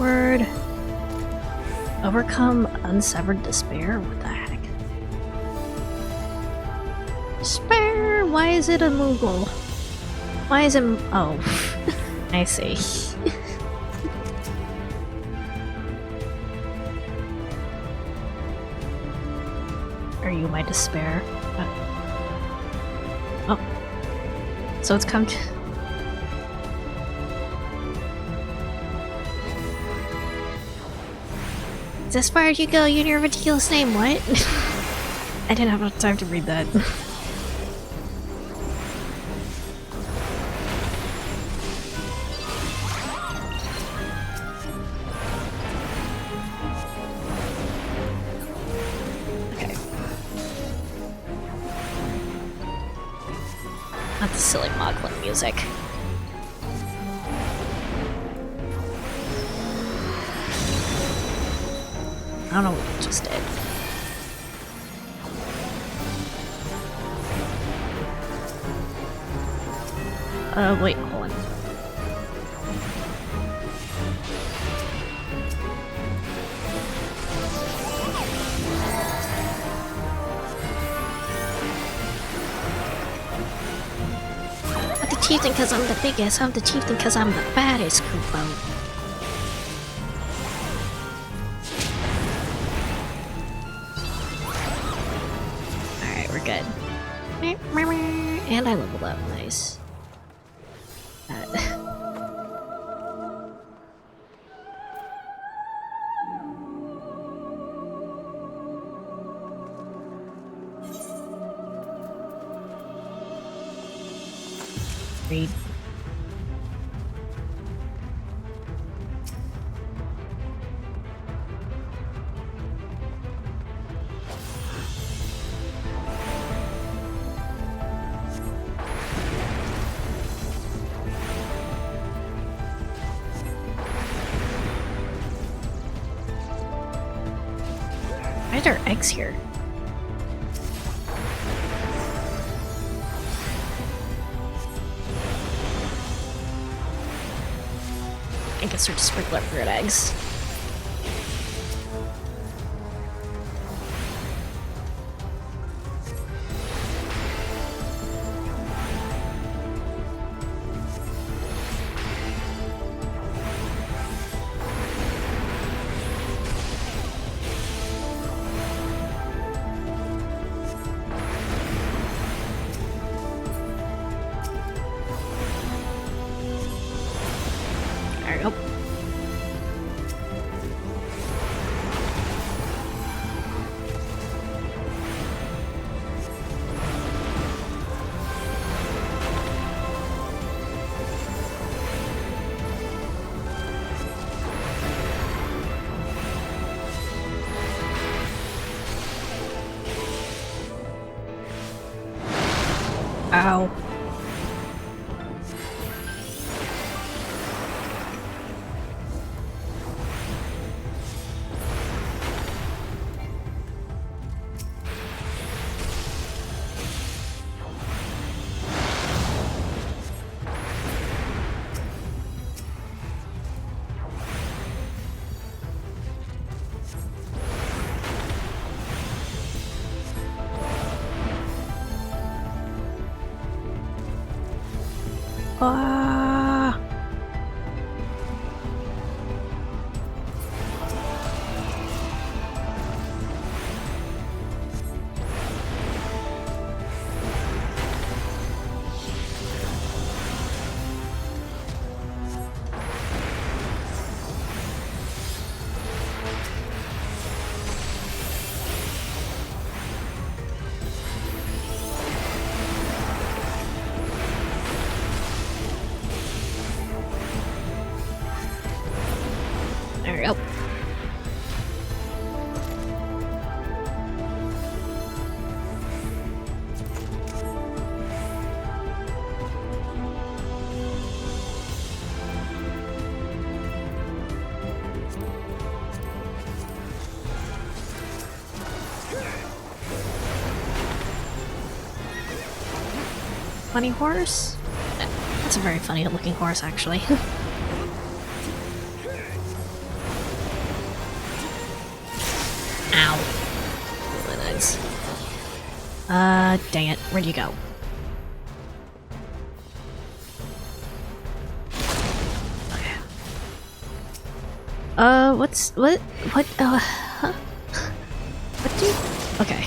word. Overcome unsevered despair? What the heck? Despair? Why is it a Moogle? Why is it... oh. I see. Are you my despair? Oh. So it's come to... As far as you go, you're your ridiculous name, what? I didn't have enough time to read that. Okay. Not the silly Moglin music. I don't know what you just did. Wait, hold on. I'm the chieftain because I'm the biggest. I'm the chieftain because I'm the baddest, Kupo. And I leveled up, nice. Read. Why are there eggs here? I guess they're just sprinkler fruit eggs. There we go. Ow. Ah. There we go. Funny horse? That's a very funny looking horse, actually. Dang it. Where'd you go? Okay. What, huh? What do you... Okay.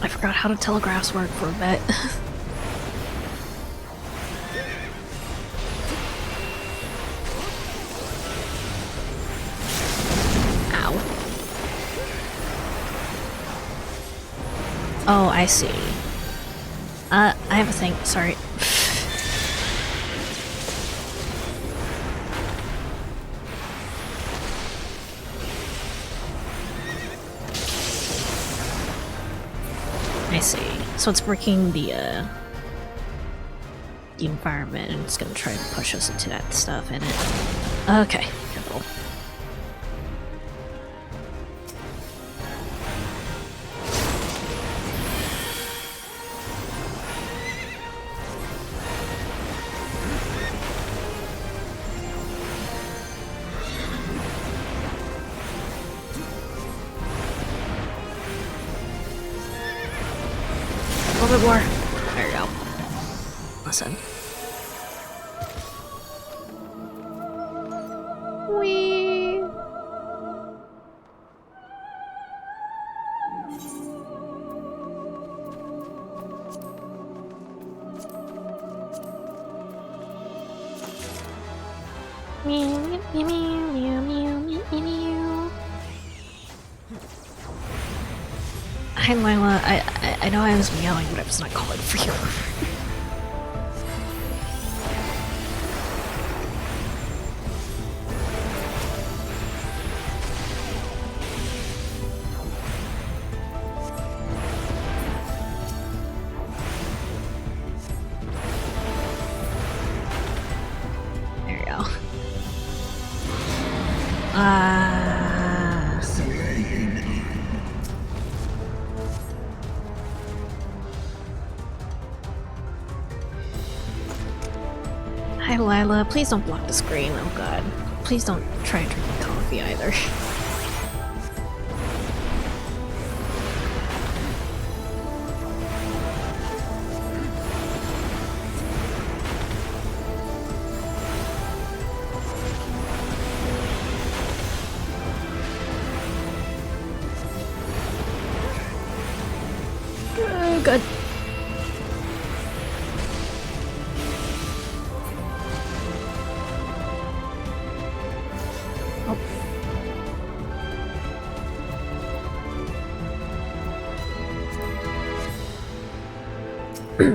I forgot how to telegraphs work for a bit. Ow. Oh, I see. I have a thing. Sorry. I see. So it's breaking the environment and it's gonna try to push us into that stuff in it. Okay, careful. A little bit more. There you go. Listen. Whee! Meow, meow, meow, meow, meow, meow, meow. Hi, Lila. I know I was meowing, but I was not calling for you. There you go. Hi, Lila. Please don't block the screen. Oh god. Please don't try and drink my coffee either. Good.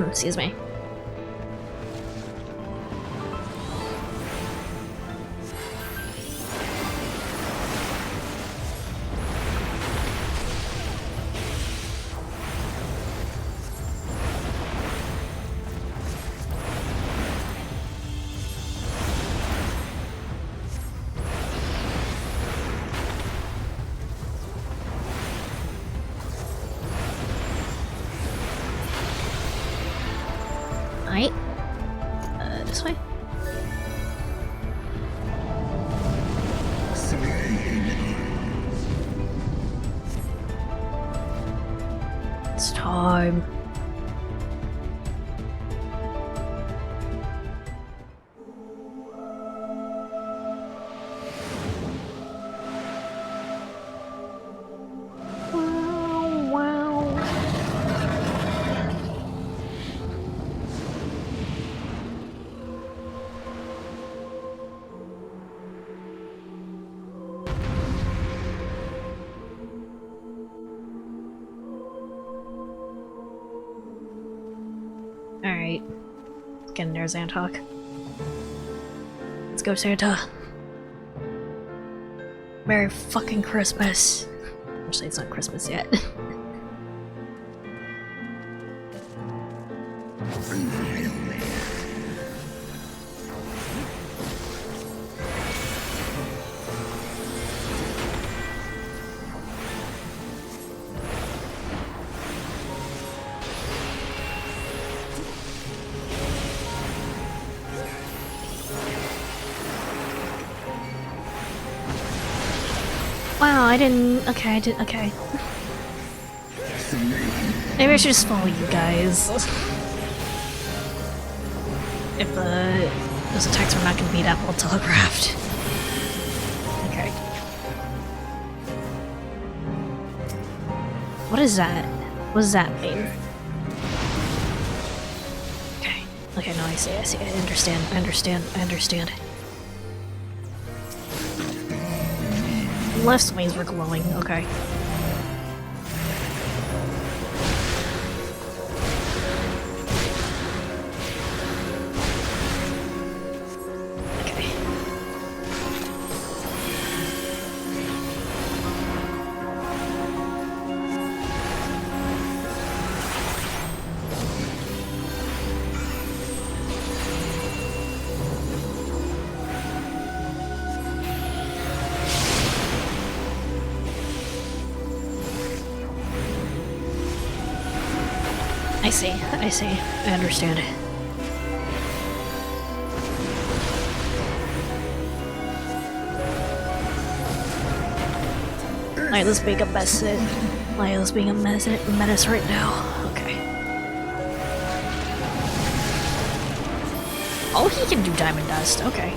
Excuse me. Right? This way? It's time. Alright. Get in there, Xantok. Let's go, Santa. Merry fucking Christmas. Actually, it's not Christmas yet. Wow, I didn't. Okay, I did. Okay. Maybe I should just follow you guys. If those attacks are not gonna be that well telegraphed. Okay. What is that? What does that mean? Okay. Okay, no, I see, I understand, I understand, I understand. Left wings were glowing, okay. I see, I understand. Lila's being a mess. Lila's being a menace right now. Okay. Oh, he can do diamond dust. Okay.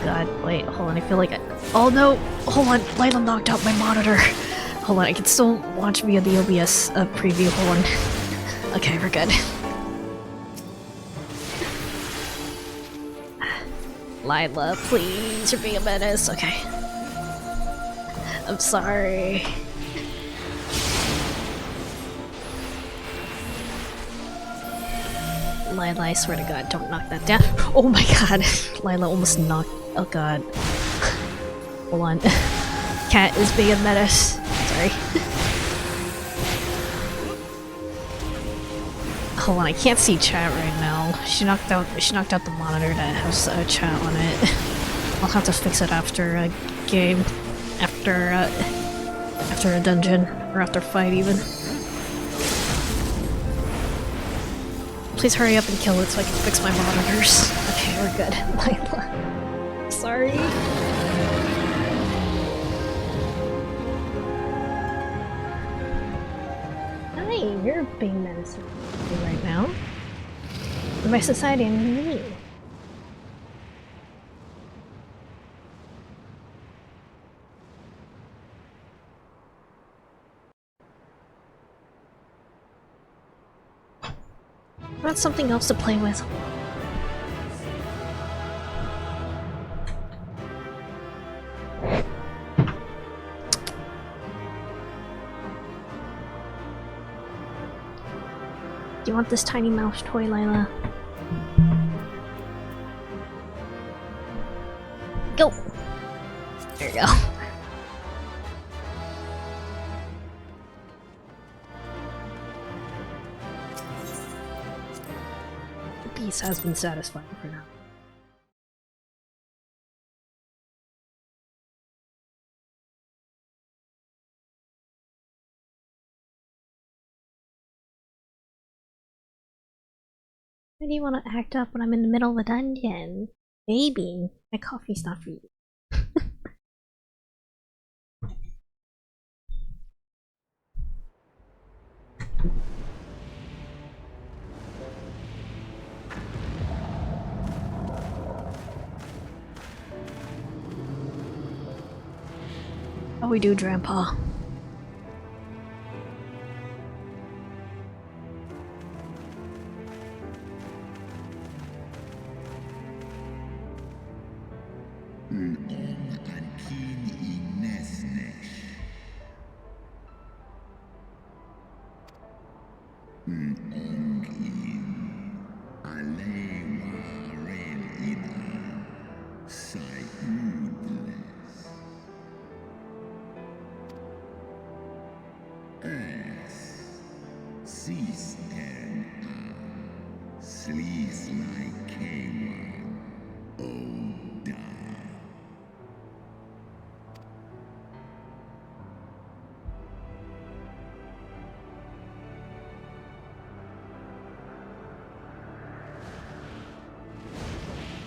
God, wait, hold on, I feel like oh no! Hold on, Lila knocked out my monitor! Hold on, I can still watch via the OBS preview, hold on. Okay, we're good. Lila, please, you're being a menace, okay. I'm sorry. Lila, I swear to God, don't knock that down. Oh my God, Lila almost knocked. Oh God. Hold on. Cat is being a menace. Sorry. Hold on, I can't see chat right now. She knocked out the monitor that has chat on it. I'll have to fix it after a game. After a dungeon. Or after a fight even. Please hurry up and kill it so I can fix my monitors. Okay, we're good. Lila. Sorry. Hi, you're being menacing right now. My society and me. Want something else to play with. Do you want this tiny mouse toy, Lila? Go! There you go. The peace has been satisfied for now. Why do you want to act up when I'm in the middle of a dungeon? Baby, my coffee's not for you. Oh, we do, Grandpa.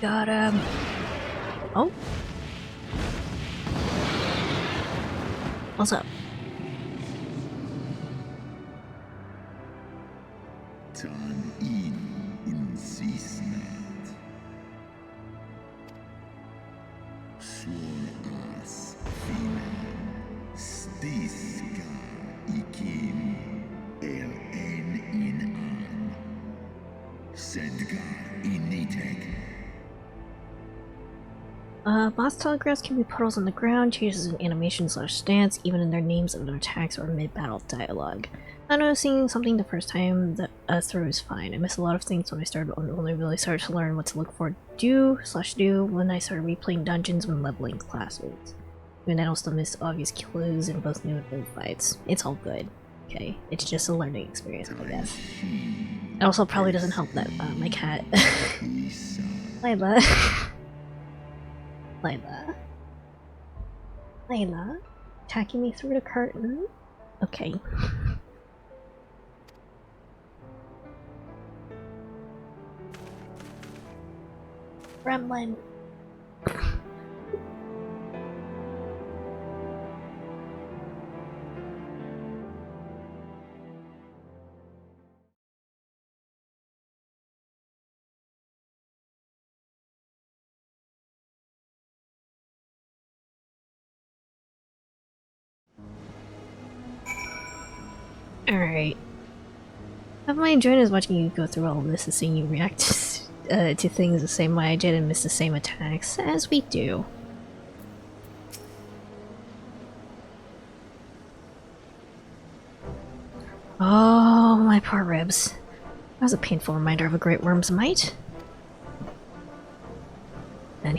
Got him. Oh. What's up? Tan in unsisnat. Swor as finan. Stiska ikim. El en in an. Sedgar initek. Boss telegraphs can be puddles on the ground, changes in animation/stance, even in their names of their attacks or mid-battle dialogue. Not noticing something the first time through is fine. I missed a lot of things when I only really started to learn what to look for do when I started replaying dungeons when leveling classes. And I also missed obvious clues in both new and old fights. It's all good. Okay, it's just a learning experience, I guess. It also probably doesn't help that my cat Layla Layla attacking me through the curtain? Okay. Gremlin. Alright. I've really enjoyed as watching you go through all of this and seeing you react to things the same way I did and miss the same attacks, as we do. Oh, my poor ribs. That was a painful reminder of a great worm's might. And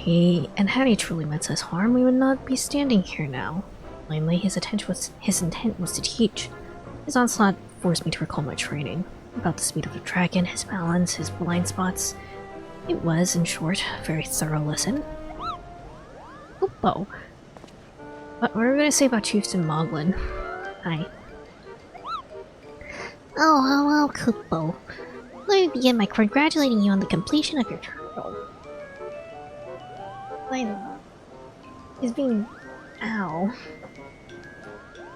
had he truly meant us harm, we would not be standing here now. Plainly, his intent was to teach. His onslaught forced me to recall my training. About the speed of the dragon, his balance, his blind spots. It was, in short, a very thorough lesson. Kupo. What were we gonna say about Chieftain Moglin? Hi. Oh, hello, Kupo. Let me begin by congratulating you on the completion of your turtle. Layla. He's being... Ow.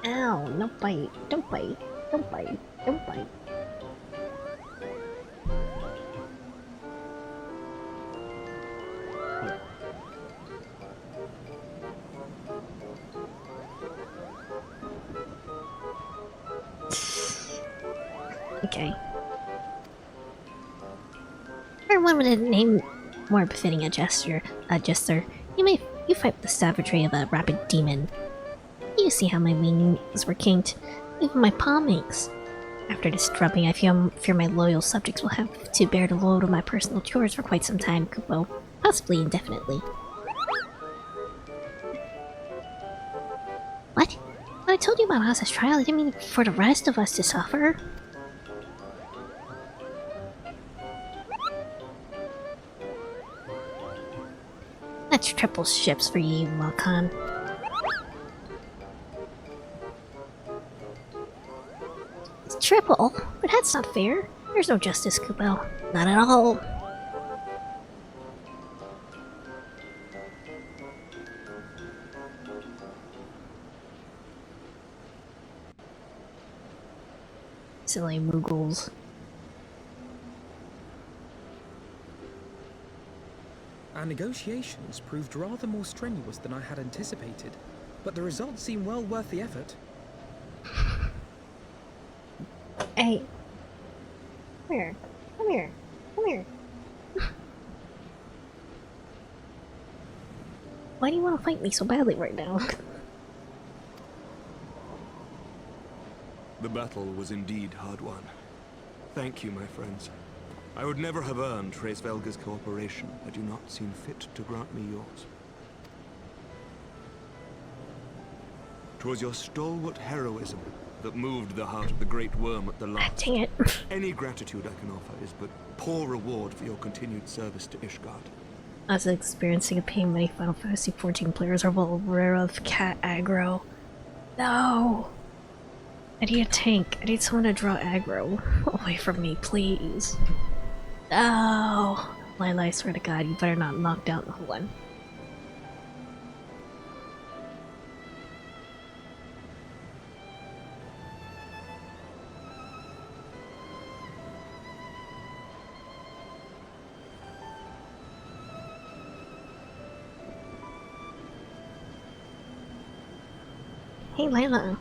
Ow, no bite. Don't bite. Don't bite. Don't bite. Okay. Or one with a name more befitting a jester. You fight with the savagery of a rabid demon. You see how my wings were kinked, even my palm aches. After this drubbing, I fear my loyal subjects will have to bear the load of my personal chores for quite some time, Kupo. Possibly indefinitely. What? When I told you about Asa's trial, I didn't mean for the rest of us to suffer. That's triple ships for you, Malkan. It's triple? But that's not fair. There's no justice, Kupo. Not at all. Silly Moogles. Our negotiations proved rather more strenuous than I had anticipated, but the results seem well worth the effort. Hey. Come here. Come here. Come here. Why do you want to fight me so badly right now? The battle was indeed hard won. Thank you, my friends. I would never have earned Hraesvelga's cooperation had you not seen fit to grant me yours. 'Twas your stalwart heroism that moved the heart of the Great Worm at the last. Dang it. Any gratitude I can offer is but poor reward for your continued service to Ishgard. As experiencing a pain many Final Fantasy XIV players are well aware of, cat aggro. No! I need a tank. I need someone to draw aggro away from me, please. No! Lila, I swear to God, you better not knock down the one. Hey, Lila.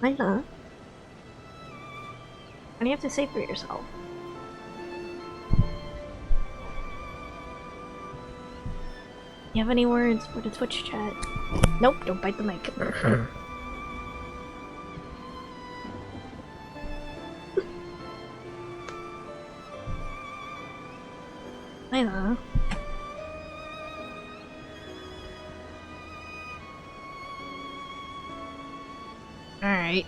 Lila. What do you have to say for yourself? You have any words for the Twitch chat? Nope, don't bite the mic. Lila. Alright.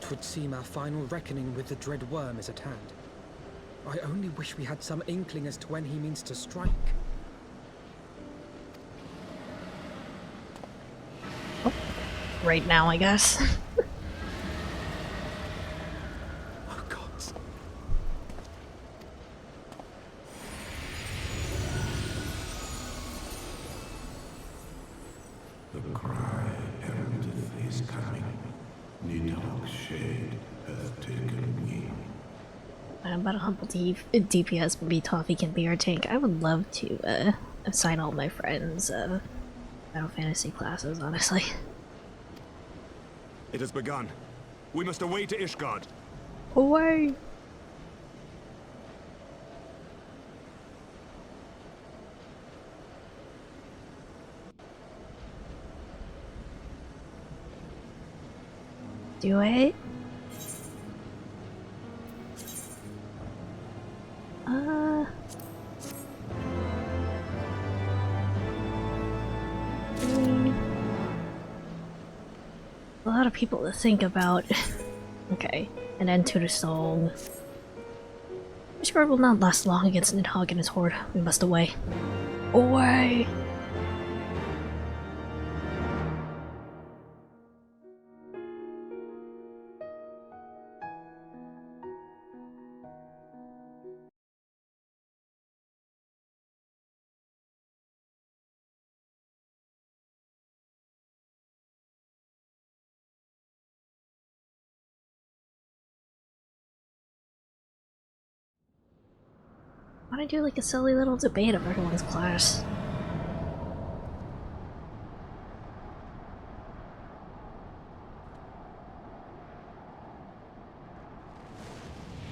Twould seem our final reckoning with the dread worm is at hand. I only wish we had some inkling as to when he means to strike. Oh, right now, I guess. Oh, gods. The cry heraldeth his coming. Nidhogg's shade hath taken wing. About a humble DPS would be Toffee can be our tank. I would love to assign all my friends Final Fantasy classes, honestly. It has begun. We must away to Ishgard. Away! Do it. A lot of people to think about. Okay, an end to the song. Ishgard will not last long against Nidhogg and his horde. We must away. Away! I want to do like a silly little debate of everyone's class.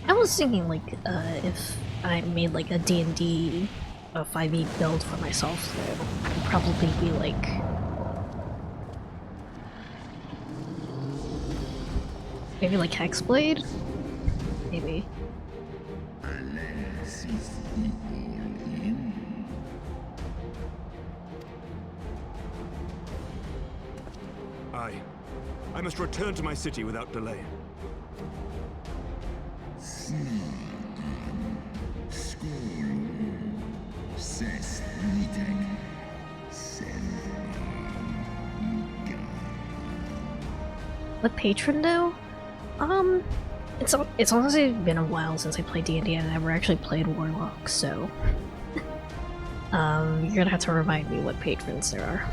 I was thinking like if I made like a D&D 5e build for myself, so it would probably be like maybe like Hexblade? Maybe. Aye. I must return to my city without delay. What patron do? It's honestly been a while since I played D&D and I never actually played Warlock, so you're gonna have to remind me what patrons there are.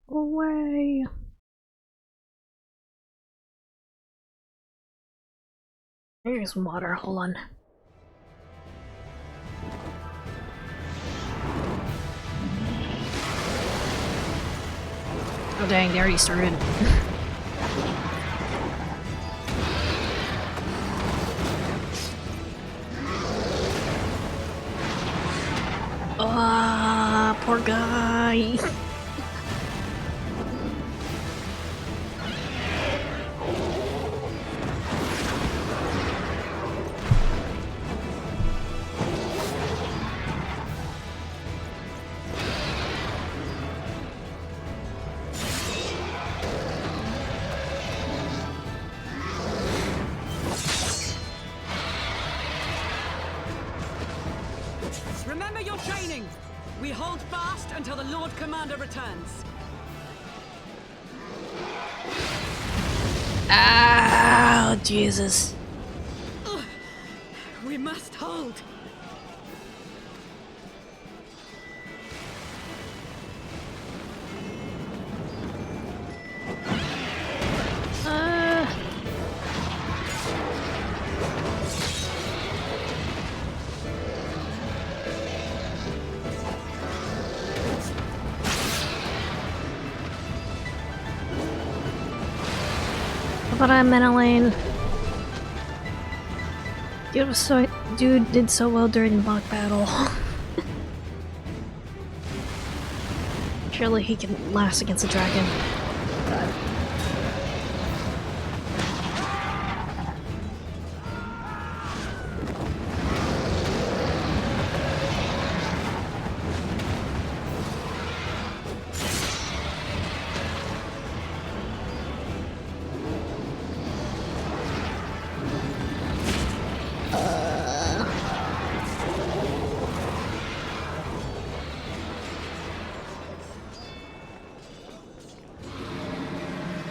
Away! Here's some water, hold on. Oh dang, they already started. Ah, poor guy. Remember your training! We hold fast until the Lord Commander returns. Ah, Jesus. Ugh. We must hold. But I'm Menelane. Dude did so well during the mock battle. Surely he can last against a dragon. God.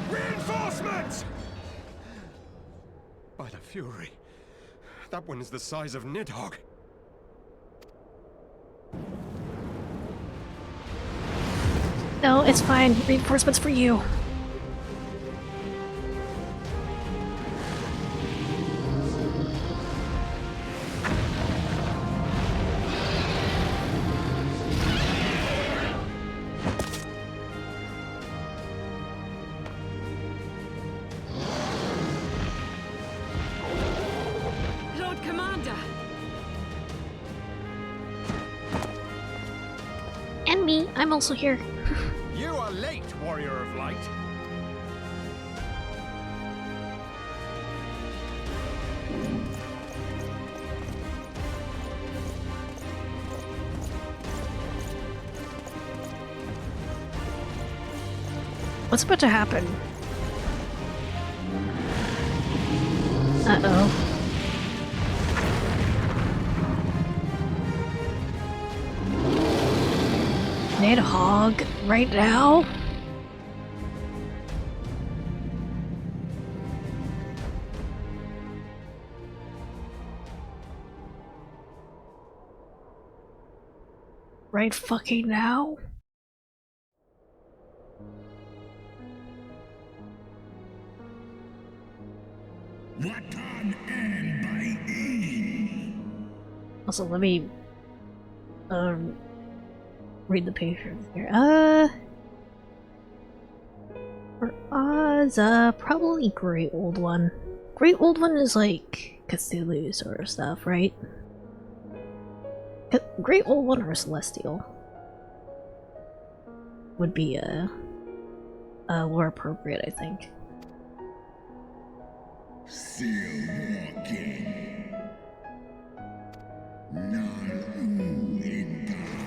Reinforcements! By the Fury, that one is the size of Nidhogg. No, it's fine. Reinforcements for you. Lord Commander! And me, I'm also here. You are late, Warrior of Light. What's about to happen? Uh-oh. Nidhogg, right now? Right fucking now? Watan and by E. Also, let me read the page here. For Oz, probably Great Old One. Great Old One is like Cthulhu sort of stuff, right? Great Old One or Celestial would be more appropriate, I think. Still walking. Nal U in power.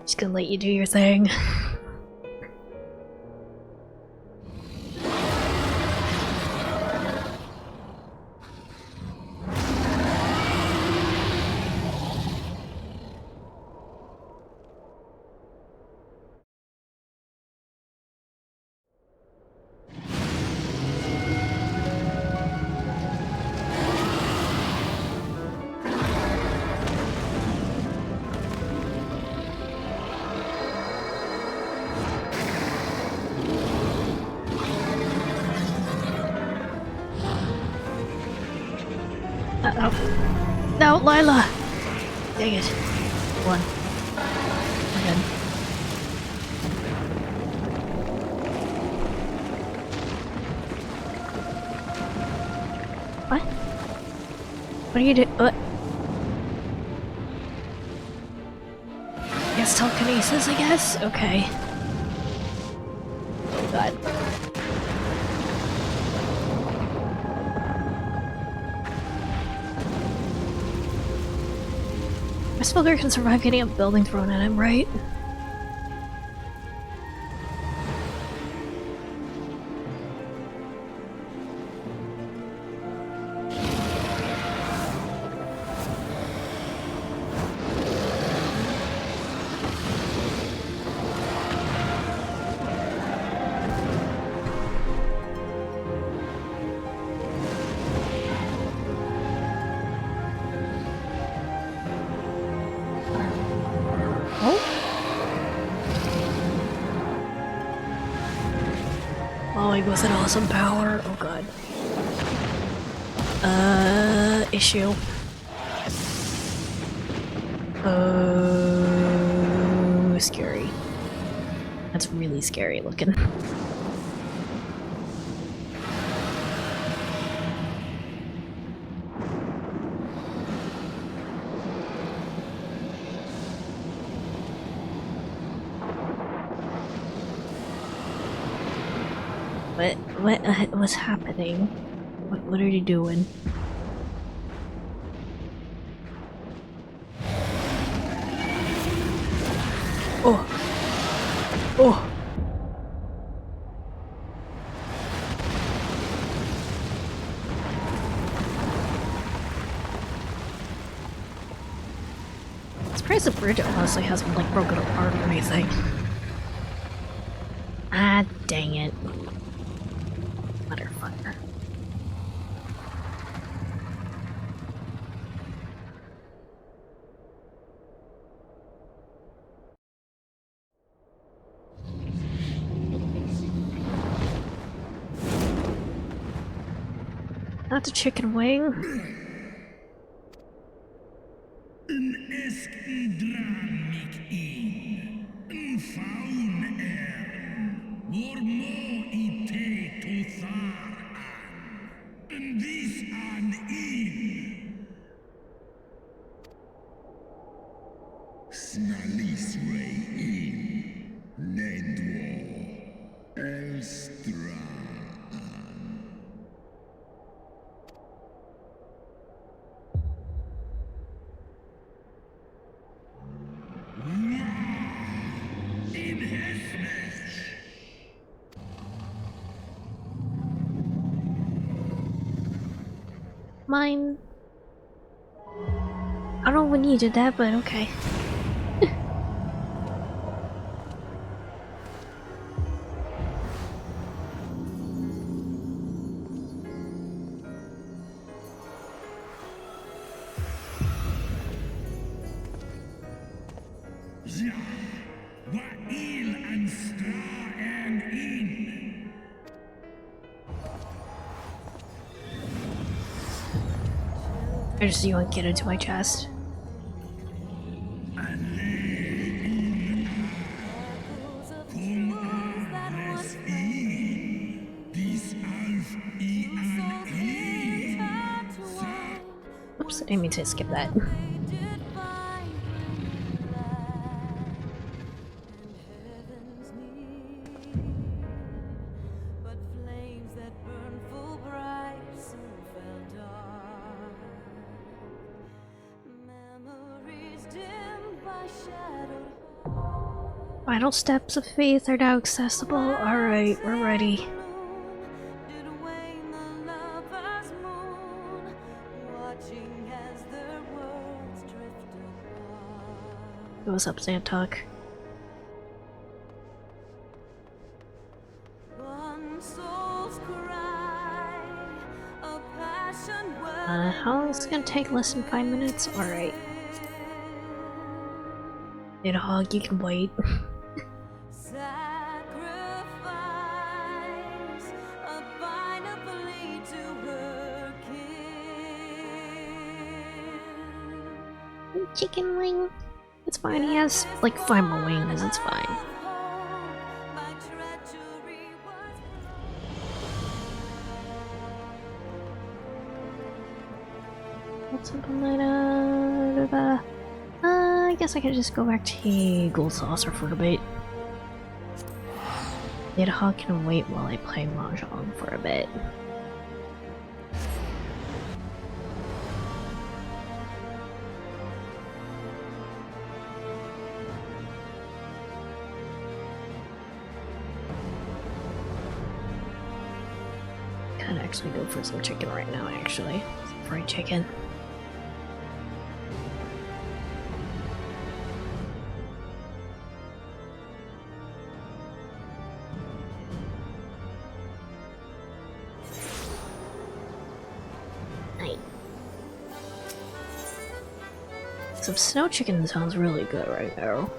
Just gonna let you do your thing. Uh-oh. No, Lila! Dang it. One. Again. What? What are you doing? What? Yes, telekinesis, I guess? Okay. Oh god. This fucker can survive getting a building thrown at him, right? With an awesome power. Oh god. Issue. Scary. That's really scary looking. What's happening? What are you doing? Oh! Oh! I'm surprised the bridge honestly hasn't like broken apart or anything. Ah, dang it. Motherfucker. Not the chicken wing. Mine. I don't know when you did that, but okay. I just you want to get into my chest. Oops, I didn't mean to skip that. Vital steps of faith are now accessible. Alright, we're ready. What's up, Zantok? How long is it gonna take? Less than 5 minutes? Alright. Nidhogg, you can wait. Chicken wing. It's fine, he has like 5 more wings, it's fine. What's up on that? I guess I could just go back to Gold Saucer for a bit. Nidhogg can wait while I play Mahjong for a bit. Could actually go for some chicken right now, actually. Some fried chicken. Some snow chicken sounds really good right now.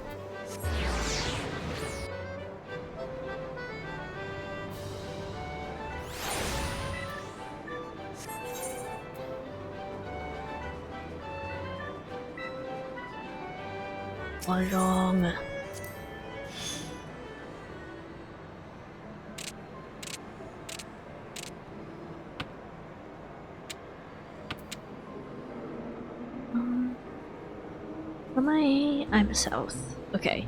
Mahjong. I'm south. Okay.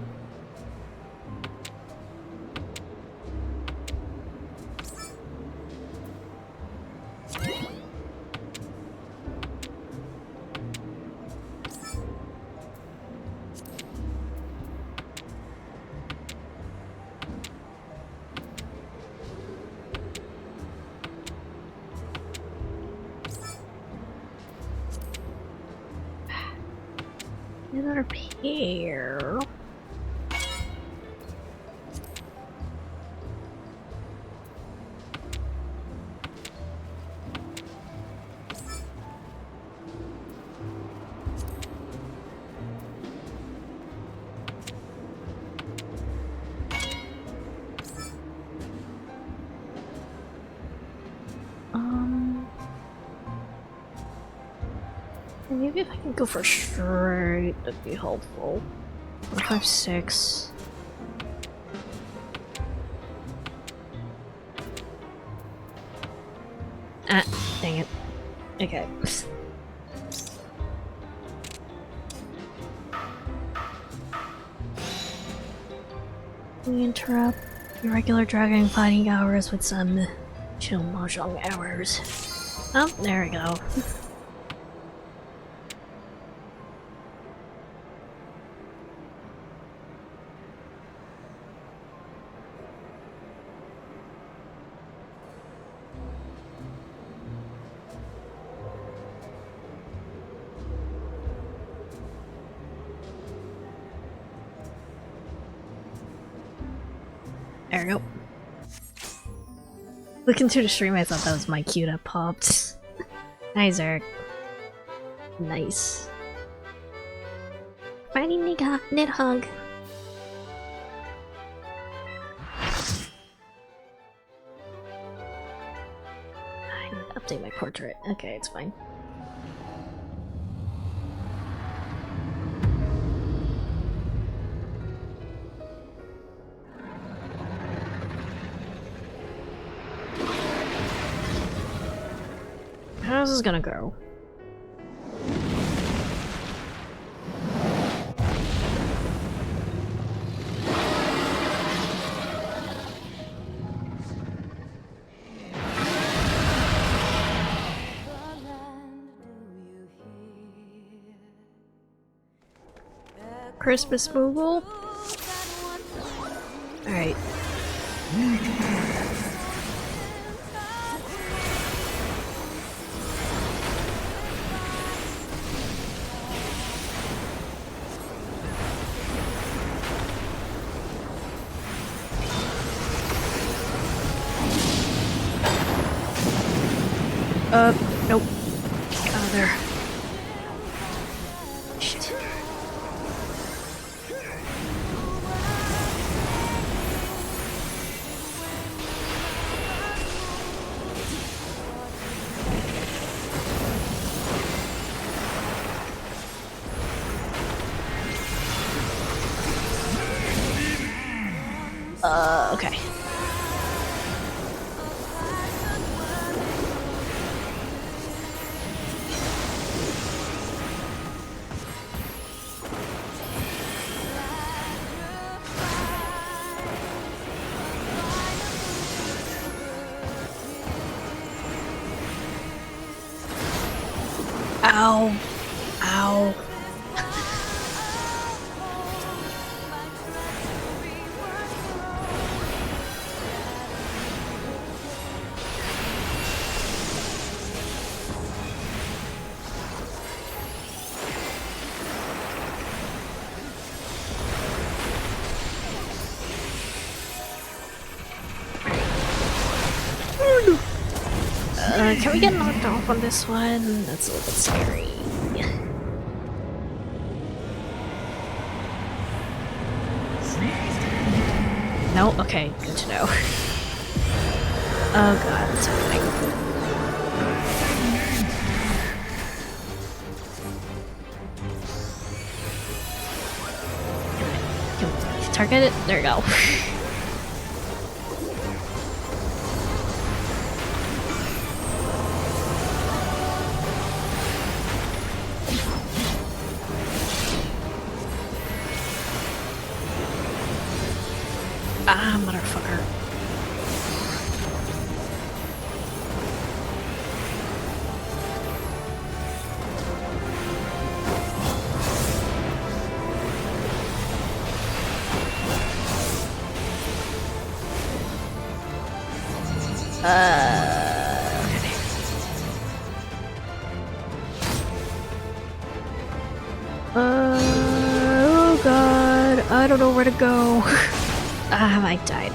Another pair. Maybe if I can go for straight, that'd be helpful. 5, 6. Ah, dang it. Okay. We interrupt your regular dragon fighting hours with some chill mahjong hours. Oh, there we go. There we go. Looking through the stream, I thought that was my cue that popped. Nice, Eric. Nice. Fighting Nidhogg. I need to update my portrait. Okay, it's fine. How's this gonna go? Christmas Moogle. Alright. Nope. Get out of there. Shit. Okay. Ow. Ow. Can we get knocked off on this one? That's a little bit scary. No? Okay, good to know. Oh god, that's happening. Target it? There you go. Ah, motherfucker. Okay. Oh god, I don't know where to go. Ah, I died.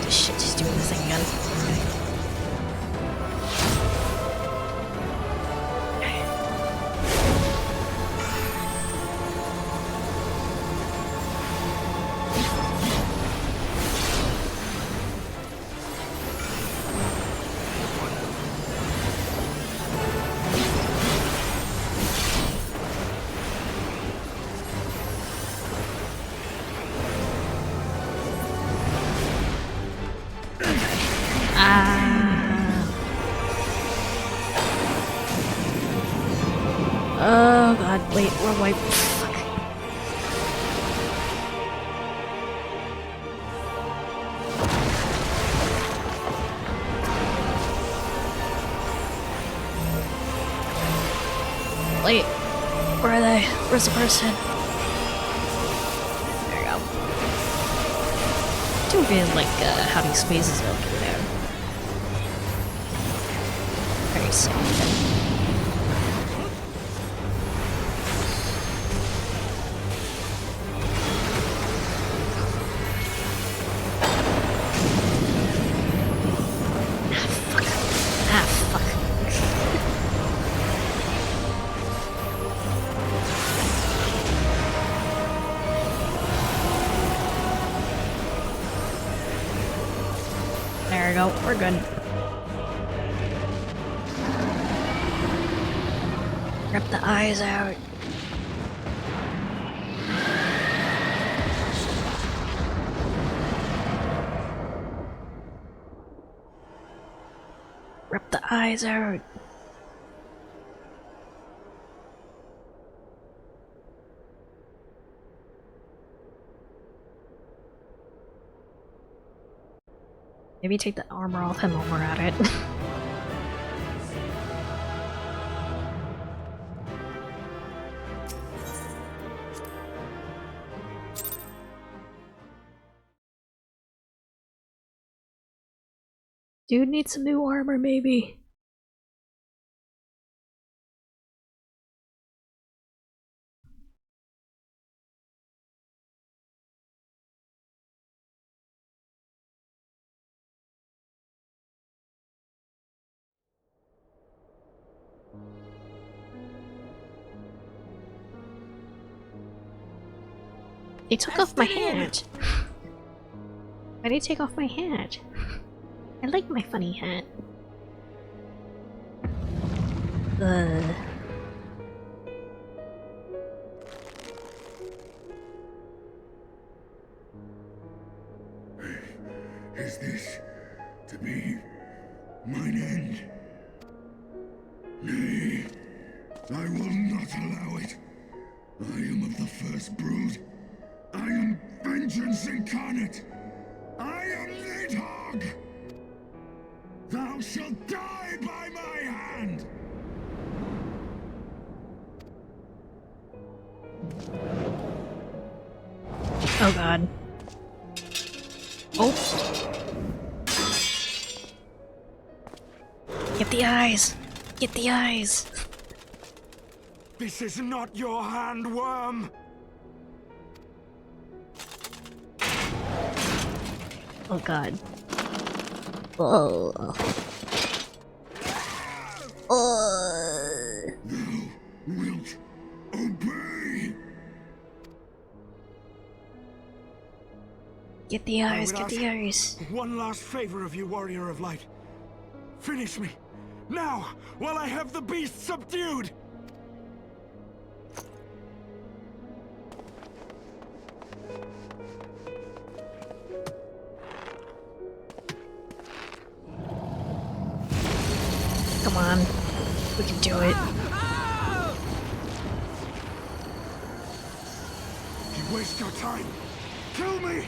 Shit, he's doing this thing again. Oh god, wait, we're white. Fuck. Wait, where are they? Where's the person? There you go. Do feel like how these phases will go down. Very soft. There we go, we're good. Rip the eyes out. Rip the eyes out. Maybe take the armor off him while we're at it. Dude needs some new armor, maybe. They took off my hat. Why did they take off my hat? I like my funny hat. Is this to be mine end? Nay, I will not allow it. I am of the first brood. I am vengeance incarnate. I am Nidhogg. Thou shalt die by my hand. Oh god. Oh. Get the eyes. Get the eyes. This is not your hand, worm. Oh god. Oh. Oh. Thou wilt obey. Get the eyes, get the eyes. One last favor of you, warrior of light. Finish me. Now, while I have the beast subdued. Come on. We can do it. You waste your time. Kill me!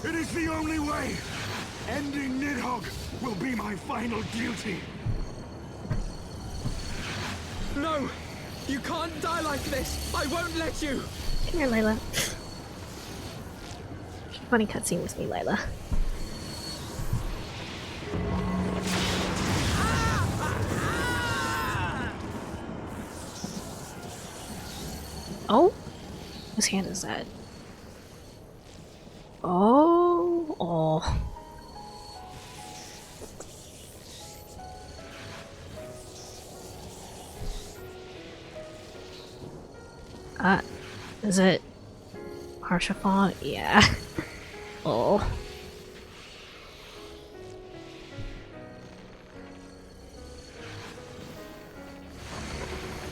It is the only way! Ending Nidhogg will be my final duty! No! You can't die like this! I won't let you! Come here, Layla. Funny cutscene with me, Layla. Oh? Whose hand is that? Oh, oh. Is it Harshafon? Yeah. Oh.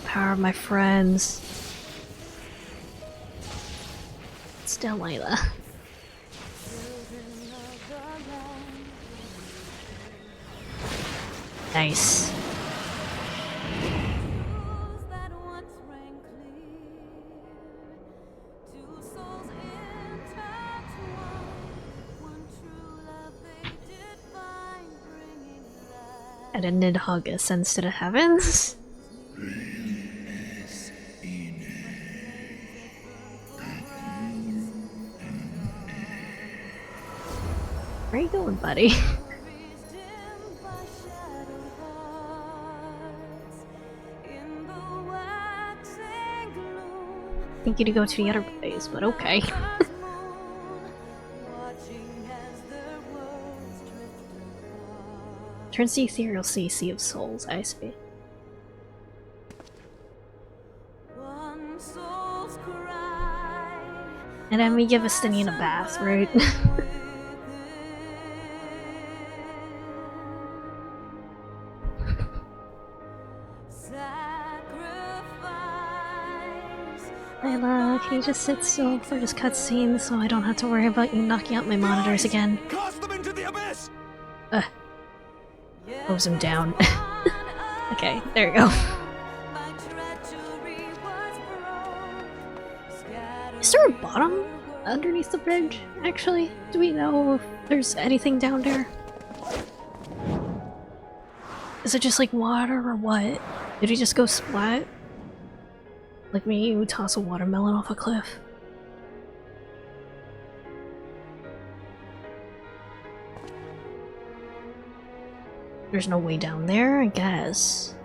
Power of my friends. Still Layla. Nice. And a Nidhogg ascends to the heavens? Where are you going, buddy? I think you'd go to the other place, but okay. Turns the ethereal sea of souls, I see. And then we give Estinian a bath, right? Layla, can you just sit still for this cutscene so I don't have to worry about you knocking out my monitors again? Cast them into the abyss! Close him down. Okay, there you go. Is there a bottom underneath the bridge, actually? Do we know if there's anything down there? Is it just like water or what? Did he just go splat? Like me, you toss a watermelon off a cliff. There's no way down there, I guess.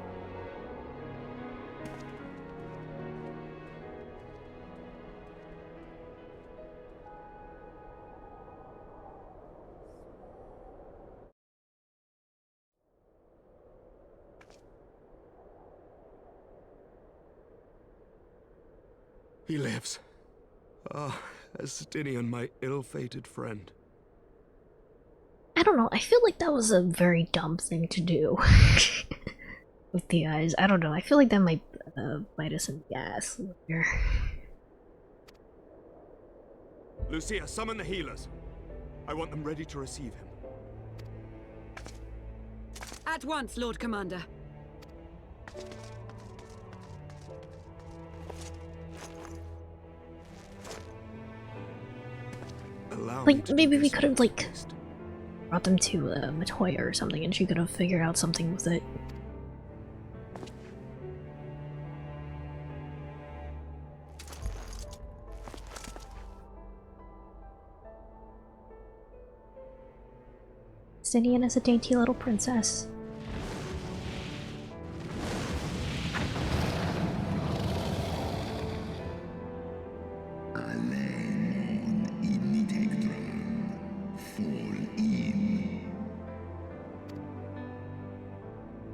He lives. Ah, Estinian, my ill-fated friend. I don't know, I feel like that was a very dumb thing to do. With the eyes. I don't know, I feel like that might bite us in the ass later. Lucia, summon the healers. I want them ready to receive him. At once, Lord Commander. Like, maybe we could have, like, brought them to Matoya or something and she could have figured out something with it. Estinian is a dainty little princess.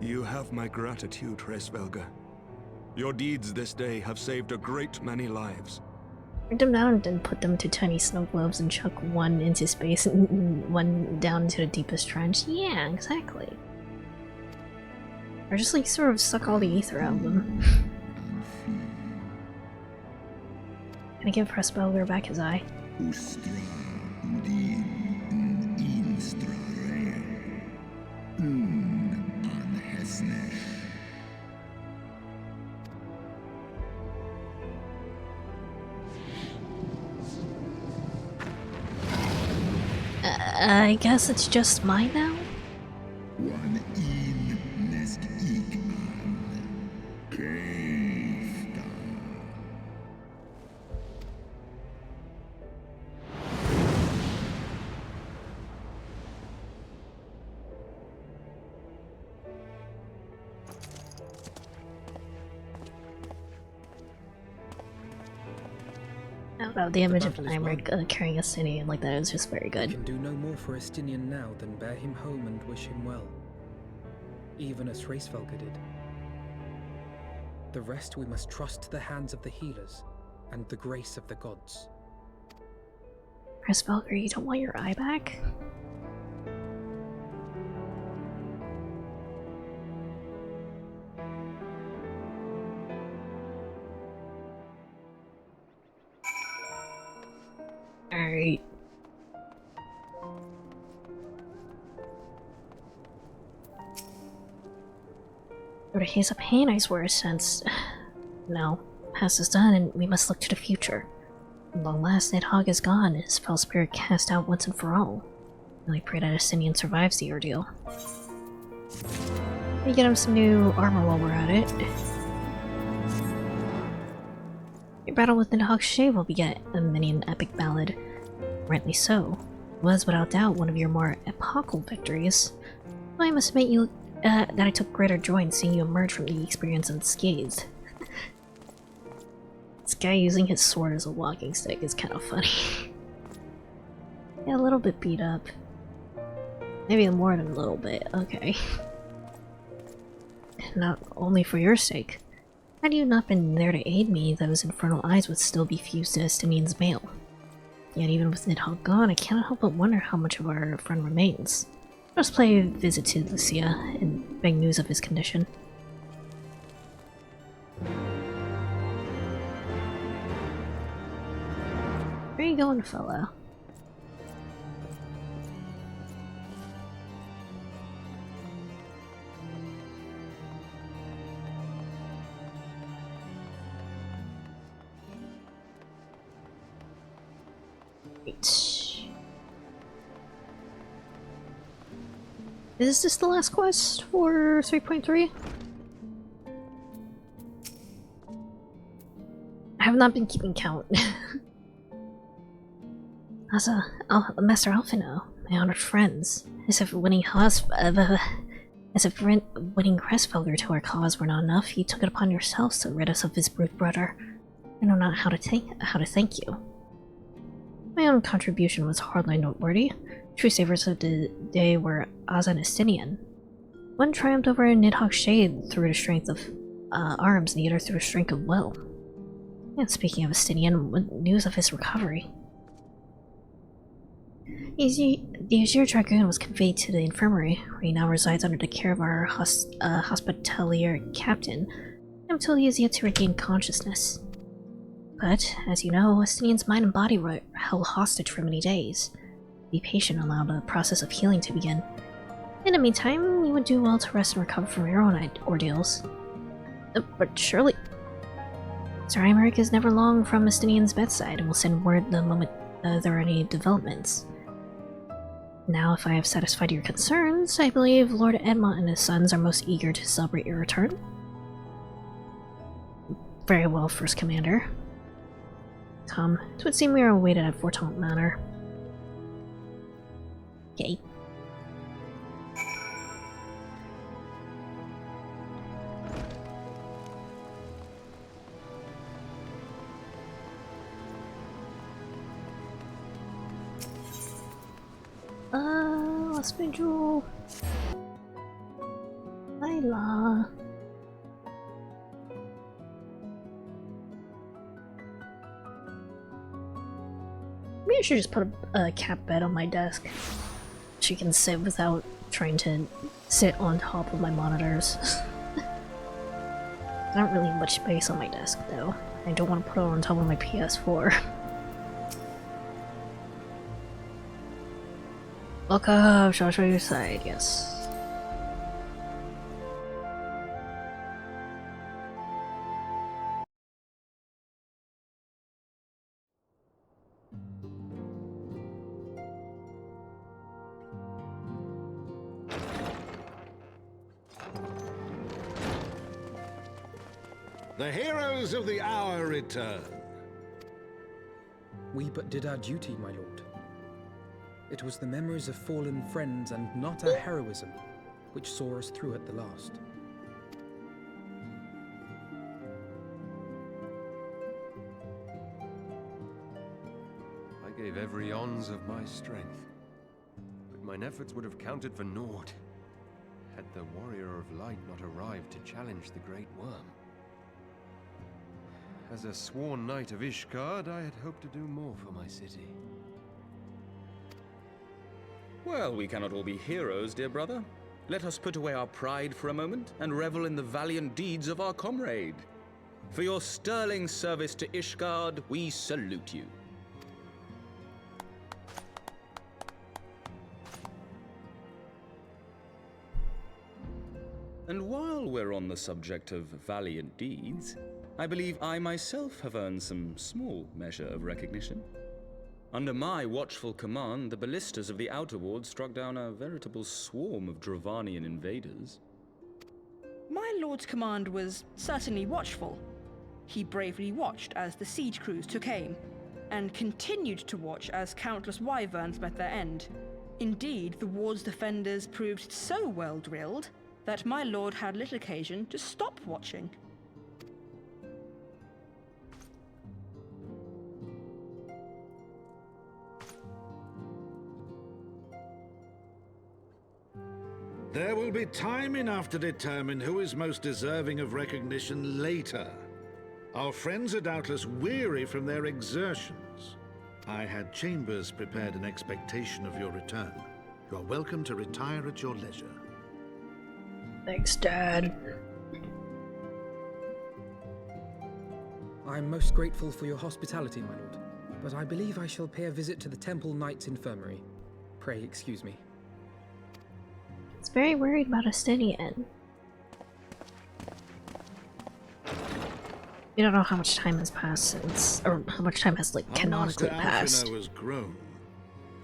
You have my gratitude, Hresvelga. Your deeds this day have saved a great many lives. Bring them down and then put them to tiny snow globes and chuck one into space and one down into the deepest trench. Yeah, exactly. Or just like sort of suck all the ether out of them. Can I give Hresvelga back his eye? I guess it's just mine now? I don't know, the image of an Imrig carrying a Estinian like that is just very good. We can do no more for Estinian now than bear him home and wish him well. Even as Hresvelga did. The rest we must trust to the hands of the healers and the grace of the gods. Hresvelga, you don't want your eye back? Alright. Lord, he's a pain, I swear, since... No. Past is done, and we must look to the future. At long last, Nidhogg is gone, his foul spirit cast out once and for all. I pray that Estinian survives the ordeal. Let me get him some new armor while we're at it. Your battle with Nidhogg's shave will beget a minion epic ballad. Rightly so. It was without doubt one of your more epochal victories. Though I must admit you that I took greater joy in seeing you emerge from the experience unscathed. This guy using his sword as a walking stick is kind of funny. Yeah, a little bit beat up. Maybe more than a little bit, okay. Not only for your sake. Had you not been there to aid me, those infernal eyes would still be fused to Estinian's mail. Yet even with Nidhogg gone, I cannot help but wonder how much of our friend remains. Let us pay a visit to Lucia and beg news of his condition. Where are you going, fella? Is this the last quest for 3.3? I have not been keeping count. Master Alphino, my honored friends, as if winning Crestfelger to our cause were not enough, you took it upon yourselves to rid us of his brute brother. I know not how to thank you. My own contribution was hardly noteworthy. True savers of the day were Oz and Estinian. One triumphed over Nidhogg's shade through the strength of arms, and the other through the strength of will. And speaking of Estinian, what news of his recovery? The Azure Dragoon was conveyed to the infirmary, where he now resides under the care of our hospitalier captain, until he is yet to regain consciousness. But, as you know, Estinian's mind and body were held hostage for many days. Be patient and allow the process of healing to begin. In the meantime, you would do well to rest and recover from your own ordeals. But surely... Sir Aymeric is never long from Estinian's bedside, and will send word the moment there are any developments. Now, if I have satisfied your concerns, I believe Lord Edmont and his sons are most eager to celebrate your return. Very well, First Commander. Come, it would seem we are awaited at Fortaunt Manor. Okay. Last visual. Lila. Maybe I should just put a cat bed on my desk. She can sit without trying to sit on top of my monitors. I don't really have much space on my desk though. I don't want to put it on top of my PS4. Welcome, shall I show you your side? Yes. The heroes of the hour return. We but did our duty, my lord. It was the memories of fallen friends and not our heroism which saw us through at the last. I gave every ounce of my strength, but mine efforts would have counted for naught had the Warrior of Light not arrived to challenge the Great Worm. As a sworn knight of Ishgard, I had hoped to do more for my city. Well, we cannot all be heroes, dear brother. Let us put away our pride for a moment and revel in the valiant deeds of our comrade. For your sterling service to Ishgard, we salute you. And while we're on the subject of valiant deeds, I believe I myself have earned some small measure of recognition. Under my watchful command, the ballistas of the Outer Ward struck down a veritable swarm of Dravanian invaders. My lord's command was certainly watchful. He bravely watched as the siege crews took aim, and continued to watch as countless wyverns met their end. Indeed, the ward's defenders proved so well drilled that my lord had little occasion to stop watching. There will be time enough to determine who is most deserving of recognition later. Our friends are doubtless weary from their exertions. I had chambers prepared in expectation of your return. You are welcome to retire at your leisure. Thanks, Dad. I am most grateful for your hospitality, my lord. but I believe I shall pay a visit to the Temple Knight's infirmary. Pray excuse me. It's very worried about Estinian. We don't know how much time has passed since, or how much time has, like, canonically passed. Master Alphinaud has grown.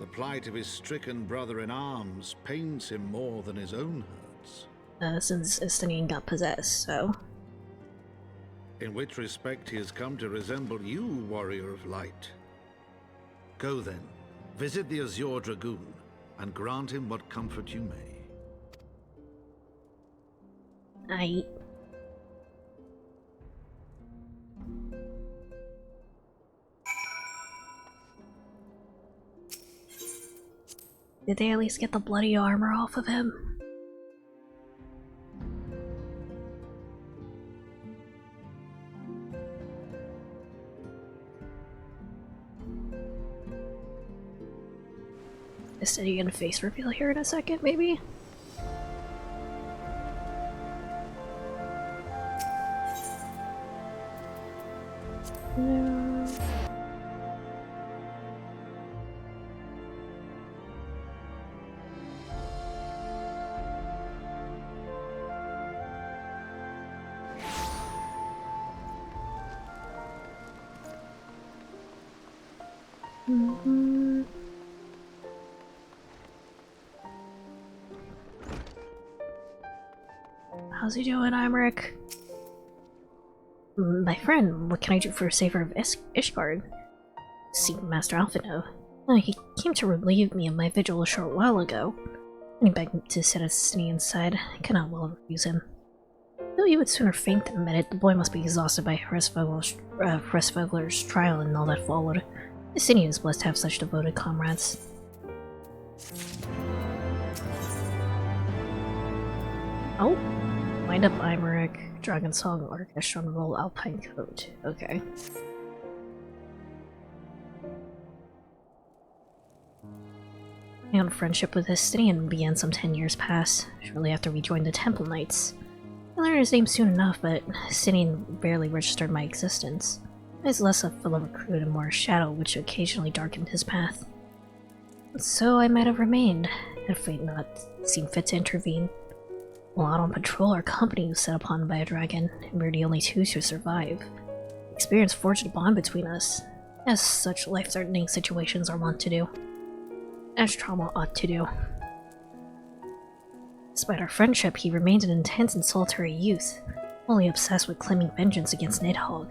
The plight of his stricken brother-in-arms pains him more than his own hurts. Since Estinian got possessed, so... In which respect he has come to resemble you, warrior of light. Go then, visit the Azure Dragoon, and grant him what comfort you may. Aye. Did they at least get the bloody armor off of him? Estinian face reveal here in a second, maybe? No. How's he doing, Imric? My friend, what can I do for a saver of Ishgard? See, Master Alphinaud. He came to relieve me of my vigil a short while ago, and he begged me to sit at Estinian's side. I cannot well refuse him. Though he would sooner faint than admit it, the boy must be exhausted by Hresvogler's trial and all that followed. Estinian is blessed to have such devoted comrades. Oh! Wind up Imeric, Dragon Song Orchestra and Roll Alpine Coat. Okay. My own friendship with Estinian began some 10 years past, shortly after we joined the Temple Knights. I learned his name soon enough, but Estinian barely registered my existence. I was less of a recruit and more a shadow which occasionally darkened his path. So I might have remained, had fate not seen fit to intervene. While out on patrol, our company was set upon by a dragon, and we were the only two to survive. Experience forged a bond between us, as such life-threatening situations are wont to do. As trauma ought to do. Despite our friendship, he remained an intense and solitary youth, only obsessed with claiming vengeance against Nidhogg.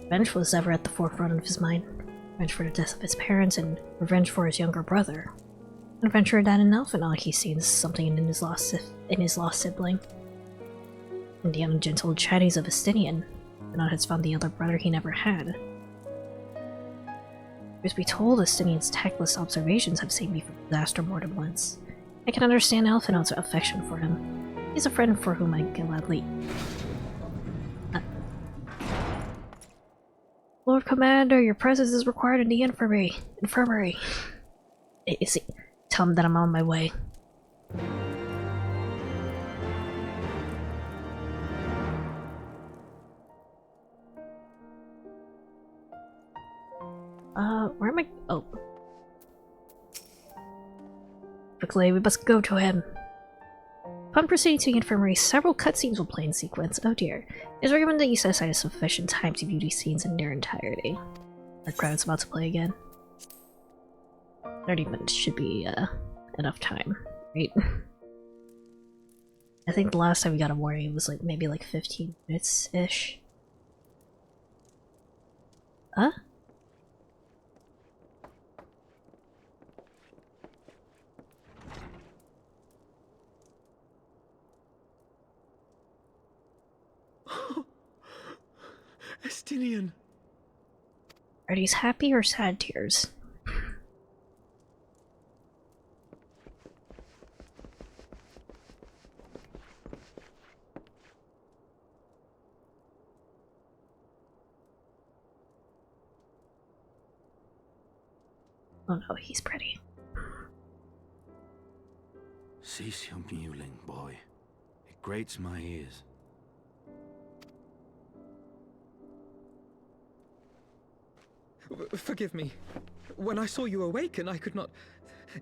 Revenge was ever at the forefront of his mind. Revenge for the death of his parents, and revenge for his younger brother. An adventurer that in Alphinaud he sees something in his lost sibling. In the ungentle chatties of Estinian, Alphinaud has found the other brother he never had. Truth be told, Estinian's tactless observations have saved me from disaster more than once. I can understand Alphinaud's affection for him. He's a friend for whom I gladly... Lord Commander, your presence is required in the infirmary. Is he? Tell him that I'm on my way. Where am I? Oh. Quickly, we must go to him. Upon proceeding to the infirmary, several cutscenes will play in sequence. Oh dear. It's recommended that you set aside sufficient time to view these scenes in their entirety. Our credits about to play again. 30 minutes should be enough time, right? I think the last time we got a warning was like maybe like 15 minutes-ish. Huh? Estinian. Are these happy or sad tears? Oh no, he's pretty. Cease your mewling, boy. It grates my ears. Forgive me. When I saw you awaken, I could not...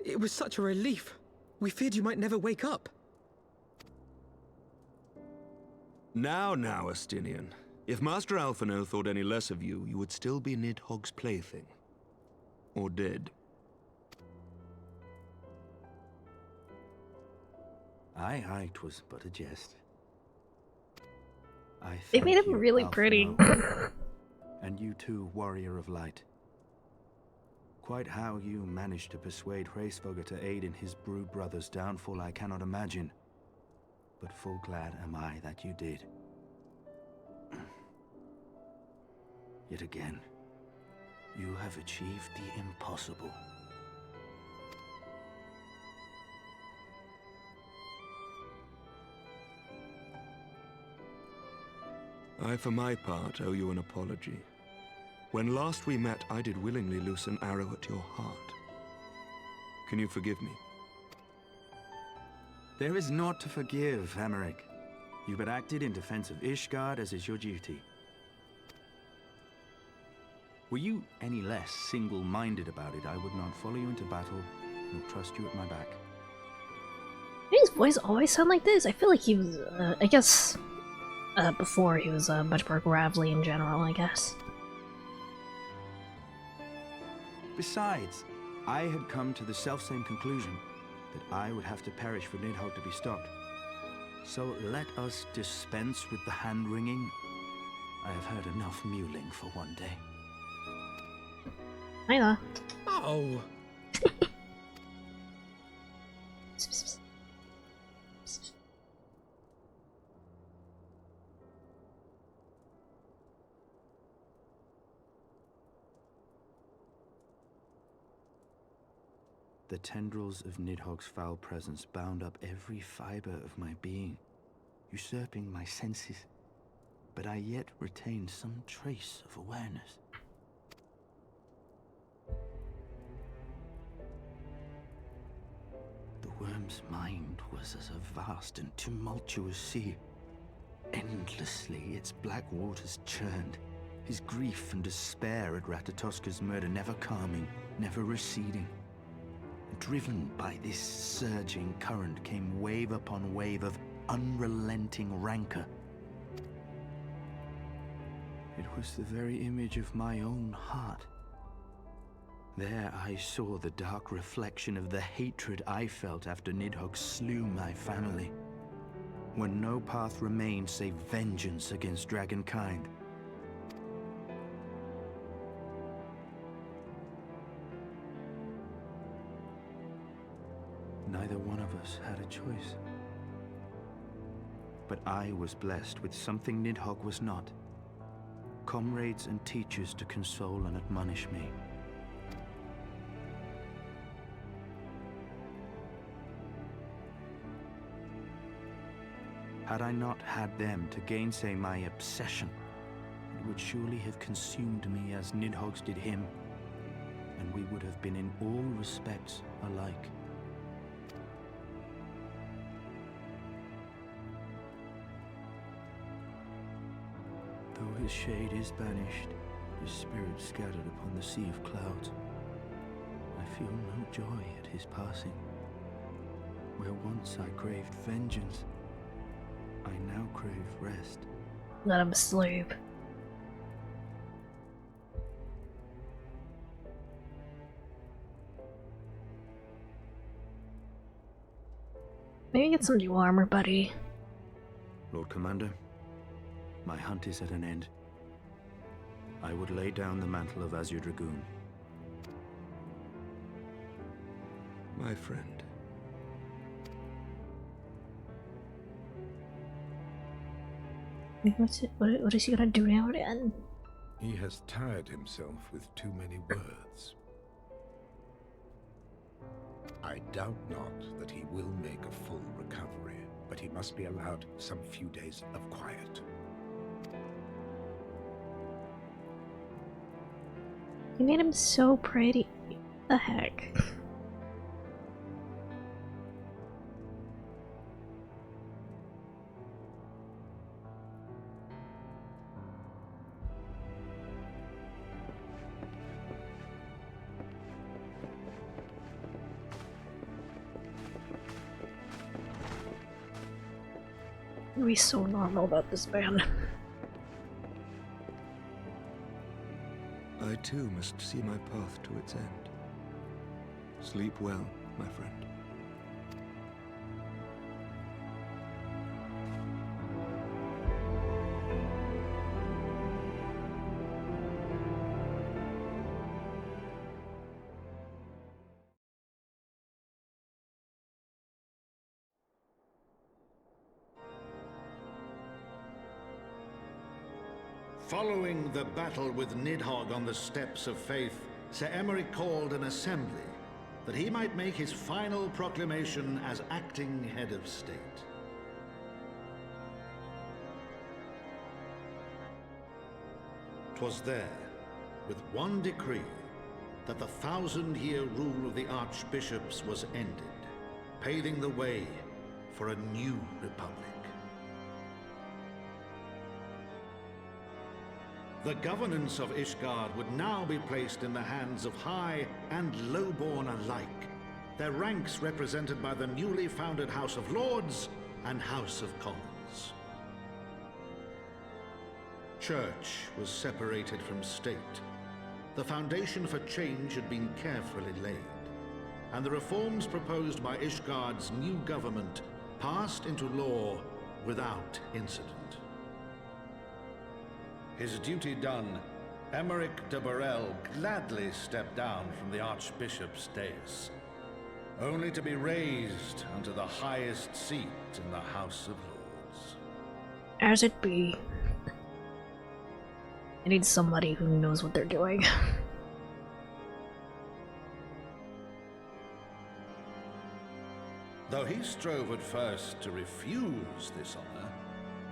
It was such a relief. We feared you might never wake up. Now, Astinian. If Master Alphino thought any less of you, you would still be Nidhogg's plaything. Or dead. Aye, 'twas but a jest. They made him really pretty. And you too, Warrior of Light. Quite how you managed to persuade Hraesvogr to aid in his brood brother's downfall I cannot imagine. But full glad am I that you did. Yet again, you have achieved the impossible. I, for my part, owe you an apology. When last we met, I did willingly loose an arrow at your heart. Can you forgive me? There is naught to forgive, Emmerich. You but acted in defense of Ishgard as is your duty. Were you any less single-minded about it, I would not follow you into battle, nor trust you at my back. Did his voice always sound like this? I feel like he was, I guess, before he was much more gravelly in general, I guess. Besides, I had come to the selfsame conclusion, that I would have to perish for Nidhogg to be stopped. So let us dispense with the hand-wringing. I have heard enough mewling for one day. Hiya. Oh. The tendrils of Nidhogg's foul presence bound up every fiber of my being, usurping my senses, but I yet retained some trace of awareness. The worm's mind was as a vast and tumultuous sea. Endlessly its black waters churned, his grief and despair at Ratatoska's murder never calming, never receding. Driven by this surging current came wave upon wave of unrelenting rancor. It was the very image of my own heart. There I saw the dark reflection of the hatred I felt after Nidhogg slew my family, when no path remained save vengeance against dragonkind. Neither one of us had a choice. But I was blessed with something Nidhogg was not. Comrades and teachers to console and admonish me. Had I not had them to gainsay my obsession, it would surely have consumed me as Nidhogg's did him, and we would have been in all respects alike. Though his shade is banished, his spirit scattered upon the sea of clouds, I feel no joy at his passing. Where once I craved vengeance, I now crave rest. Let him sleep. Maybe get some new armor, buddy. Lord Commander, my hunt is at an end. I would lay down the mantle of Azure Dragoon. My friend. What is he gonna do now then? He has tired himself with too many words. I doubt not that he will make a full recovery, but he must be allowed some few days of quiet. You made him so pretty. What the heck? gonna be so normal about this man. I too must see my path to its end. Sleep well, my friend. Following the battle with Nidhogg on the Steps of Faith, Sir Emeric called an assembly that he might make his final proclamation as acting head of state. 'Twas there, with one decree, that the 1,000-year rule of the archbishops was ended, paving the way for a new republic. The governance of Ishgard would now be placed in the hands of high and lowborn alike, their ranks represented by the newly founded House of Lords and House of Commons. Church was separated from state. The foundation for change had been carefully laid, and the reforms proposed by Ishgard's new government passed into law without incident. His duty done, Emeric de Burrell gladly stepped down from the Archbishop's dais, only to be raised unto the highest seat in the House of Lords. As it be. I need somebody who knows what they're doing. Though he strove at first to refuse this honor,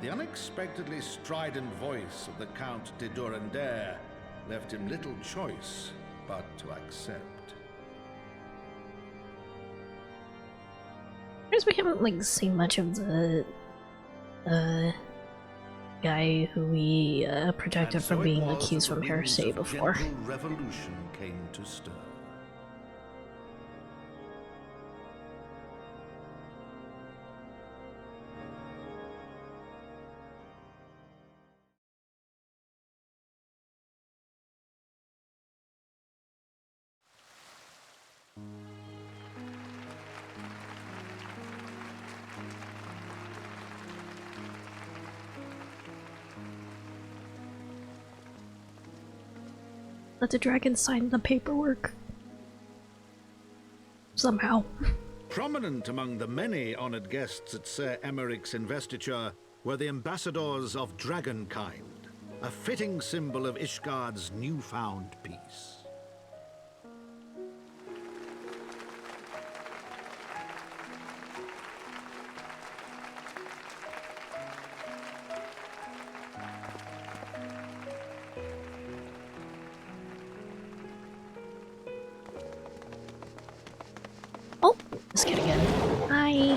the unexpectedly strident voice of the Count de Durandare left him little choice but to accept. Because we haven't like seen much of the guy who we protected from being accused from heresy before. Revolution came to stir. Let the dragon sign the paperwork. Somehow. Prominent among the many honored guests at Sir Emeric's investiture were the ambassadors of Dragonkind, a fitting symbol of Ishgard's newfound peace. Oh, let's get again. Hi.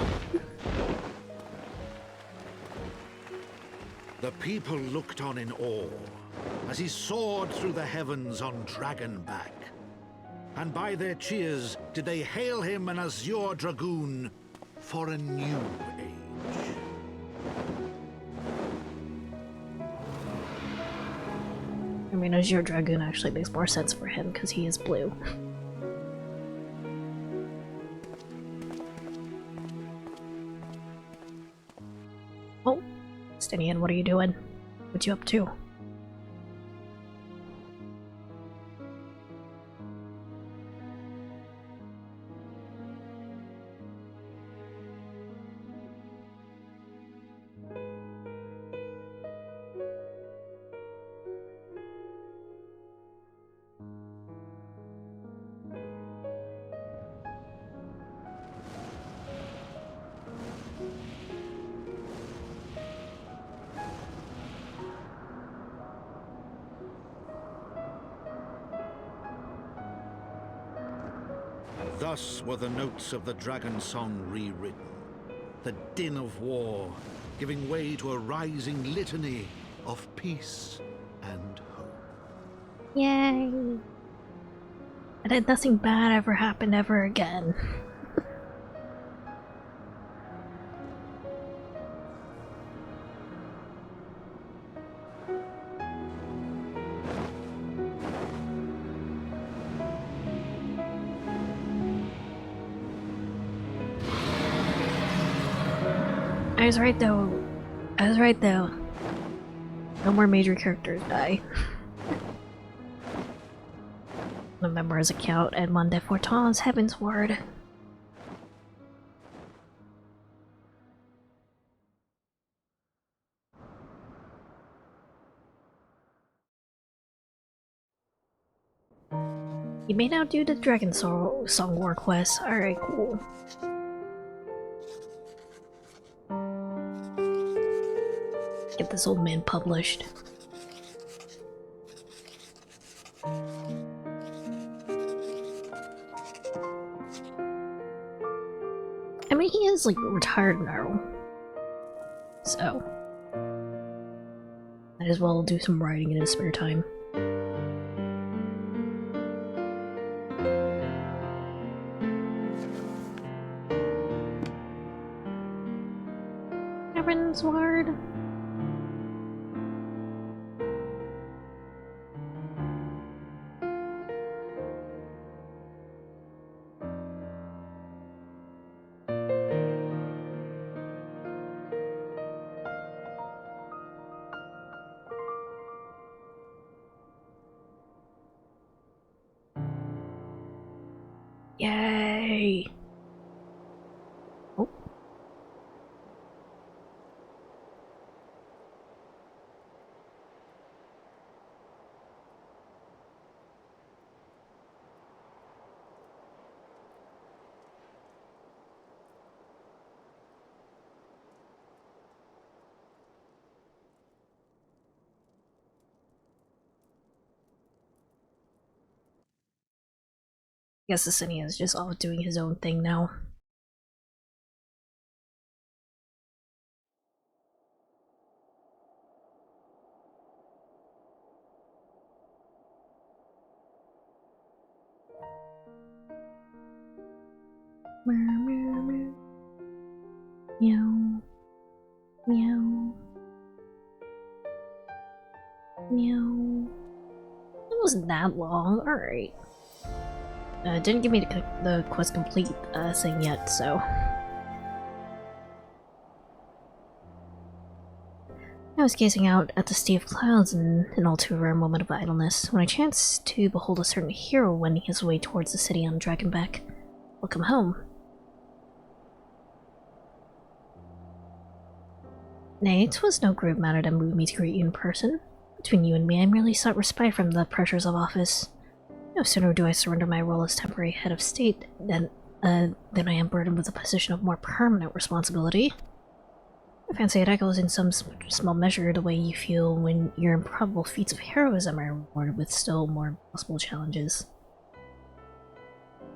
The people looked on in awe as he soared through the heavens on Dragonback. And by their cheers did they hail him an Azure Dragoon for a new age. I mean, Azure Dragoon actually makes more sense for him because he is blue. Oh, Stinian, what are you doing? What you up to? Thus were the notes of the dragon song rewritten, the din of war giving way to a rising litany of peace and hope. Yay! And then nothing bad ever happened ever again. I was right though. I was right though. No more major characters die. Remember his account Edmond de Forton's Heaven's Ward. You may now do the Dragon Song War quest. Alright, cool. Get this old man published. I mean, he is like retired now, so might as well do some writing in his spare time. Heaven's Ward. Yay! Oh. I guess the city is just all doing his own thing now. Meow. Meow. Meow. It wasn't that long. Alright. Didn't give me the quest complete thing yet, so. I was gazing out at the sea of clouds in an all too rare moment of idleness when I chanced to behold a certain hero wending his way towards the city on Dragonback. Welcome home. Nay, 'twas no grave matter that moved me to greet you in person. Between you and me, I merely sought respite from the pressures of office. No sooner do I surrender my role as temporary head of state than I am burdened with a position of more permanent responsibility. I fancy it echoes in some small measure the way you feel when your improbable feats of heroism are rewarded with still more impossible challenges.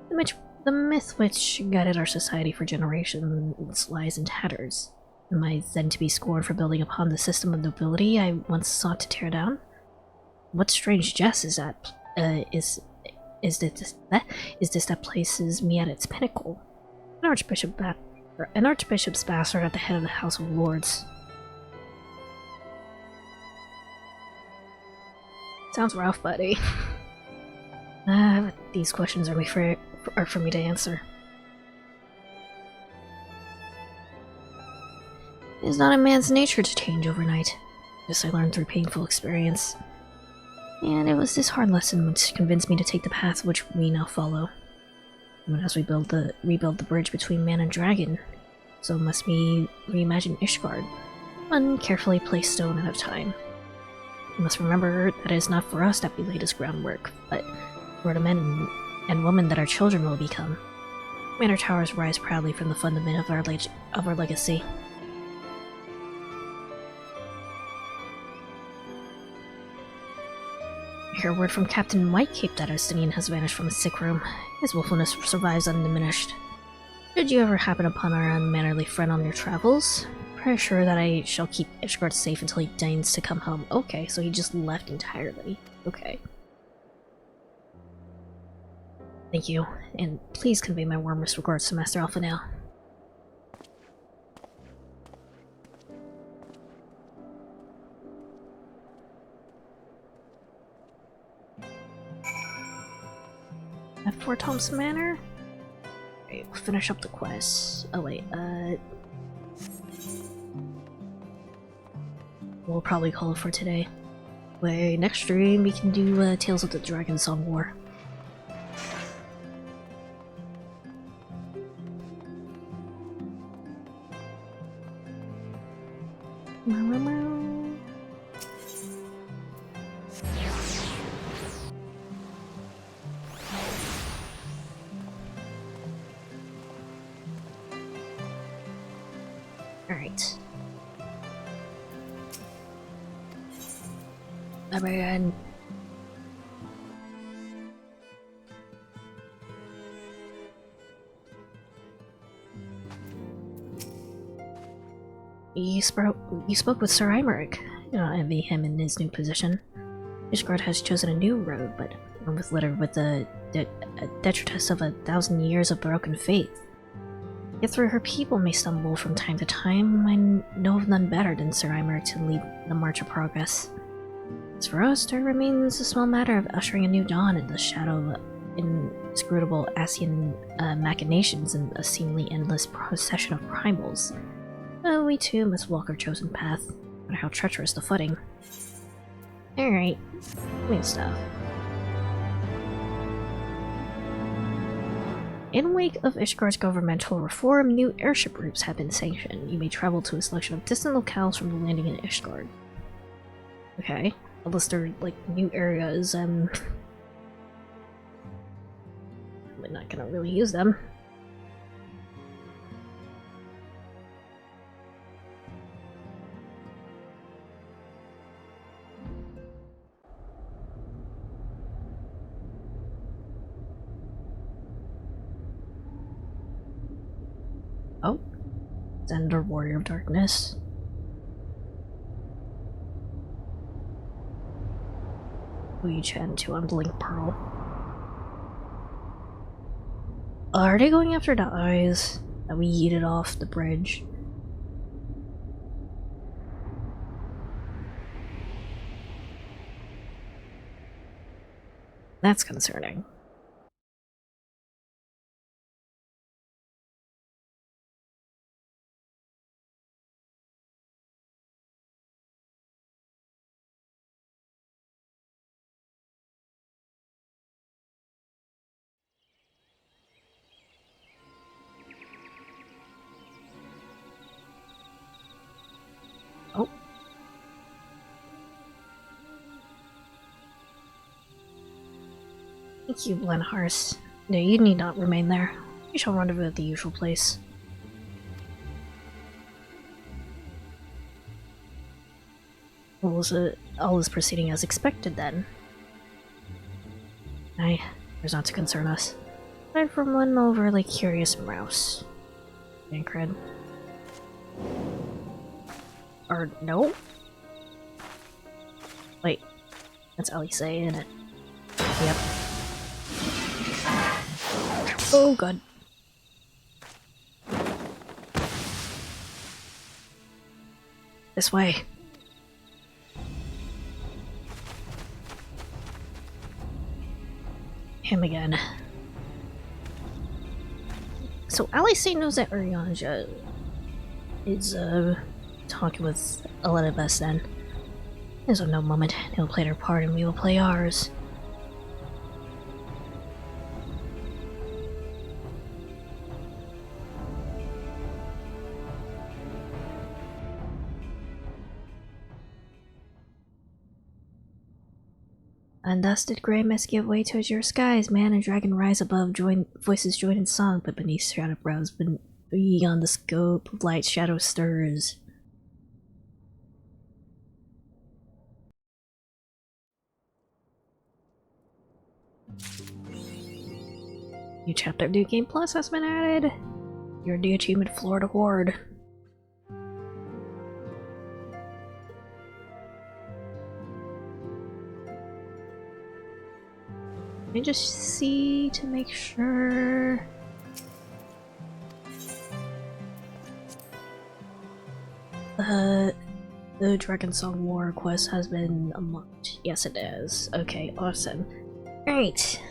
The myth which guided our society for generations lies in tatters. Am I then to be scorned for building upon the system of nobility I once sought to tear down? What strange jest is that? Is this that places me at its pinnacle? An archbishop's bastard at the head of the House of Lords. Sounds rough, buddy. These questions are for me to answer. It is not a man's nature to change overnight. This I learned through painful experience. And it was this hard lesson which convinced me to take the path which we now follow. Even as we rebuild the bridge between man and dragon, so must we reimagine Ishgard, one carefully placed stone at a time. We must remember that it is not for us that we laid this groundwork, but for the men and women that our children will become. Manor towers rise proudly from the fundament of our legacy. I hear word from Captain Whitecape that Justinian has vanished from his sick room. His willfulness survives undiminished. Should you ever happen upon our unmannerly friend on your travels, pray assure that I shall keep Ishgard safe until he deigns to come home. Okay, so he just left entirely. Okay. Thank you, and please convey my warmest regards to Master Alphanale. At Fort Thompson Manor? Alright, we'll finish up the quest. Oh wait, we'll probably call it for today. Wait, next stream we can do Tales of the Dragon Song War. Alright. Bye-bye. You spoke with Sir Imeric. I don't envy him in his new position. Ishgard has chosen a new road, but one littered with the detritus of 1,000 years of broken faith. Yet through her people may stumble from time to time, I know of none better than Sir Imeric to lead the march of progress. As for us, there remains a small matter of ushering a new dawn in the shadow of inscrutable Asian machinations and a seemingly endless procession of primals. We too must walk our chosen path, no matter how treacherous the footing. Alright, new stuff. In wake of Ishgard's governmental reform, new airship routes have been sanctioned. You may travel to a selection of distant locales from the landing in Ishgard. Okay, unless they're like new areas, I'm not gonna really use them. Oh, Zender, Warrior of Darkness. Who you chatting to? I'm Blink Pearl. Are they going after the eyes that we yeeted off the bridge? That's concerning. Oh. Thank you, Blenhars. No, you need not remain there. We shall rendezvous at the usual place. Well, was it all is proceeding as expected then? Aye, there's not to concern us. Aside from one overly curious mouse. Tancred. Or no? Wait, that's Alice, isn't it? Yep. Oh god. This way. Him again. So Alice knows that Urianja is talking with Elenibus then. There's no moment. They'll play their part and we will play ours. And thus did grey mist give way to azure skies, man and dragon rise above, voices join in song, but beneath shrouded brows, beyond the scope of light, shadow stirs. New chapter of New Game Plus has been added. Your new achievement, Florida Horde. Let me just see to make sure. The Dragon Song War quest has been unlocked. Yes, it is. Okay, awesome. Alright.